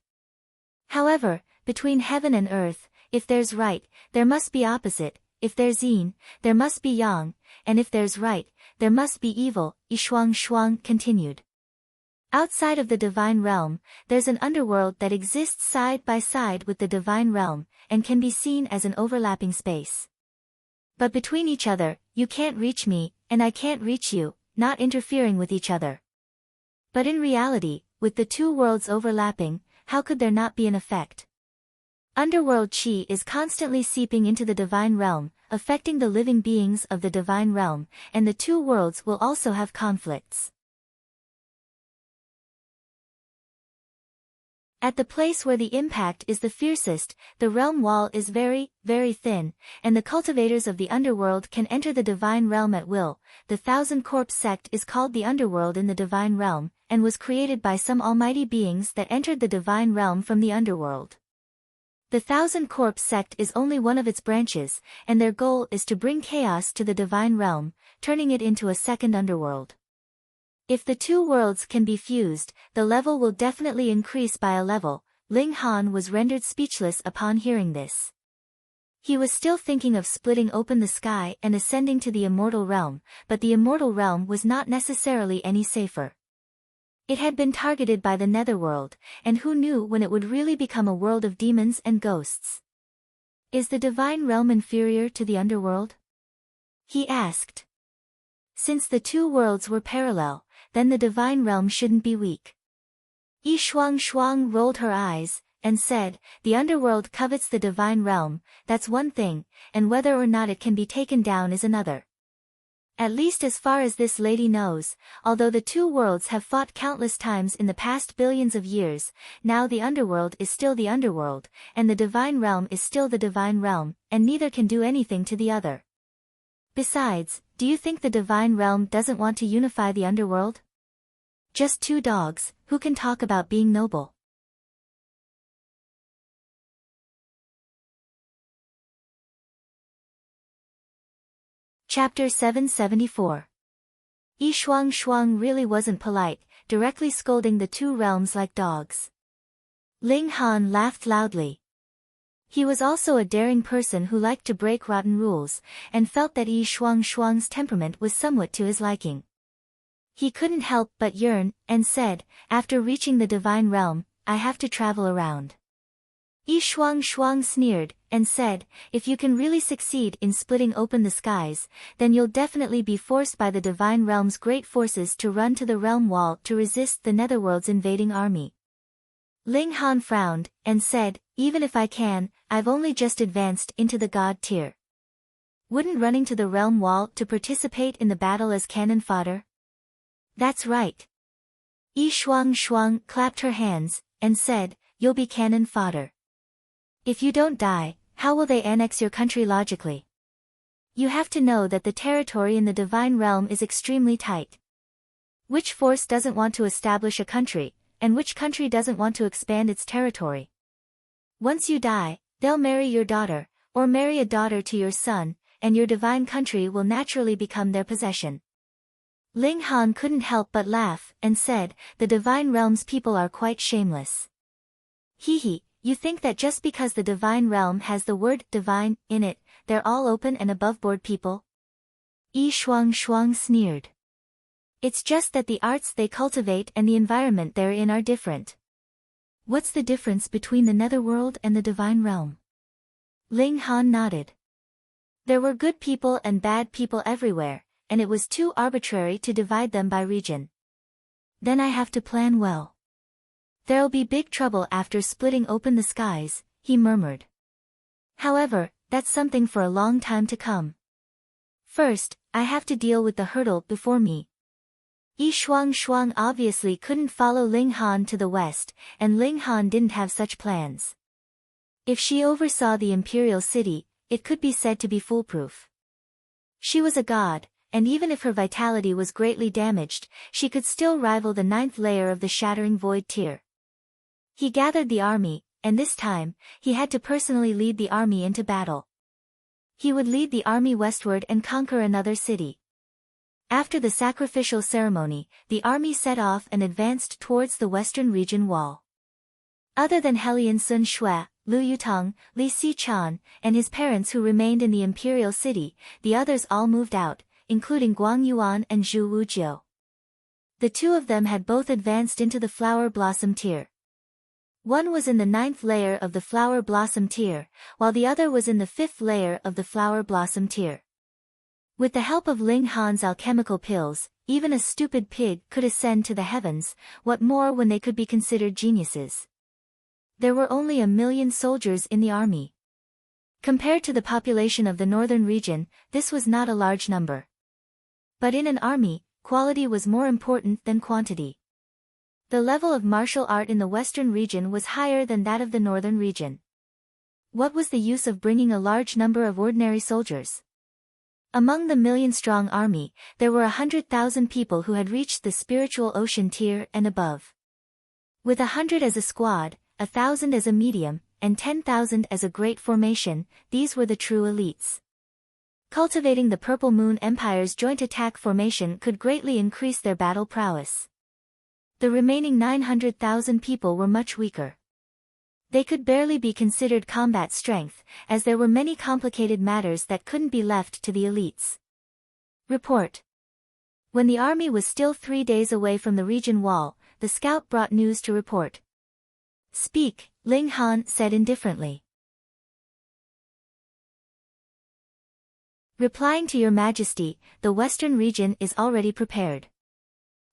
However, between heaven and earth, if there's right, there must be opposite, if there's yin, there must be yang, and if there's right, there must be evil, Shuang continued. Outside of the divine realm, there's an underworld that exists side by side with the divine realm, and can be seen as an overlapping space. But between each other, you can't reach me, and I can't reach you, not interfering with each other. But in reality, with the two worlds overlapping, how could there not be an effect? Underworld chi is constantly seeping into the divine realm, affecting the living beings of the divine realm, and the two worlds will also have conflicts. At the place where the impact is the fiercest, the realm wall is very, very thin, and the cultivators of the underworld can enter the divine realm at will. The Thousand Corpse sect is called the underworld in the divine realm, and was created by some almighty beings that entered the divine realm from the underworld. The Thousand Corpse sect is only one of its branches, and their goal is to bring chaos to the divine realm, turning it into a second underworld. If the two worlds can be fused, the level will definitely increase by a level. Ling Han was rendered speechless upon hearing this. He was still thinking of splitting open the sky and ascending to the immortal realm, but the immortal realm was not necessarily any safer. It had been targeted by the netherworld, and who knew when it would really become a world of demons and ghosts. Is the divine realm inferior to the underworld? He asked. Since the two worlds were parallel, then the divine realm shouldn't be weak. Yi Shuang rolled her eyes, and said, the underworld covets the divine realm, that's one thing, and whether or not it can be taken down is another. At least as far as this lady knows, although the two worlds have fought countless times in the past billions of years, now the underworld is still the underworld, and the divine realm is still the divine realm, and neither can do anything to the other. Besides, do you think the divine realm doesn't want to unify the underworld? Just two dogs, who can talk about being noble. Chapter 774. Yi Shuang really wasn't polite, directly scolding the two realms like dogs. Ling Han laughed loudly. He was also a daring person who liked to break rotten rules, and felt that Yi Shuang's temperament was somewhat to his liking. He couldn't help but yearn, and said, after reaching the divine realm, I have to travel around. Yi Shuang sneered, and said, if you can really succeed in splitting open the skies, then you'll definitely be forced by the divine realm's great forces to run to the realm wall to resist the netherworld's invading army. Ling Han frowned, and said, even if I can, I've only just advanced into the god tier. Wouldn't running to the realm wall to participate in the battle as cannon fodder? That's right. Yi Shuang clapped her hands, and said, you'll be cannon fodder. If you don't die, how will they annex your country logically? You have to know that the territory in the divine realm is extremely tight. Which force doesn't want to establish a country, and which country doesn't want to expand its territory? Once you die, they'll marry your daughter, or marry a daughter to your son, and your divine country will naturally become their possession. Ling Han couldn't help but laugh, and said, the divine realm's people are quite shameless. Hee, you think that just because the divine realm has the word divine in it, they're all open and above-board people? Yi Shuang sneered. It's just that the arts they cultivate and the environment they're in are different. What's the difference between the netherworld and the divine realm? Ling Han nodded. There were good people and bad people everywhere, and it was too arbitrary to divide them by region. Then I have to plan well. There'll be big trouble after splitting open the skies, he murmured. However, that's something for a long time to come. First, I have to deal with the hurdle before me. Yi Shuang obviously couldn't follow Ling Han to the west, and Ling Han didn't have such plans. If she oversaw the imperial city, it could be said to be foolproof. She was a god, and even if her vitality was greatly damaged, she could still rival the 9th layer of the Shattering Void tier. He gathered the army, and this time, he had to personally lead the army into battle. He would lead the army westward and conquer another city. After the sacrificial ceremony, the army set off and advanced towards the western region wall. Other than Helian Sun Shui, Lu Yutong, Li Xichan, and his parents who remained in the imperial city, the others all moved out, including Guang Yuan and Zhu Wujiu. The two of them had both advanced into the flower blossom tier. One was in the 9th layer of the flower blossom tier, while the other was in the 5th layer of the flower blossom tier. With the help of Ling Han's alchemical pills, even a stupid pig could ascend to the heavens, what more when they could be considered geniuses. There were only 1 million soldiers in the army. Compared to the population of the northern region, this was not a large number. But in an army, quality was more important than quantity. The level of martial art in the western region was higher than that of the northern region. What was the use of bringing a large number of ordinary soldiers? Among the million-strong army, there were 100,000 people who had reached the spiritual ocean tier and above. With 100 as a squad, 1,000 as a medium, and 10,000 as a great formation, these were the true elites. Cultivating the Purple Moon Empire's joint attack formation could greatly increase their battle prowess. The remaining 900,000 people were much weaker. They could barely be considered combat strength, as there were many complicated matters that couldn't be left to the elites. Report. When the army was still 3 days away from the region wall, the scout brought news to report. Speak, Ling Han said indifferently. Replying to your majesty, the western region is already prepared.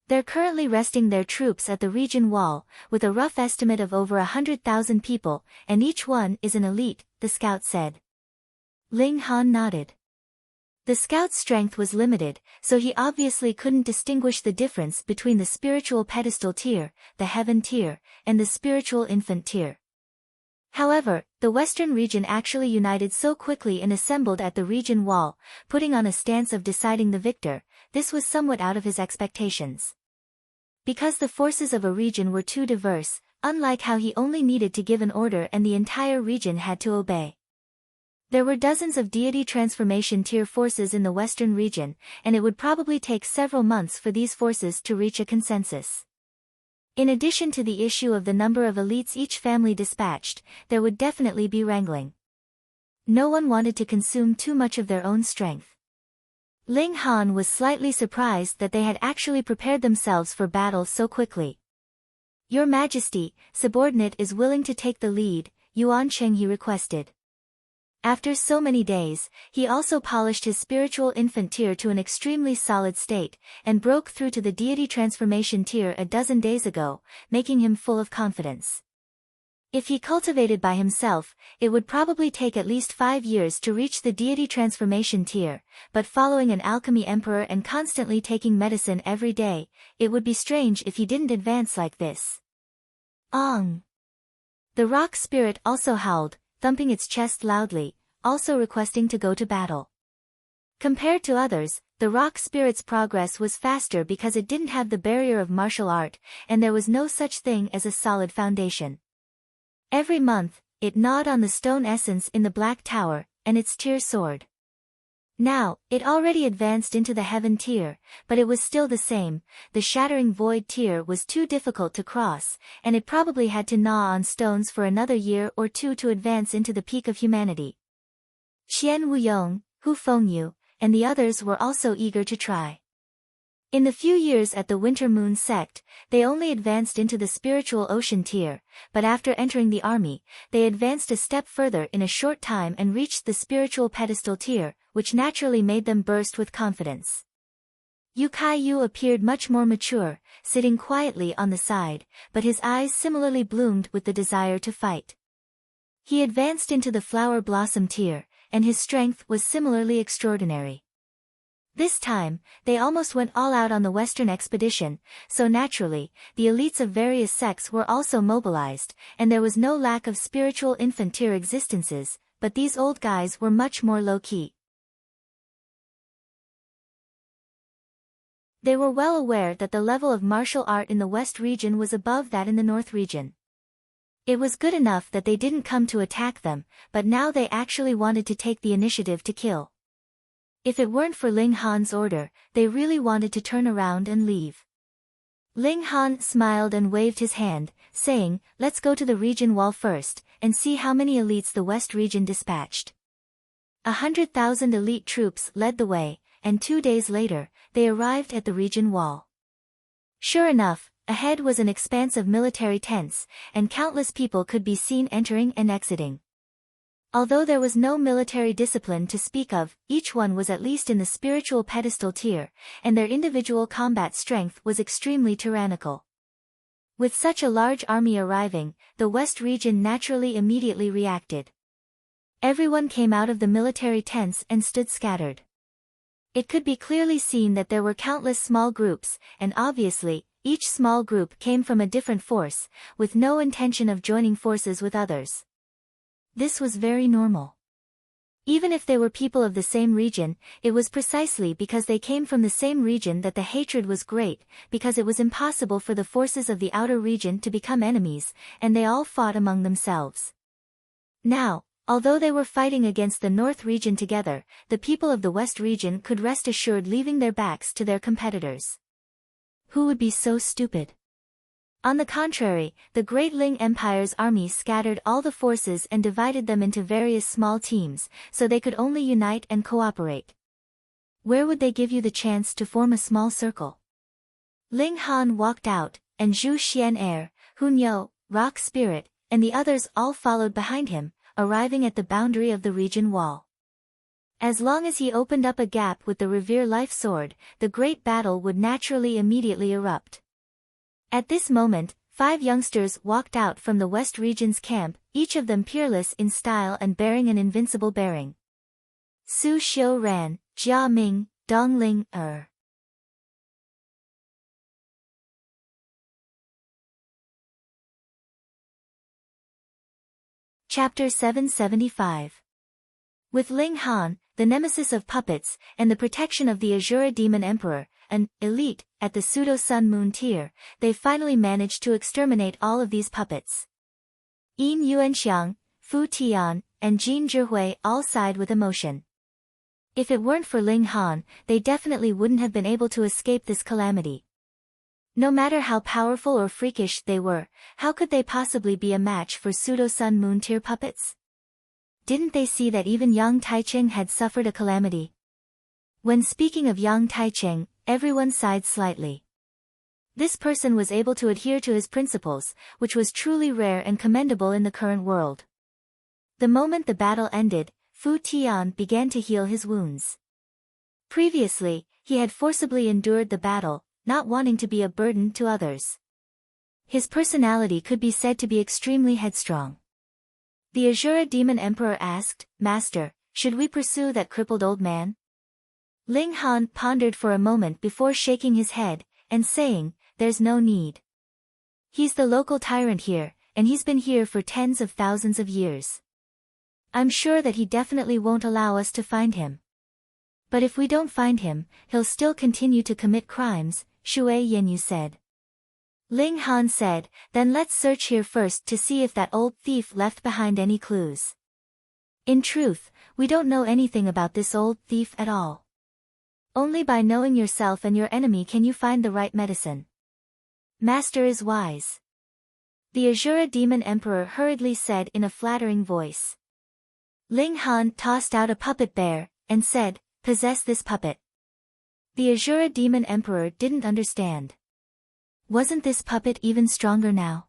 They're currently resting their troops at the region wall, with a rough estimate of over 100,000 people, and each one is an elite, the scout said. Ling Han nodded. The scout's strength was limited, so he obviously couldn't distinguish the difference between the spiritual pedestal tier, the heaven tier, and the spiritual infant tier. However, the western region actually united so quickly and assembled at the region wall, putting on a stance of deciding the victor. This was somewhat out of his expectations. Because the forces of a region were too diverse, unlike how he only needed to give an order and the entire region had to obey. There were dozens of deity transformation tier forces in the western region, and it would probably take several months for these forces to reach a consensus. In addition to the issue of the number of elites each family dispatched, there would definitely be wrangling. No one wanted to consume too much of their own strength. Ling Han was slightly surprised that they had actually prepared themselves for battle so quickly. Your Majesty, subordinate is willing to take the lead, Yuan Cheng he requested. After so many days, he also polished his spiritual infant tier to an extremely solid state, and broke through to the deity transformation tier a dozen days ago, making him full of confidence. If he cultivated by himself, it would probably take at least 5 years to reach the deity transformation tier, but following an alchemy emperor and constantly taking medicine every day, it would be strange if he didn't advance like this. Ong! The rock spirit also howled, thumping its chest loudly, also requesting to go to battle. Compared to others, the rock spirit's progress was faster because it didn't have the barrier of martial art, and there was no such thing as a solid foundation. Every month, it gnawed on the stone essence in the Black Tower, and its tier soared. Now, it already advanced into the heaven tier, but it was still the same. The shattering void tier was too difficult to cross, and it probably had to gnaw on stones for another year or two to advance into the peak of humanity. Qian Wuyong, Hu Fengyu, and the others were also eager to try. In the few years at the Winter Moon sect, they only advanced into the spiritual ocean tier, but after entering the army, they advanced a step further in a short time and reached the spiritual pedestal tier, which naturally made them burst with confidence. Yu Kaiyu appeared much more mature, sitting quietly on the side, but his eyes similarly bloomed with the desire to fight. He advanced into the flower blossom tier, and his strength was similarly extraordinary. This time, they almost went all out on the Western expedition, so naturally, the elites of various sects were also mobilized, and there was no lack of spiritual infant tier existences, but these old guys were much more low-key. They were well aware that the level of martial art in the West region was above that in the North region. It was good enough that they didn't come to attack them, but now they actually wanted to take the initiative to kill. If it weren't for Ling Han's order, they really wanted to turn around and leave. Ling Han smiled and waved his hand, saying, "Let's go to the region wall first, and see how many elites the West region dispatched." 100,000 elite troops led the way, and 2 days later, they arrived at the region wall. Sure enough, ahead was an expanse of military tents, and countless people could be seen entering and exiting. Although there was no military discipline to speak of, each one was at least in the spiritual pedestal tier, and their individual combat strength was extremely tyrannical. With such a large army arriving, the West region naturally immediately reacted. Everyone came out of the military tents and stood scattered. It could be clearly seen that there were countless small groups, and obviously, each small group came from a different force, with no intention of joining forces with others. This was very normal. Even if they were people of the same region, it was precisely because they came from the same region that the hatred was great, because it was impossible for the forces of the outer region to become enemies, and they all fought among themselves. Now, although they were fighting against the North region together, the people of the West region could rest assured leaving their backs to their competitors. Who would be so stupid? On the contrary, the Great Ling Empire's army scattered all the forces and divided them into various small teams, so they could only unite and cooperate. Where would they give you the chance to form a small circle? Ling Han walked out, and Zhu Xian, Hun Yo, Rock Spirit, and the others all followed behind him, arriving at the boundary of the region wall. As long as he opened up a gap with the Revere Life Sword, the great battle would naturally immediately erupt. At this moment, 5 youngsters walked out from the West region's camp, each of them peerless in style and bearing an invincible bearing. Su Xiu Ran, Jia Ming, Dong Ling, Chapter 775. With Ling Han, the nemesis of puppets, and the protection of the Azura Demon Emperor, an elite, at the pseudo-sun moon tier, they finally managed to exterminate all of these puppets. Yin Yuanxiang, Fu Tian, and Jin Zhihui all sighed with emotion. If it weren't for Ling Han, they definitely wouldn't have been able to escape this calamity. No matter how powerful or freakish they were, how could they possibly be a match for pseudo-sun moon tier puppets? Didn't they see that even Yang Taicheng had suffered a calamity? When speaking of Yang Taicheng, everyone sighed slightly. This person was able to adhere to his principles, which was truly rare and commendable in the current world. The moment the battle ended, Fu Tian began to heal his wounds. Previously, he had forcibly endured the battle, not wanting to be a burden to others. His personality could be said to be extremely headstrong. The Azura Demon Emperor asked, "Master, should we pursue that crippled old man?" Ling Han pondered for a moment before shaking his head, and saying, "There's no need. He's the local tyrant here, and he's been here for tens of thousands of years. I'm sure that he definitely won't allow us to find him. But if we don't find him, he'll still continue to commit crimes," Shui Yanyu said. Ling Han said, "Then let's search here first to see if that old thief left behind any clues." In truth, we don't know anything about this old thief at all. Only by knowing yourself and your enemy can you find the right medicine. Master is wise. The Azura Demon Emperor hurriedly said in a flattering voice. Ling Han tossed out a puppet bear, and said, "Possess this puppet." The Azura Demon Emperor didn't understand. Wasn't this puppet even stronger now?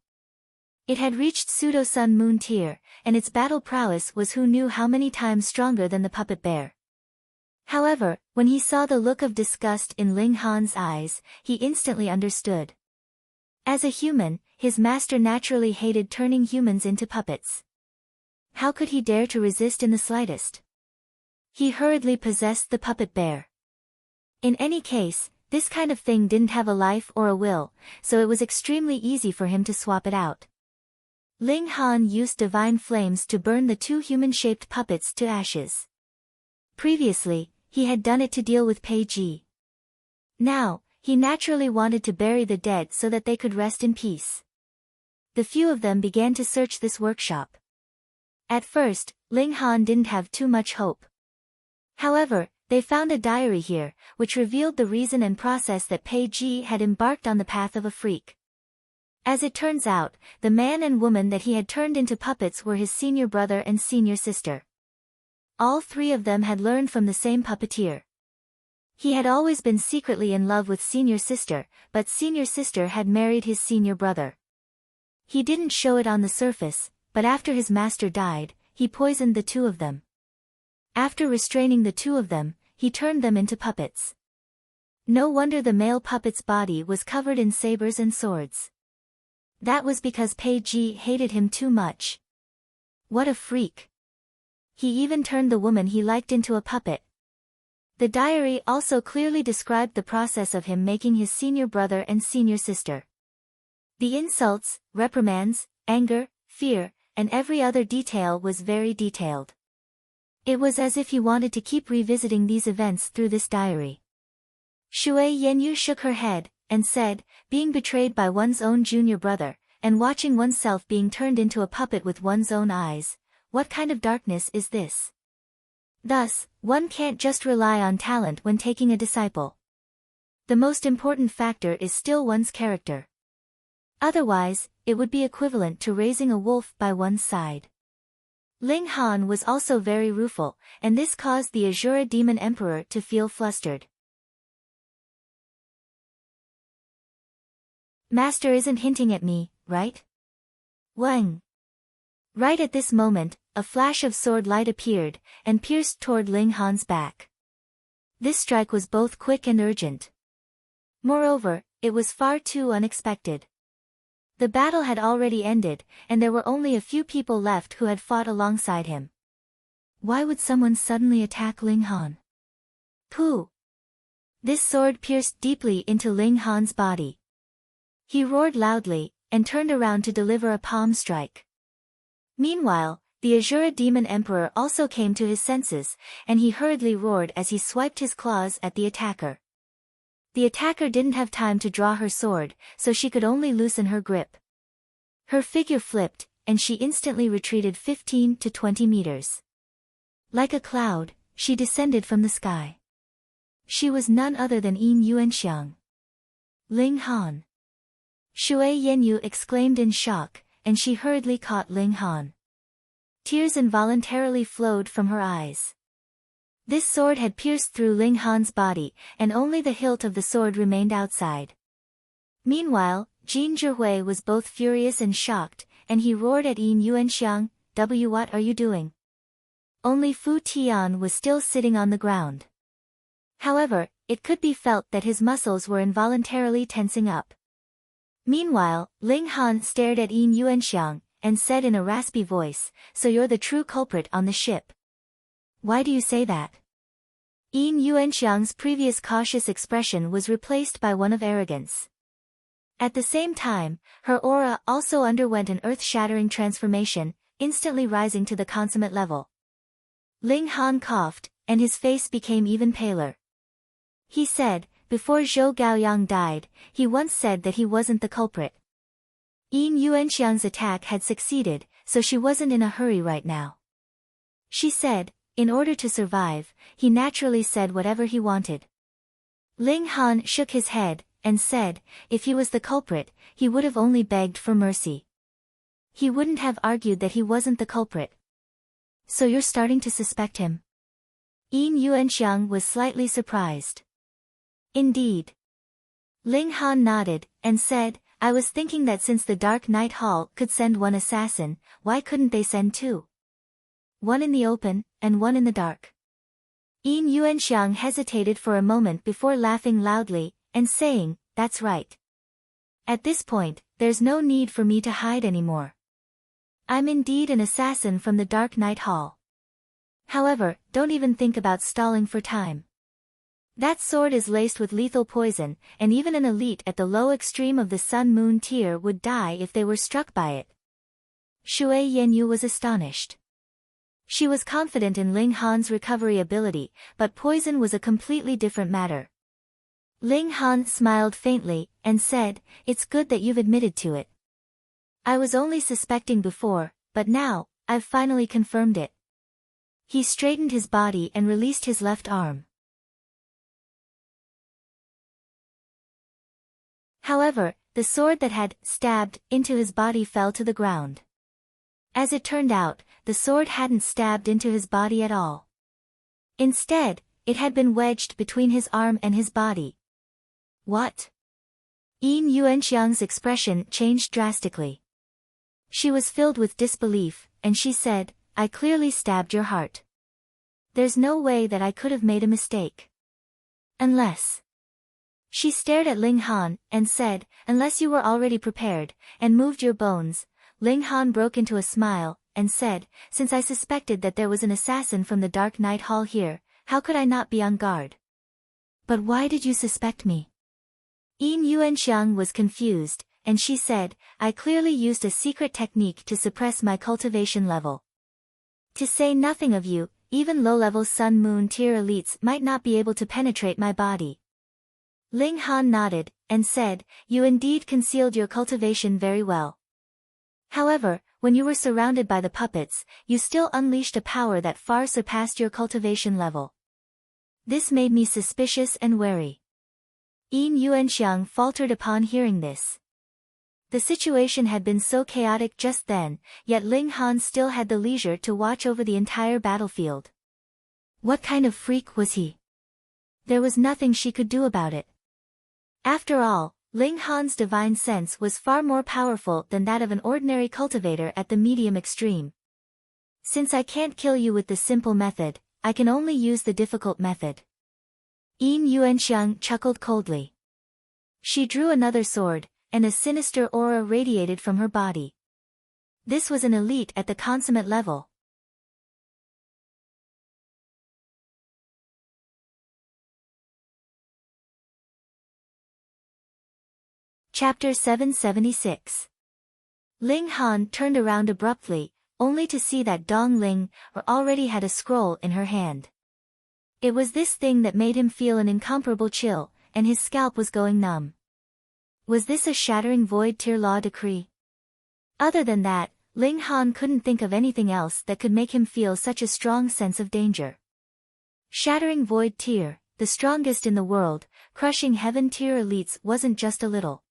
It had reached pseudo-sun moon tier, and its battle prowess was who knew how many times stronger than the puppet bear. However, when he saw the look of disgust in Ling Han's eyes, he instantly understood. As a human, his master naturally hated turning humans into puppets. How could he dare to resist in the slightest? He hurriedly possessed the puppet bear. In any case, this kind of thing didn't have a life or a will, so it was extremely easy for him to swap it out. Ling Han used divine flames to burn the 2 human-shaped puppets to ashes. Previously, he had done it to deal with Pei Ji. Now, he naturally wanted to bury the dead so that they could rest in peace. The few of them began to search this workshop. At first, Ling Han didn't have too much hope. However, they found a diary here, which revealed the reason and process that Pei Ji had embarked on the path of a freak. As it turns out, the man and woman that he had turned into puppets were his senior brother and senior sister. All 3 of them had learned from the same puppeteer. He had always been secretly in love with senior sister, but senior sister had married his senior brother. He didn't show it on the surface, but after his master died, he poisoned the 2 of them. After restraining the 2 of them, he turned them into puppets. No wonder the male puppet's body was covered in sabers and swords. That was because Pei Ji hated him too much. What a freak. He even turned the woman he liked into a puppet. The diary also clearly described the process of him making his senior brother and senior sister. The insults, reprimands, anger, fear, and every other detail was very detailed. It was as if he wanted to keep revisiting these events through this diary. Shui Yanyu shook her head, and said, being betrayed by one's own junior brother, and watching oneself being turned into a puppet with one's own eyes, what kind of darkness is this? Thus, one can't just rely on talent when taking a disciple. The most important factor is still one's character. Otherwise, it would be equivalent to raising a wolf by one's side. Ling Han was also very rueful, and this caused the Azura Demon Emperor to feel flustered. Master isn't hinting at me, right? Wang. Right at this moment, a flash of sword light appeared, and pierced toward Ling Han's back. This strike was both quick and urgent. Moreover, it was far too unexpected. The battle had already ended, and there were only a few people left who had fought alongside him. Why would someone suddenly attack Ling Han? Pooh! This sword pierced deeply into Ling Han's body. He roared loudly, and turned around to deliver a palm strike. Meanwhile, the Azura Demon Emperor also came to his senses, and he hurriedly roared as he swiped his claws at the attacker. The attacker didn't have time to draw her sword, so she could only loosen her grip. Her figure flipped, and she instantly retreated 15 to 20 meters. Like a cloud, she descended from the sky. She was none other than Yin Yuanxiang. Ling Han. Shui Yanyu exclaimed in shock, and she hurriedly caught Ling Han. Tears involuntarily flowed from her eyes. This sword had pierced through Ling Han's body, and only the hilt of the sword remained outside. Meanwhile, Jin Zhihui was both furious and shocked, and he roared at Yin Yuanxiang, What are you doing? Only Fu Tian was still sitting on the ground. However, it could be felt that his muscles were involuntarily tensing up. Meanwhile, Ling Han stared at Yin Yuanxiang, and said in a raspy voice, so you're the true culprit on the ship. Why do you say that? Yin Yuanxiang's previous cautious expression was replaced by one of arrogance. At the same time, her aura also underwent an earth-shattering transformation, instantly rising to the consummate level. Ling Han coughed, and his face became even paler. He said, before Zhou Gaoyang died, he once said that he wasn't the culprit. Yin Yuanxiang's attack had succeeded, so she wasn't in a hurry right now. She said, in order to survive, he naturally said whatever he wanted. Ling Han shook his head, and said, if he was the culprit, he would have only begged for mercy. He wouldn't have argued that he wasn't the culprit. So you're starting to suspect him? Yin Yuanxiang was slightly surprised. Indeed. Ling Han nodded, and said, I was thinking that since the Dark Night Hall could send one assassin, why couldn't they send two? One in the open, and one in the dark. Yin Yuanxiang hesitated for a moment before laughing loudly, and saying, that's right. At this point, there's no need for me to hide anymore. I'm indeed an assassin from the Dark Night Hall. However, don't even think about stalling for time. That sword is laced with lethal poison, and even an elite at the low extreme of the Sun-Moon tier would die if they were struck by it. Shui Yanyu was astonished. She was confident in Ling Han's recovery ability, but poison was a completely different matter. Ling Han smiled faintly, and said, it's good that you've admitted to it. I was only suspecting before, but now, I've finally confirmed it. He straightened his body and released his left arm. However, the sword that had stabbed into his body fell to the ground. As it turned out, the sword hadn't stabbed into his body at all. Instead, it had been wedged between his arm and his body. What? Yin Yuanxiang's expression changed drastically. She was filled with disbelief, and she said, I clearly stabbed your heart. There's no way that I could have made a mistake. Unless. She stared at Ling Han, and said, unless you were already prepared, and moved your bones. Ling Han broke into a smile, and said, since I suspected that there was an assassin from the Dark Night Hall here, how could I not be on guard? But why did you suspect me? Yin Yuanxiang was confused, and she said, I clearly used a secret technique to suppress my cultivation level. To say nothing of you, even low-level sun-moon tier elites might not be able to penetrate my body. Ling Han nodded, and said, you indeed concealed your cultivation very well. However, when you were surrounded by the puppets, you still unleashed a power that far surpassed your cultivation level. This made me suspicious and wary. Yin Yuanxiang faltered upon hearing this. The situation had been so chaotic just then, yet Ling Han still had the leisure to watch over the entire battlefield. What kind of freak was he? There was nothing she could do about it. After all, Ling Han's divine sense was far more powerful than that of an ordinary cultivator at the medium extreme. Since I can't kill you with the simple method, I can only use the difficult method. Yin Yuanxiang chuckled coldly. She drew another sword, and a sinister aura radiated from her body. This was an elite at the consummate level. Chapter 776. Ling Han turned around abruptly, only to see that Dong Ling already had a scroll in her hand. It was this thing that made him feel an incomparable chill, and his scalp was going numb. Was this a shattering void tier law decree? Other than that, Ling Han couldn't think of anything else that could make him feel such a strong sense of danger. Shattering void tier, the strongest in the world, crushing heaven tier elites wasn't just a little.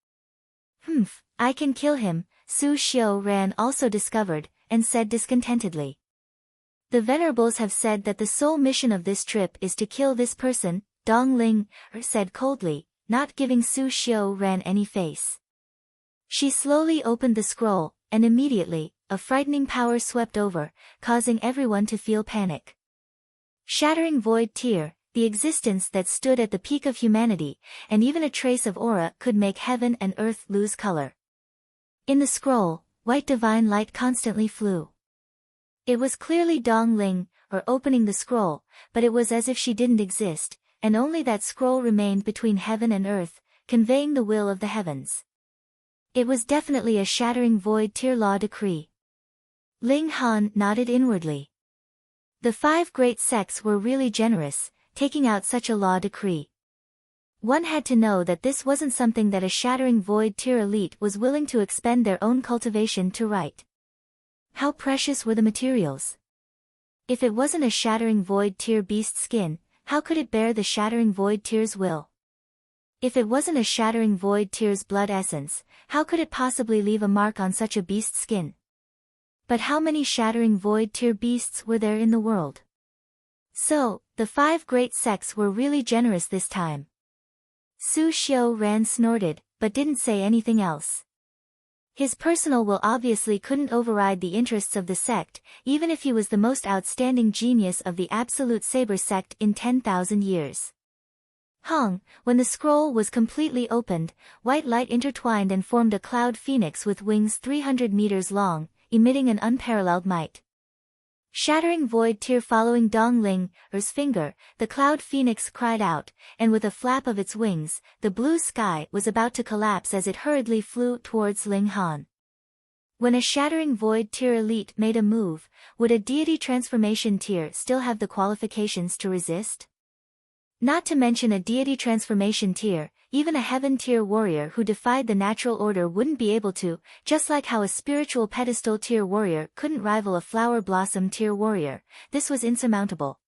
I can kill him, Su Xiao-ran also discovered, and said discontentedly. The venerables have said that the sole mission of this trip is to kill this person, Dong Ling said coldly, not giving Su Xiao-ran any face. She slowly opened the scroll, and immediately, a frightening power swept over, causing everyone to feel panic. Shattering void tier, the existence that stood at the peak of humanity, and even a trace of aura could make heaven and earth lose color. In the scroll, white divine light constantly flew. It was clearly Dong Ling, opening the scroll, but it was as if she didn't exist, and only that scroll remained between heaven and earth, conveying the will of the heavens. It was definitely a shattering void tier law decree. Ling Han nodded inwardly. The 5 great sects were really generous, taking out such a law decree. One had to know that this wasn't something that a shattering void tier elite was willing to expend their own cultivation to write. How precious were the materials? If it wasn't a shattering void tier beast skin, how could it bear the shattering void tier's will? If it wasn't a shattering void tier's blood essence, how could it possibly leave a mark on such a beast skin? But how many shattering void tier beasts were there in the world? So, the 5 great sects were really generous this time. Su Xiao-ran snorted, but didn't say anything else. His personal will obviously couldn't override the interests of the sect, even if he was the most outstanding genius of the Absolute Saber sect in 10,000 years. When the scroll was completely opened, white light intertwined and formed a cloud phoenix with wings 300 meters long, emitting an unparalleled might. Shattering void tier following Dong Ling's finger, the cloud phoenix cried out, and with a flap of its wings, the blue sky was about to collapse as it hurriedly flew towards Ling Han. When a shattering void tier elite made a move, would a deity transformation tier still have the qualifications to resist? Not to mention a deity transformation tier, even a heaven tier warrior who defied the natural order wouldn't be able to, just like how a spiritual pedestal tier warrior couldn't rival a flower blossom tier warrior. This was insurmountable.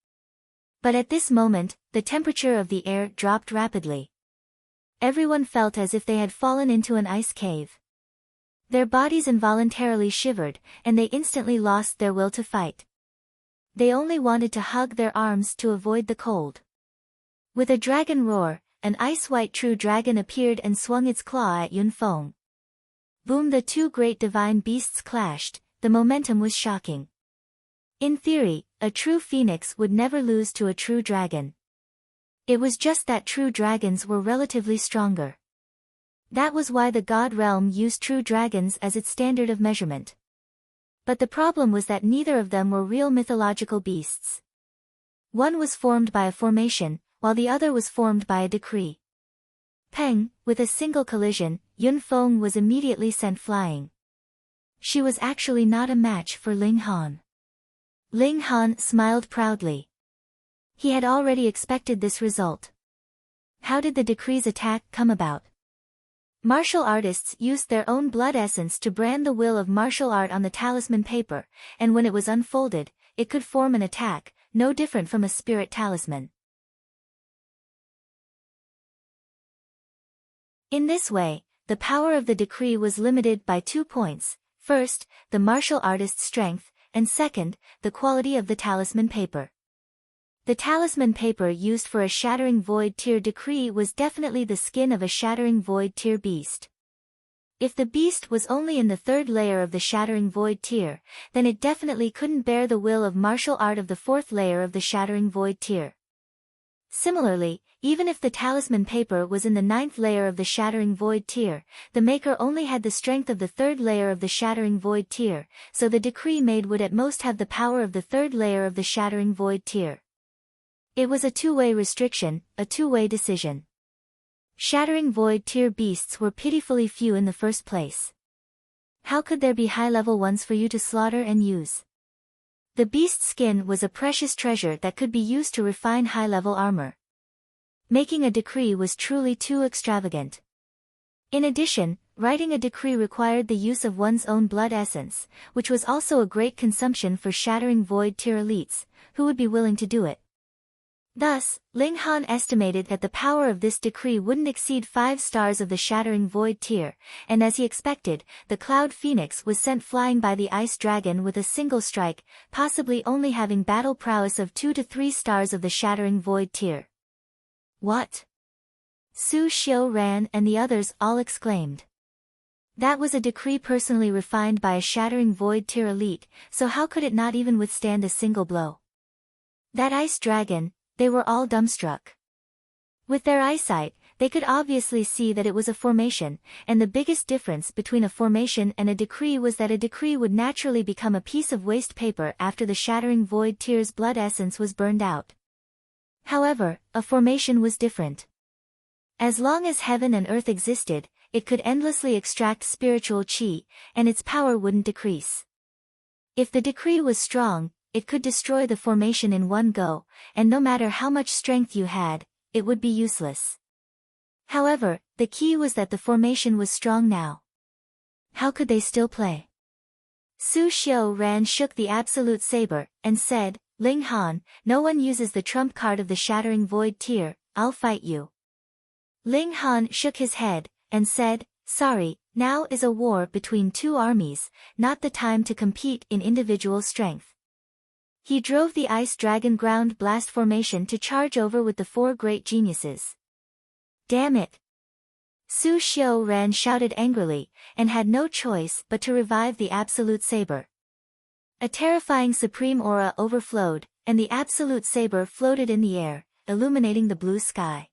But at this moment, the temperature of the air dropped rapidly. Everyone felt as if they had fallen into an ice cave. Their bodies involuntarily shivered, and they instantly lost their will to fight. They only wanted to hug their arms to avoid the cold. With a dragon roar, an ice-white true dragon appeared and swung its claw at Yun Feng. Boom! The 2 great divine beasts clashed. The momentum was shocking. In theory, a true phoenix would never lose to a true dragon. It was just that true dragons were relatively stronger. That was why the god realm used true dragons as its standard of measurement. But the problem was that neither of them were real mythological beasts. One was formed by a formation, while the other was formed by a decree. Peng, with a single collision, Yun Feng was immediately sent flying. She was actually not a match for Ling Han. Ling Han smiled proudly. He had already expected this result. How did the decree's attack come about? Martial artists used their own blood essence to brand the will of martial art on the talisman paper, and when it was unfolded, it could form an attack, no different from a spirit talisman. In this way, the power of the decree was limited by 2 points: first, the martial artist's strength, and second, the quality of the talisman paper. The talisman paper used for a Shattering Void Tier decree was definitely the skin of a Shattering Void Tier beast. If the beast was only in the 3rd layer of the Shattering Void Tier, then it definitely couldn't bear the will of martial art of the 4th layer of the Shattering Void Tier. Similarly, even if the talisman paper was in the 9th layer of the Shattering Void Tier, the maker only had the strength of the 3rd layer of the Shattering Void Tier, so the decree made would at most have the power of the 3rd layer of the Shattering Void Tier. It was a two-way restriction, a two-way decision. Shattering Void Tier beasts were pitifully few in the first place. How could there be high-level ones for you to slaughter and use? The beast's skin was a precious treasure that could be used to refine high-level armor. Making a decree was truly too extravagant. In addition, writing a decree required the use of one's own blood essence, which was also a great consumption for Shattering Void Tier elites, who would be willing to do it. Thus, Ling Han estimated that the power of this decree wouldn't exceed 5 stars of the Shattering Void Tier, and as he expected, the Cloud Phoenix was sent flying by the Ice Dragon with a single strike, possibly only having battle prowess of 2 to 3 stars of the Shattering Void Tier. What? Su Xiu ran and the others all exclaimed. That was a decree personally refined by a Shattering Void Tier elite, so how could it not even withstand a single blow? That Ice Dragon... They were all dumbstruck. With their eyesight, they could obviously see that it was a formation, and the biggest difference between a formation and a decree was that a decree would naturally become a piece of waste paper after the Shattering Void Tier's blood essence was burned out. However, a formation was different. As long as heaven and earth existed, it could endlessly extract spiritual qi, and its power wouldn't decrease. If the decree was strong, it could destroy the formation in one go, and no matter how much strength you had, it would be useless. However, the key was that the formation was strong now. How could they still play? Su Xiu Ran shook the Absolute Saber, and said, Ling Han, no one uses the trump card of the Shattering Void Tier, I'll fight you. Ling Han shook his head, and said, sorry, now is a war between 2 armies, not the time to compete in individual strength. He drove the Ice Dragon Ground Blast formation to charge over with the 4 great geniuses. Damn it! Su Xiu Ran shouted angrily, and had no choice but to revive the Absolute Saber. A terrifying supreme aura overflowed, and the Absolute Saber floated in the air, illuminating the blue sky.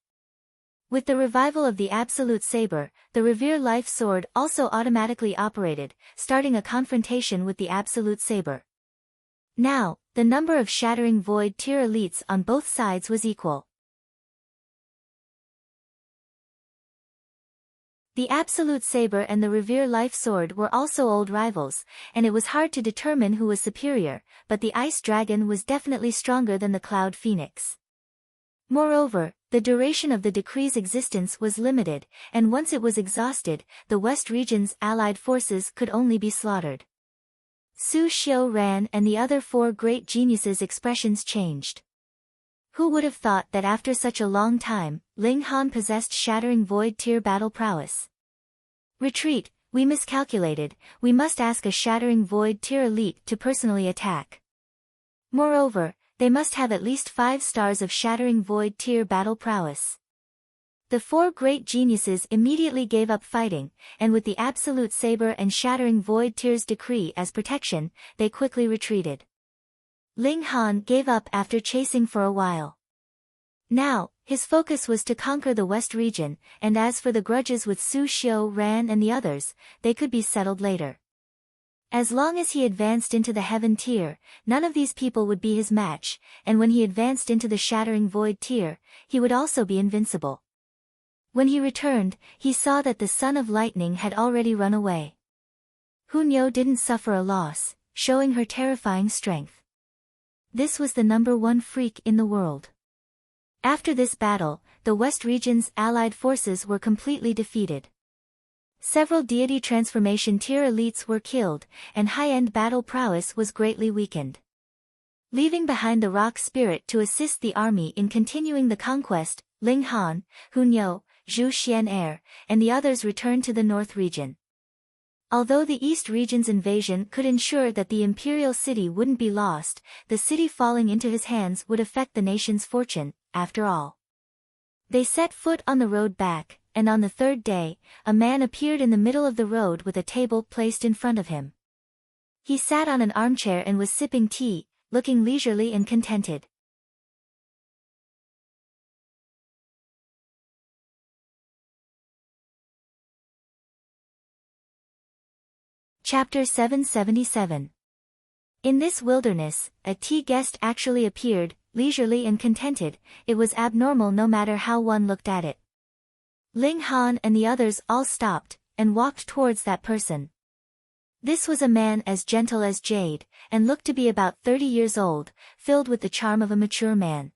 With the revival of the Absolute Saber, the Revere Life Sword also automatically operated, starting a confrontation with the Absolute Saber. Now, the number of Shattering Void Tier elites on both sides was equal. The Absolute Saber and the Revere Life Sword were also old rivals, and it was hard to determine who was superior, but the Ice Dragon was definitely stronger than the Cloud Phoenix. Moreover, the duration of the decree's existence was limited, and once it was exhausted, the West region's allied forces could only be slaughtered. Su Xiu Ran and the other 4 great geniuses' expressions changed. Who would have thought that after such a long time, Ling Han possessed Shattering Void Tier battle prowess? Retreat, we miscalculated, we must ask a Shattering Void Tier elite to personally attack. Moreover, they must have at least 5 stars of Shattering Void Tier battle prowess. The 4 great geniuses immediately gave up fighting, and with the Absolute Saber and Shattering Void Tier's decree as protection, they quickly retreated. Ling Han gave up after chasing for a while. Now, his focus was to conquer the West region, and as for the grudges with Su Xiu Ran and the others, they could be settled later. As long as he advanced into the heaven tier, none of these people would be his match, and when he advanced into the shattering void tier, he would also be invincible. When he returned, he saw that the son of lightning had already run away. Hunyo didn't suffer a loss, showing her terrifying strength. This was the #1 freak in the world. After this battle, the West region's allied forces were completely defeated. Several deity transformation tier elites were killed, and high-end battle prowess was greatly weakened. Leaving behind the rock spirit to assist the army in continuing the conquest, Ling Han, Hunyo, Zhu Xian and the others returned to the North region. Although the East region's invasion could ensure that the imperial city wouldn't be lost, the city falling into his hands would affect the nation's fortune, after all. They set foot on the road back, and on the third day, a man appeared in the middle of the road with a table placed in front of him. He sat on an armchair and was sipping tea, looking leisurely and contented. Chapter 777. In this wilderness, a tea guest actually appeared, leisurely and contented. It was abnormal no matter how one looked at it. Ling Han and the others all stopped, and walked towards that person. This was a man as gentle as jade, and looked to be about 30 years old, filled with the charm of a mature man.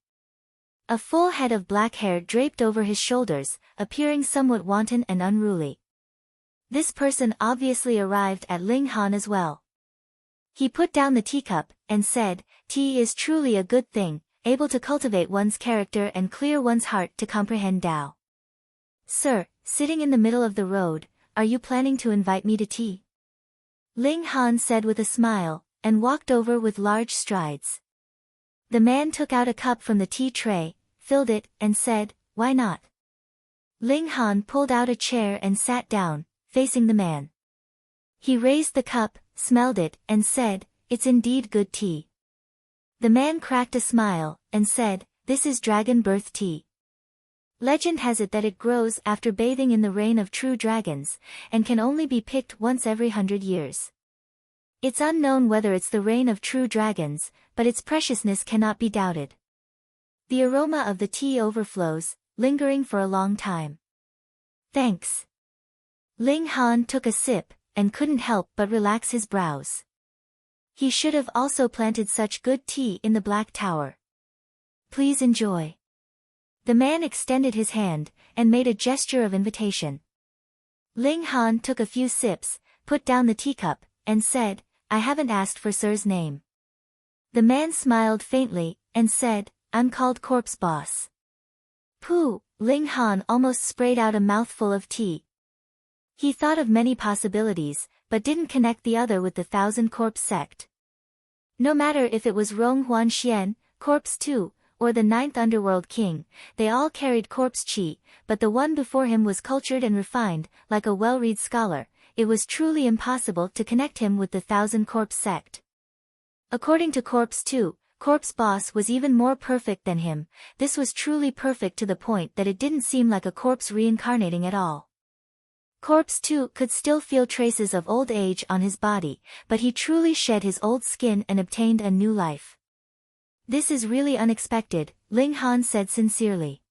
A full head of black hair draped over his shoulders, appearing somewhat wanton and unruly. This person obviously arrived at Ling Han as well. He put down the teacup, and said, "Tea is truly a good thing, able to cultivate one's character and clear one's heart to comprehend Tao. Sir, sitting in the middle of the road, are you planning to invite me to tea?" Ling Han said with a smile, and walked over with large strides. The man took out a cup from the tea tray, filled it, and said, "Why not?" Ling Han pulled out a chair and sat down, facing the man. He raised the cup, smelled it, and said, "It's indeed good tea." The man cracked a smile, and said, "This is dragon birth tea. Legend has it that it grows after bathing in the rain of true dragons, and can only be picked once every 100 years. It's unknown whether it's the rain of true dragons, but its preciousness cannot be doubted. The aroma of the tea overflows, lingering for a long time." "Thanks." Ling Han took a sip, and couldn't help but relax his brows. He should have also planted such good tea in the Black Tower. "Please enjoy." The man extended his hand, and made a gesture of invitation. Ling Han took a few sips, put down the teacup, and said, "I haven't asked for Sir's name." The man smiled faintly, and said, "I'm called Corpse Boss." "Pooh!" Ling Han almost sprayed out a mouthful of tea. He thought of many possibilities, but didn't connect the other with the Thousand Corpse sect. No matter if it was Rong Huan Xian, Corpse 2, or the 9th Underworld King, they all carried corpse chi, but the one before him was cultured and refined, like a well-read scholar. It was truly impossible to connect him with the Thousand Corpse sect. According to Corpse 2, Corpse Boss was even more perfect than him. This was truly perfect to the point that it didn't seem like a corpse reincarnating at all. Corpse 2 could still feel traces of old age on his body, but he truly shed his old skin and obtained a new life. "This is really unexpected," Ling Han said sincerely.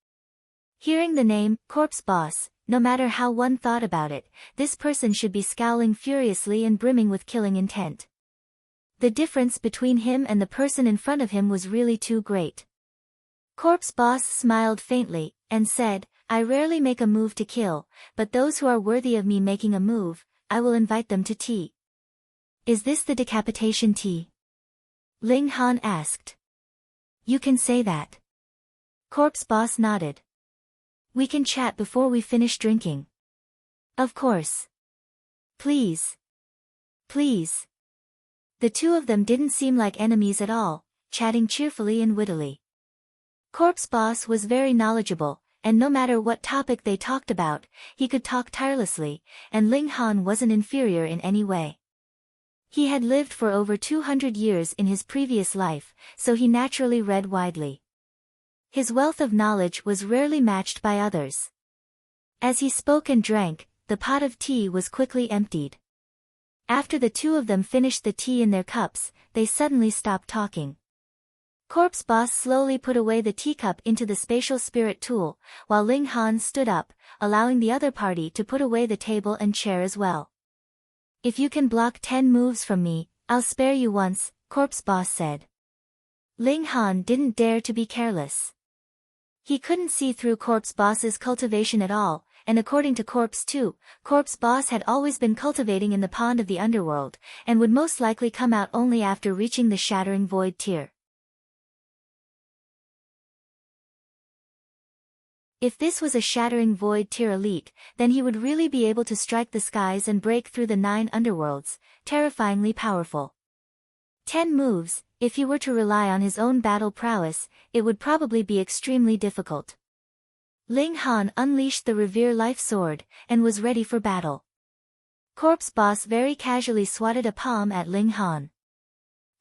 Hearing the name, Corpse Boss, no matter how one thought about it, this person should be scowling furiously and brimming with killing intent. The difference between him and the person in front of him was really too great. Corpse Boss smiled faintly, and said, "I rarely make a move to kill, but those who are worthy of me making a move, I will invite them to tea." "Is this the decapitation tea?" Ling Han asked. "You can say that." Corpse Boss nodded. "We can chat before we finish drinking." "Of course." "Please. Please." The two of them didn't seem like enemies at all, chatting cheerfully and wittily. Corpse Boss was very knowledgeable, and no matter what topic they talked about, he could talk tirelessly, and Ling Han wasn't inferior in any way. He had lived for over 200 years in his previous life, so he naturally read widely. His wealth of knowledge was rarely matched by others. As he spoke and drank, the pot of tea was quickly emptied. After the two of them finished the tea in their cups, they suddenly stopped talking. Corpse Boss slowly put away the teacup into the spatial spirit tool, while Ling Han stood up, allowing the other party to put away the table and chair as well. If you can block 10 moves from me, I'll spare you once, Corpse Boss said. Ling Han didn't dare to be careless. He couldn't see through Corpse Boss's cultivation at all, and according to Corpse 2, Corpse Boss had always been cultivating in the pond of the underworld, and would most likely come out only after reaching the Shattering Void tier. If this was a Shattering Void tier elite, then he would really be able to strike the skies and break through the 9 underworlds, terrifyingly powerful. 10 moves, if he were to rely on his own battle prowess, it would probably be extremely difficult. Ling Han unleashed the Revere Life Sword, and was ready for battle. Corpse Boss very casually swatted a palm at Ling Han.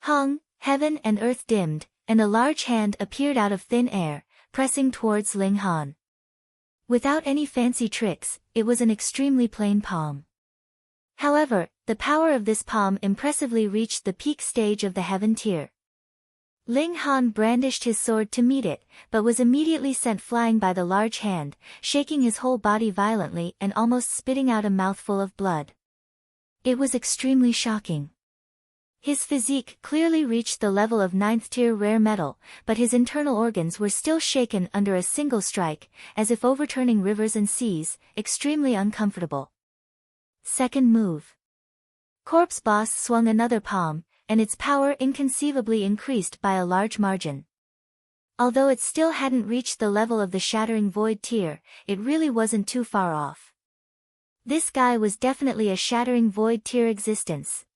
Hung, heaven and earth dimmed, and a large hand appeared out of thin air, pressing towards Ling Han. Without any fancy tricks, it was an extremely plain palm. However, the power of this palm impressively reached the peak stage of the heaven tier. Ling Han brandished his sword to meet it, but was immediately sent flying by the large hand, shaking his whole body violently and almost spitting out a mouthful of blood. It was extremely shocking. His physique clearly reached the level of 9th tier rare metal, but his internal organs were still shaken under a single strike, as if overturning rivers and seas, extremely uncomfortable. Second move. Corpse Boss swung another palm, and its power inconceivably increased by a large margin. Although it still hadn't reached the level of the Shattering Void tier, it really wasn't too far off. This guy was definitely a Shattering Void tier existence.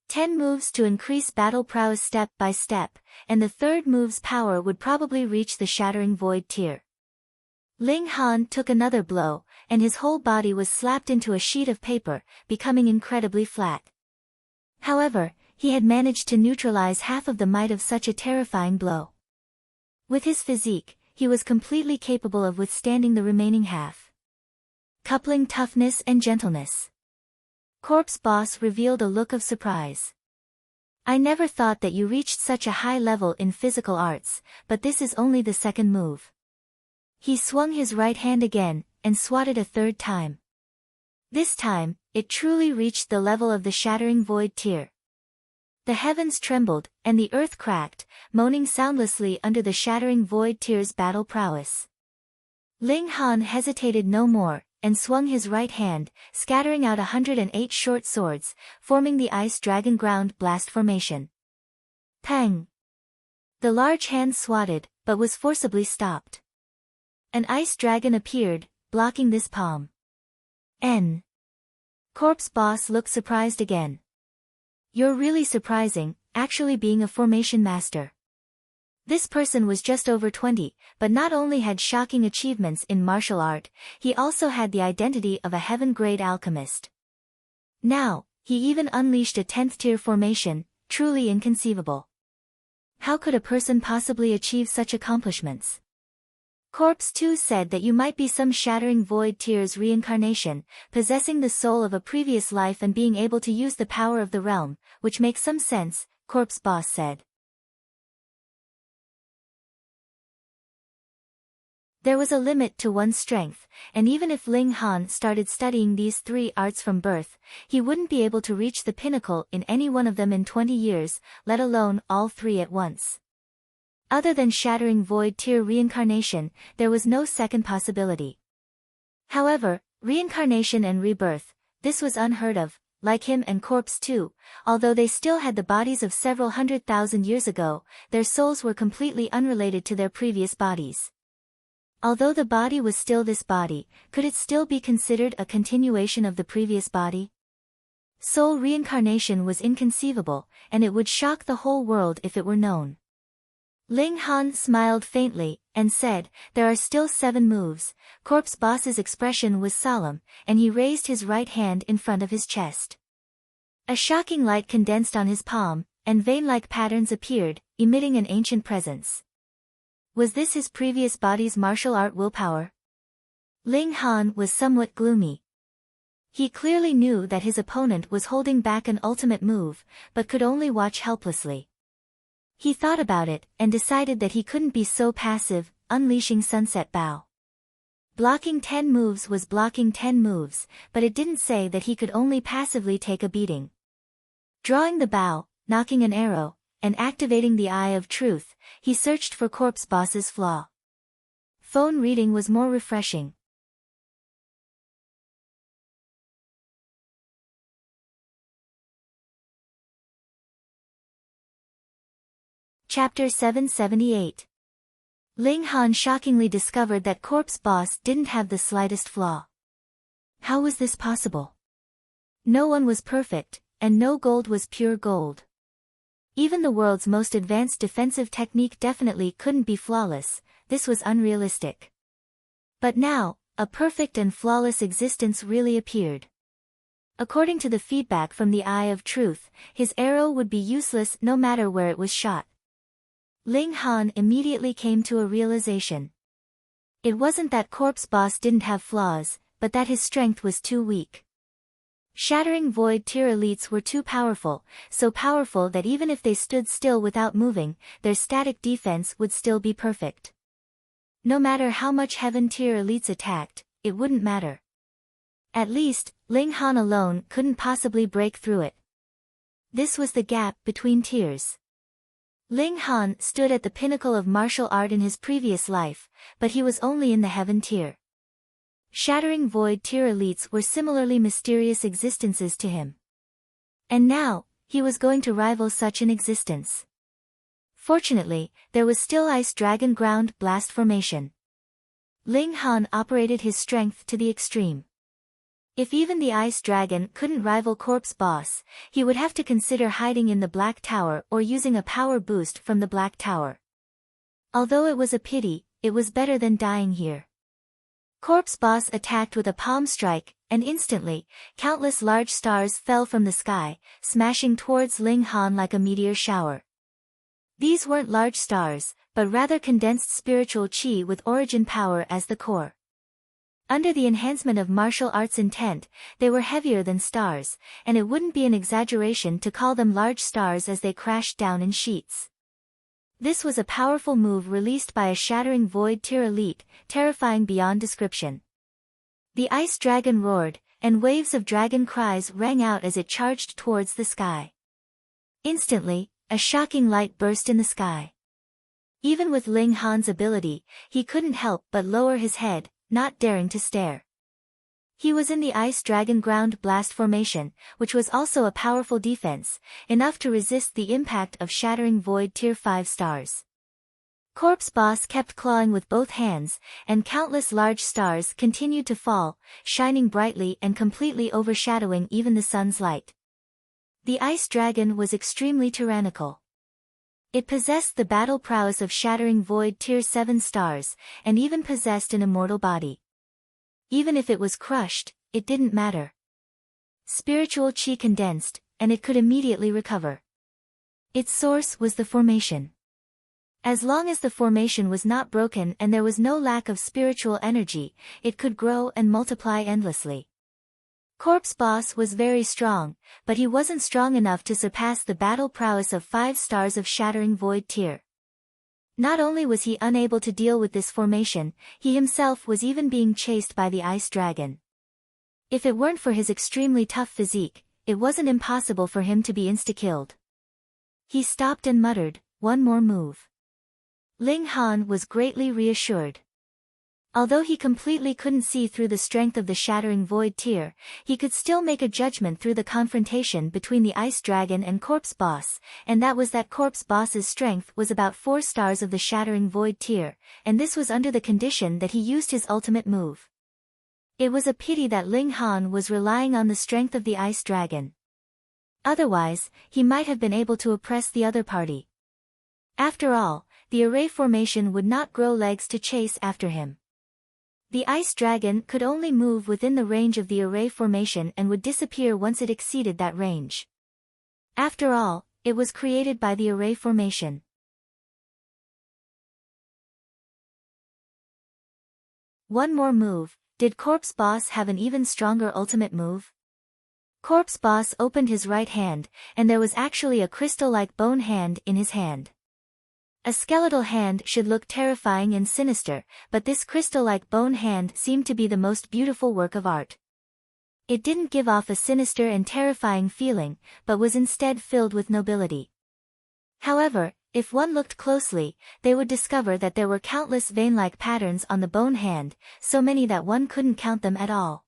10 moves to increase battle prowess step by step, and the third move's power would probably reach the Shattering Void tier. Ling Han took another blow, and his whole body was slapped into a sheet of paper, becoming incredibly flat. However, he had managed to neutralize half of the might of such a terrifying blow. With his physique, he was completely capable of withstanding the remaining half. Coupling toughness and gentleness. Corpse Boss revealed a look of surprise. I never thought that you reached such a high level in physical arts, but this is only the second move. He swung his right hand again, and swatted a third time. This time, it truly reached the level of the Shattering Void tier. The heavens trembled, and the earth cracked, moaning soundlessly under the Shattering Void tier's battle prowess. Ling Han hesitated no more, and swung his right hand, scattering out 108 short swords, forming the Ice Dragon Ground Blast formation. Pang! The large hand swatted, but was forcibly stopped. An ice dragon appeared, blocking this palm. N. Corpse Boss looked surprised again. You're really surprising, actually being a formation master. This person was just over 20, but not only had shocking achievements in martial art, he also had the identity of a heaven-grade alchemist. Now, he even unleashed a 10th tier formation, truly inconceivable. How could a person possibly achieve such accomplishments? Corpse 2 said that you might be some Shattering Void tier's reincarnation, possessing the soul of a previous life and being able to use the power of the realm, which makes some sense, Corpse Boss said. There was a limit to one's strength, and even if Ling Han started studying these 3 arts from birth, he wouldn't be able to reach the pinnacle in any one of them in 20 years, let alone all 3 at once. Other than Shattering Void tier reincarnation, there was no second possibility. However, reincarnation and rebirth, this was unheard of, like him and Corpse 2, although they still had the bodies of several 100,000 years ago, their souls were completely unrelated to their previous bodies. Although the body was still this body, could it still be considered a continuation of the previous body? Soul reincarnation was inconceivable, and it would shock the whole world if it were known. Ling Han smiled faintly, and said, there are still 7 moves. Corpse Boss's expression was solemn, and he raised his right hand in front of his chest. A shocking light condensed on his palm, and vein-like patterns appeared, emitting an ancient presence. Was this his previous body's martial art willpower? Ling Han was somewhat gloomy. He clearly knew that his opponent was holding back an ultimate move, but could only watch helplessly. He thought about it, and decided that he couldn't be so passive, unleashing Sunset Bow. Blocking 10 moves was blocking 10 moves, but it didn't say that he could only passively take a beating. Drawing the bow, knocking an arrow, and activating the Eye of Truth, he searched for Corpse Boss's flaw. Phone reading was more refreshing. Chapter 778. Ling Han shockingly discovered that Corpse Boss didn't have the slightest flaw. How was this possible? No one was perfect, and no gold was pure gold. Even the world's most advanced defensive technique definitely couldn't be flawless. This was unrealistic. But now, a perfect and flawless existence really appeared. According to the feedback from the Eye of Truth, his arrow would be useless no matter where it was shot. Ling Han immediately came to a realization. It wasn't that Corpse Boss didn't have flaws, but that his strength was too weak. Shattering Void Tier elites were too powerful, so powerful that even if they stood still without moving, their static defense would still be perfect. No matter how much Heaven Tier elites attacked, it wouldn't matter. At least, Ling Han alone couldn't possibly break through it. This was the gap between tiers. Ling Han stood at the pinnacle of martial art in his previous life, but he was only in the Heaven Tier. Shattering Void Tier elites were similarly mysterious existences to him. And now, he was going to rival such an existence. Fortunately, there was still Ice Dragon Ground Blast formation. Ling Han operated his strength to the extreme. If even the Ice Dragon couldn't rival Corpse Boss, he would have to consider hiding in the Black Tower or using a power boost from the Black Tower. Although it was a pity, it was better than dying here. Corpse Boss attacked with a palm strike, and instantly, countless large stars fell from the sky, smashing towards Ling Han like a meteor shower. These weren't large stars, but rather condensed spiritual chi with origin power as the core. Under the enhancement of martial arts intent, they were heavier than stars, and it wouldn't be an exaggeration to call them large stars as they crashed down in sheets. This was a powerful move released by a shattering Void Tier elite, terrifying beyond description. The Ice Dragon roared, and waves of dragon cries rang out as it charged towards the sky. Instantly, a shocking light burst in the sky. Even with Ling Han's ability, he couldn't help but lower his head, not daring to stare. He was in the Ice Dragon Ground Blast formation, which was also a powerful defense, enough to resist the impact of shattering Void Tier 5 stars. Corpse Boss kept clawing with both hands, and countless large stars continued to fall, shining brightly and completely overshadowing even the sun's light. The Ice Dragon was extremely tyrannical. It possessed the battle prowess of shattering Void Tier 7 stars, and even possessed an immortal body. Even if it was crushed, it didn't matter. Spiritual chi condensed, and it could immediately recover. Its source was the formation. As long as the formation was not broken and there was no lack of spiritual energy, it could grow and multiply endlessly. Corpse Boss was very strong, but he wasn't strong enough to surpass the battle prowess of 5 stars of shattering Void Tier. Not only was he unable to deal with this formation, he himself was even being chased by the Ice Dragon. If it weren't for his extremely tough physique, it wasn't impossible for him to be insta-killed. He stopped and muttered, "One more move." Ling Han was greatly reassured. Although he completely couldn't see through the strength of the shattering Void Tier, he could still make a judgment through the confrontation between the Ice Dragon and Corpse Boss, and that was that Corpse Boss's strength was about 4 stars of the shattering Void Tier, and this was under the condition that he used his ultimate move. It was a pity that Ling Han was relying on the strength of the Ice Dragon. Otherwise, he might have been able to oppress the other party. After all, the array formation would not grow legs to chase after him. The Ice Dragon could only move within the range of the array formation and would disappear once it exceeded that range. After all, it was created by the array formation. One more move, Did Corpse Boss have an even stronger ultimate move? Corpse Boss opened his right hand, and there was actually a crystal-like bone hand in his hand. A skeletal hand should look terrifying and sinister, but this crystal-like bone hand seemed to be the most beautiful work of art. It didn't give off a sinister and terrifying feeling, but was instead filled with nobility. However, if one looked closely, they would discover that there were countless vein-like patterns on the bone hand, so many that one couldn't count them at all.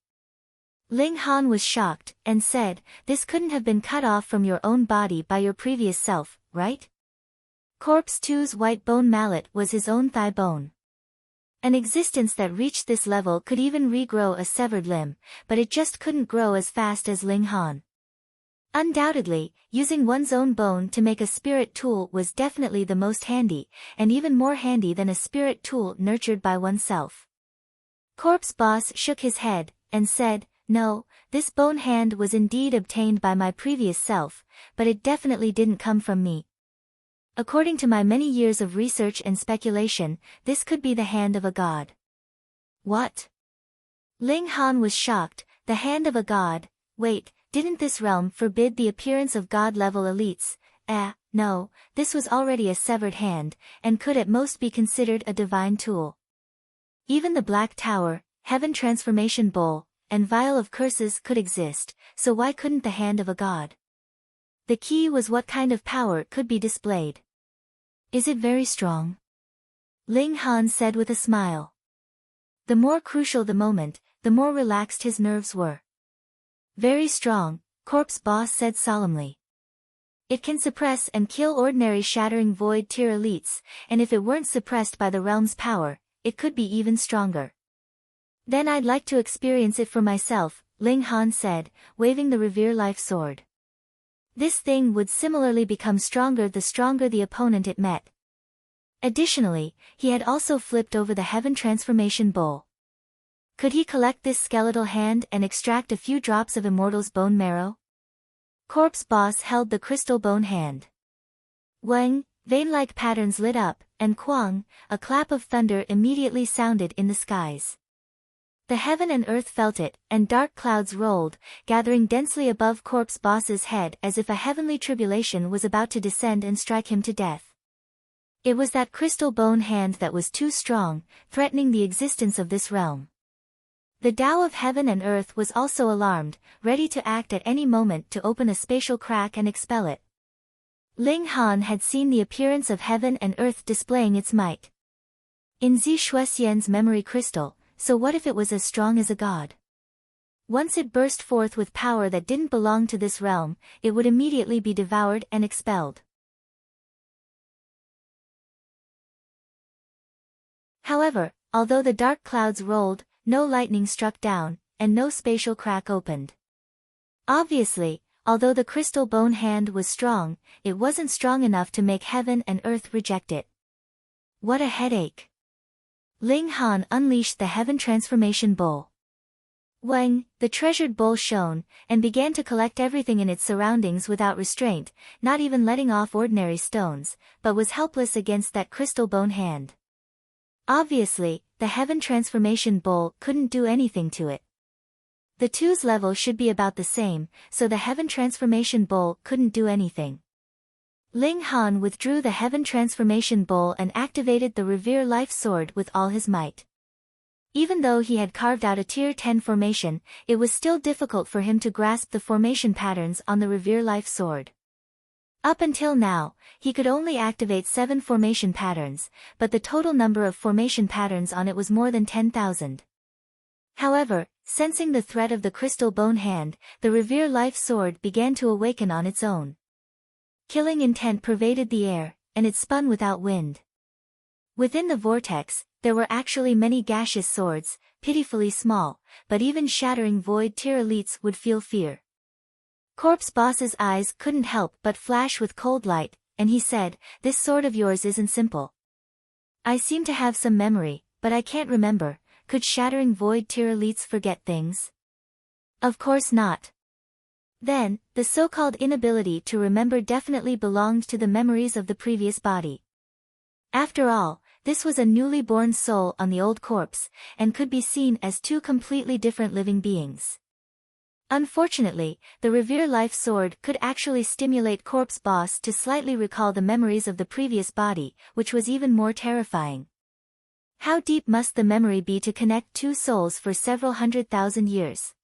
Ling Han was shocked, and said, "This couldn't have been cut off from your own body by your previous self, right?" Corpse 2's white bone mallet was his own thigh bone. An existence that reached this level could even regrow a severed limb, but it just couldn't grow as fast as Ling Han. Undoubtedly, using one's own bone to make a spirit tool was definitely the most handy, and even more handy than a spirit tool nurtured by oneself. Corpse Boss shook his head, and said, "No, this bone hand was indeed obtained by my previous self, but it definitely didn't come from me. According to my many years of research and speculation, this could be the hand of a god." What? Ling Han was shocked. The hand of a god? Wait, didn't this realm forbid the appearance of god-level elites? No, this was already a severed hand, and could at most be considered a divine tool. Even the Black Tower, Heaven Transformation Bowl, and Vial of Curses could exist, so why couldn't the hand of a god? The key was what kind of power could be displayed. "Is it very strong?" Ling Han said with a smile. The more crucial the moment, the more relaxed his nerves were. "Very strong," Corpse Boss said solemnly. "It can suppress and kill ordinary shattering void tier elites, and if it weren't suppressed by the realm's power, it could be even stronger." "Then I'd like to experience it for myself," Ling Han said, waving the Revere Life Sword. This thing would similarly become stronger the stronger the opponent it met. Additionally, he had also flipped over the Heaven Transformation Bowl. Could he collect this skeletal hand and extract a few drops of Immortal's bone marrow? Corpse Boss held the crystal bone hand. Wang, vein-like patterns lit up, and Quang, a clap of thunder immediately sounded in the skies. The heaven and earth felt it, and dark clouds rolled, gathering densely above Corpse Boss's head as if a heavenly tribulation was about to descend and strike him to death. It was that crystal bone hand that was too strong, threatening the existence of this realm. The Tao of heaven and earth was also alarmed, ready to act at any moment to open a spatial crack and expel it. Ling Han had seen the appearance of heaven and earth displaying its might in Zi Shuexian's memory crystal. So what if it was as strong as a god? Once it burst forth with power that didn't belong to this realm, it would immediately be devoured and expelled. However, although the dark clouds rolled, no lightning struck down, and no spatial crack opened. Obviously, although the crystal bone hand was strong, it wasn't strong enough to make heaven and earth reject it. What a headache! Ling Han unleashed the Heaven Transformation Bowl. Wang, the treasured bowl shone, and began to collect everything in its surroundings without restraint, not even letting off ordinary stones, but was helpless against that crystal bone hand. Obviously, the Heaven Transformation Bowl couldn't do anything to it. The two's level should be about the same, so the Heaven Transformation Bowl couldn't do anything. Ling Han withdrew the Heaven Transformation Bowl and activated the Revere Life Sword with all his might. Even though he had carved out a Tier 10 formation, it was still difficult for him to grasp the formation patterns on the Revere Life Sword. Up until now, he could only activate 7 formation patterns, but the total number of formation patterns on it was more than 10,000. However, sensing the threat of the crystal bone hand, the Revere Life Sword began to awaken on its own. Killing intent pervaded the air, and it spun without wind. Within the vortex, there were actually many gaseous swords, pitifully small, but even shattering void tier elites would feel fear. Corpse Boss's eyes couldn't help but flash with cold light, and he said, "This sword of yours isn't simple. I seem to have some memory, but I can't remember. Could shattering void tier elites forget things?" Of course not. Then, the so-called inability to remember definitely belonged to the memories of the previous body. After all, this was a newly born soul on the old corpse, and could be seen as two completely different living beings. Unfortunately, the Revere Life Sword could actually stimulate Corpse Boss to slightly recall the memories of the previous body, which was even more terrifying. How deep must the memory be to connect two souls for several 100,000 years?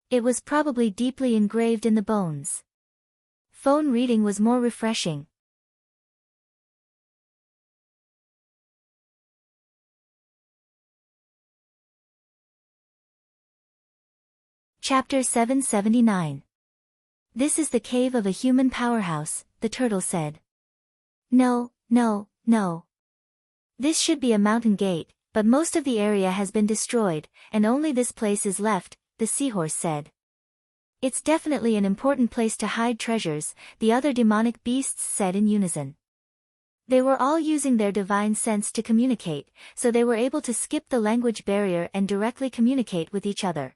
It was probably deeply engraved in the bones. Phone reading was more refreshing. Chapter 779. This is the cave of a human powerhouse, the turtle said. No, no, no. This should be a mountain gate, but most of the area has been destroyed, and only this place is left, the seahorse said. It's definitely an important place to hide treasures, the other demonic beasts said in unison. They were all using their divine sense to communicate, so they were able to skip the language barrier and directly communicate with each other.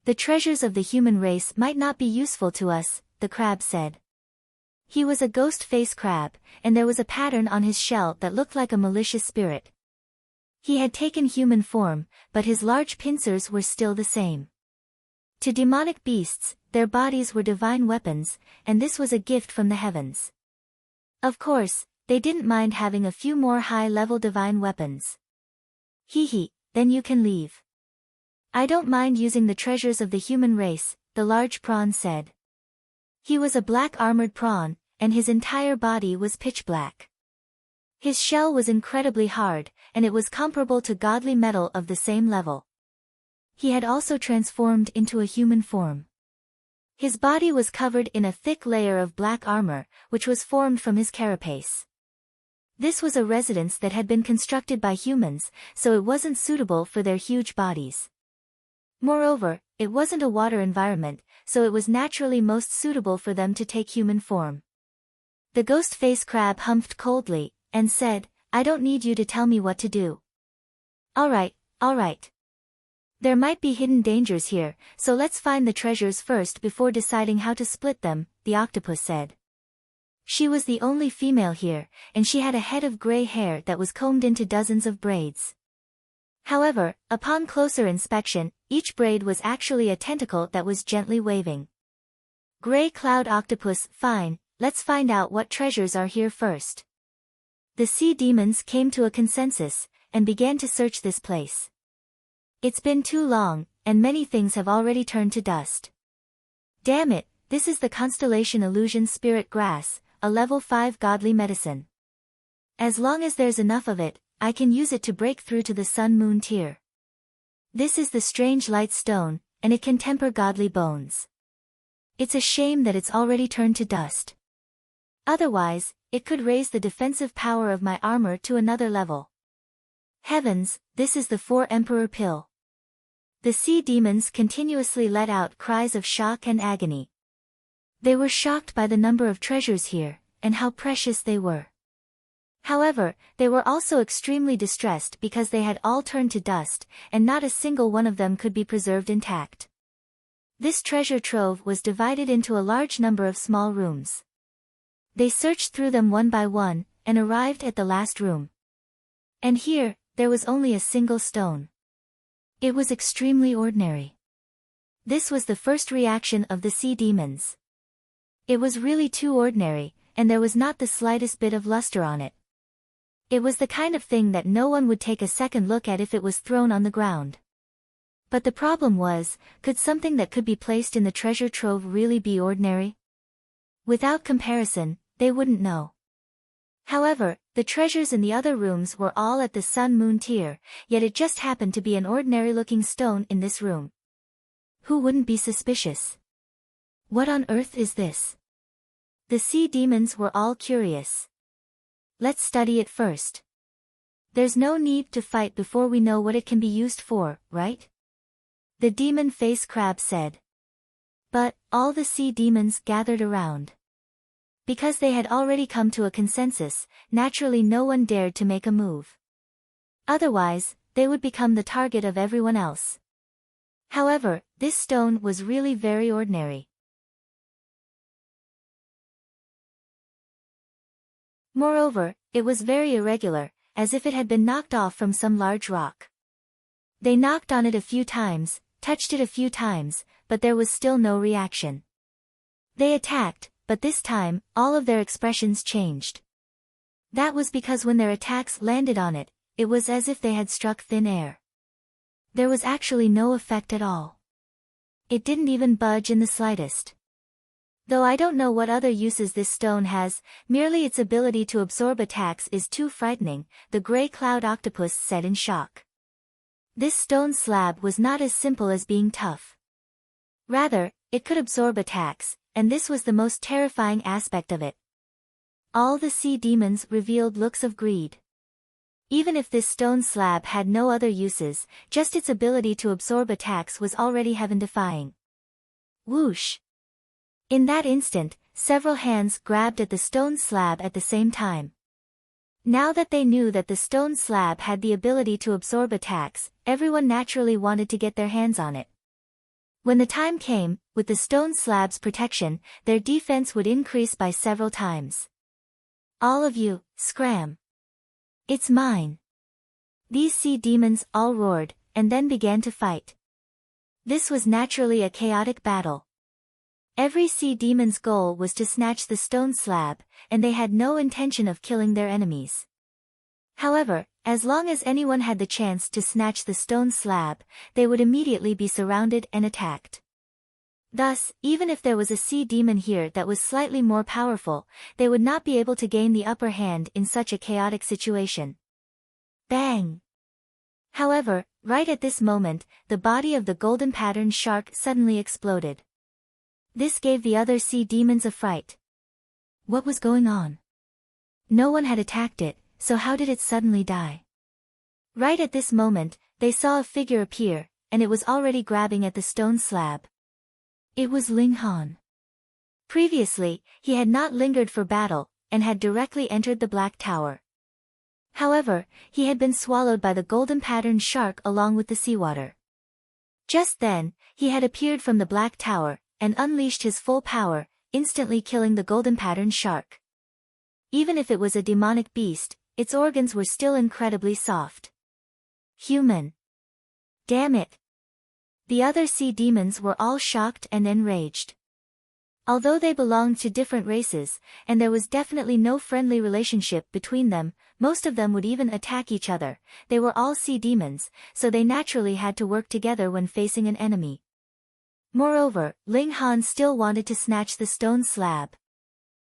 The treasures of the human race might not be useful to us, the crab said. He was a ghost face crab, and there was a pattern on his shell that looked like a malicious spirit. He had taken human form, but his large pincers were still the same. To demonic beasts, their bodies were divine weapons, and this was a gift from the heavens. Of course, they didn't mind having a few more high-level divine weapons. Hee, then you can leave. I don't mind using the treasures of the human race, the large prawn said. He was a black armored prawn, and his entire body was pitch black. His shell was incredibly hard, and it was comparable to godly metal of the same level. He had also transformed into a human form. His body was covered in a thick layer of black armor, which was formed from his carapace. This was a residence that had been constructed by humans, so it wasn't suitable for their huge bodies. Moreover, it wasn't a water environment, so it was naturally most suitable for them to take human form. The ghost face crab humphed coldly, and said, I don't need you to tell me what to do. Alright. There might be hidden dangers here, so let's find the treasures first before deciding how to split them, the octopus said. She was the only female here, and she had a head of gray hair that was combed into dozens of braids. However, upon closer inspection, each braid was actually a tentacle that was gently waving. Gray Cloud Octopus, fine, let's find out what treasures are here first. The sea demons came to a consensus, and began to search this place. It's been too long, and many things have already turned to dust. Damn it, this is the Constellation Illusion Spirit Grass, a level 5 godly medicine. As long as there's enough of it, I can use it to break through to the Sun-Moon tier. This is the Strange Light Stone, and it can temper godly bones. It's a shame that it's already turned to dust. Otherwise, it could raise the defensive power of my armor to another level. Heavens, this is the 4 Emperor Pill. The sea demons continuously let out cries of shock and agony. They were shocked by the number of treasures here, and how precious they were. However, they were also extremely distressed because they had all turned to dust, and not a single one of them could be preserved intact. This treasure trove was divided into a large number of small rooms. They searched through them one by one, and arrived at the last room. And here, there was only a single stone. It was extremely ordinary. This was the first reaction of the sea demons. It was really too ordinary, and there was not the slightest bit of luster on it. It was the kind of thing that no one would take a second look at if it was thrown on the ground. But the problem was, could something that could be placed in the treasure trove really be ordinary? Without comparison, they wouldn't know. However, the treasures in the other rooms were all at the Sun-Moon tier, yet it just happened to be an ordinary-looking stone in this room. Who wouldn't be suspicious? What on earth is this? The sea demons were all curious. Let's study it first. There's no need to fight before we know what it can be used for, right? The demon face crab said. But, all the sea demons gathered around. Because they had already come to a consensus, naturally no one dared to make a move. Otherwise, they would become the target of everyone else. However, this stone was really very ordinary. Moreover, it was very irregular, as if it had been knocked off from some large rock. They knocked on it a few times, touched it a few times, but there was still no reaction. They attacked, but this time, all of their expressions changed. That was because when their attacks landed on it, it was as if they had struck thin air. There was actually no effect at all. It didn't even budge in the slightest. Though I don't know what other uses this stone has, merely its ability to absorb attacks is too frightening, the gray cloud octopus said in shock. This stone slab was not as simple as being tough. Rather, it could absorb attacks, and this was the most terrifying aspect of it. All the sea demons revealed looks of greed. Even if this stone slab had no other uses, just its ability to absorb attacks was already heaven-defying. Whoosh! In that instant, several hands grabbed at the stone slab at the same time. Now that they knew that the stone slab had the ability to absorb attacks, everyone naturally wanted to get their hands on it. When the time came, with the stone slab's protection, their defense would increase by several times. All of you, scram! It's mine! These sea demons all roared, and then began to fight. This was naturally a chaotic battle. Every sea demon's goal was to snatch the stone slab, and they had no intention of killing their enemies. However, as long as anyone had the chance to snatch the stone slab, they would immediately be surrounded and attacked. Thus, even if there was a sea demon here that was slightly more powerful, they would not be able to gain the upper hand in such a chaotic situation. Bang! However, right at this moment, the body of the golden patterned shark suddenly exploded. This gave the other sea demons a fright. What was going on? No one had attacked it, so how did it suddenly die? Right at this moment, they saw a figure appear, and it was already grabbing at the stone slab. It was Ling Han. Previously, he had not lingered for battle, and had directly entered the Black Tower. However, he had been swallowed by the golden patterned shark along with the seawater. Just then, he had appeared from the Black Tower, and unleashed his full power, instantly killing the golden patterned shark. Even if it was a demonic beast, its organs were still incredibly soft. Human. Damn it! The other sea demons were all shocked and enraged. Although they belonged to different races, and there was definitely no friendly relationship between them, most of them would even attack each other, they were all sea demons, so they naturally had to work together when facing an enemy. Moreover, Ling Han still wanted to snatch the stone slab.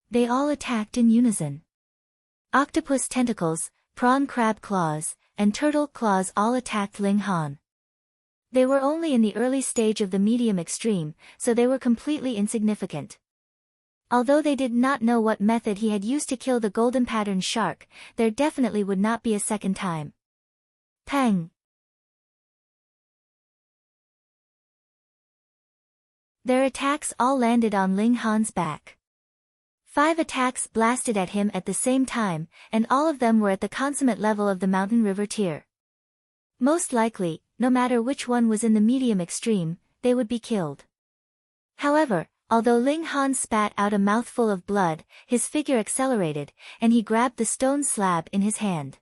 They all attacked in unison. Octopus tentacles, prawn crab claws, and turtle claws all attacked Ling Han. They were only in the early stage of the medium extreme, so they were completely insignificant. Although they did not know what method he had used to kill the golden patterned shark, there definitely would not be a second time. Pang! Their attacks all landed on Ling Han's back. 5 attacks blasted at him at the same time, and all of them were at the consummate level of the mountain river tier. Most likely, no matter which one was in the medium extreme, they would be killed. However, although Ling Han spat out a mouthful of blood, his figure accelerated, and he grabbed the stone slab in his hand.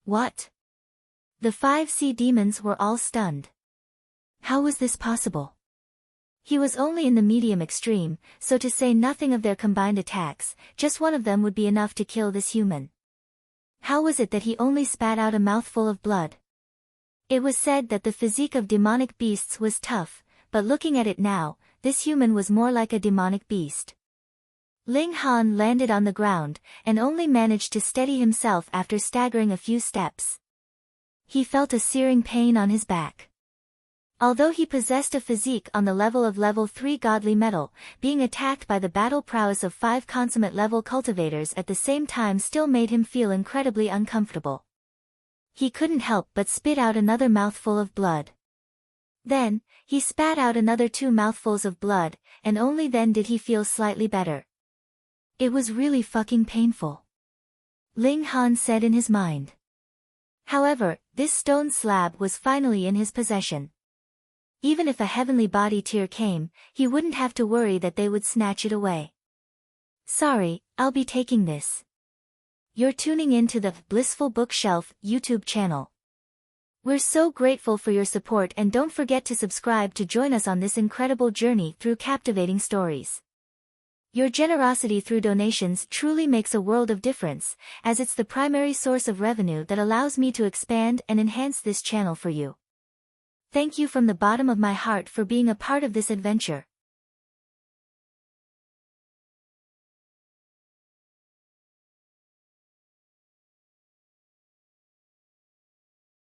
What? The 5 sea demons were all stunned. How was this possible? He was only in the medium extreme, so to say nothing of their combined attacks, just one of them would be enough to kill this human. How was it that he only spat out a mouthful of blood? It was said that the physique of demonic beasts was tough, but looking at it now, this human was more like a demonic beast. Ling Han landed on the ground, and only managed to steady himself after staggering a few steps. He felt a searing pain on his back. Although he possessed a physique on the level of level 3 godly metal, being attacked by the battle prowess of 5 consummate level cultivators at the same time still made him feel incredibly uncomfortable. He couldn't help but spit out another mouthful of blood. Then, he spat out another 2 mouthfuls of blood, and only then did he feel slightly better. It was really fucking painful. Ling Han said in his mind. However, this stone slab was finally in his possession. Even if a heavenly body tier came, he wouldn't have to worry that they would snatch it away. Sorry, I'll be taking this. You're tuning in to the Blissful Bookshelf YouTube channel. We're so grateful for your support, and don't forget to subscribe to join us on this incredible journey through captivating stories. Your generosity through donations truly makes a world of difference, as it's the primary source of revenue that allows me to expand and enhance this channel for you. Thank you from the bottom of my heart for being a part of this adventure.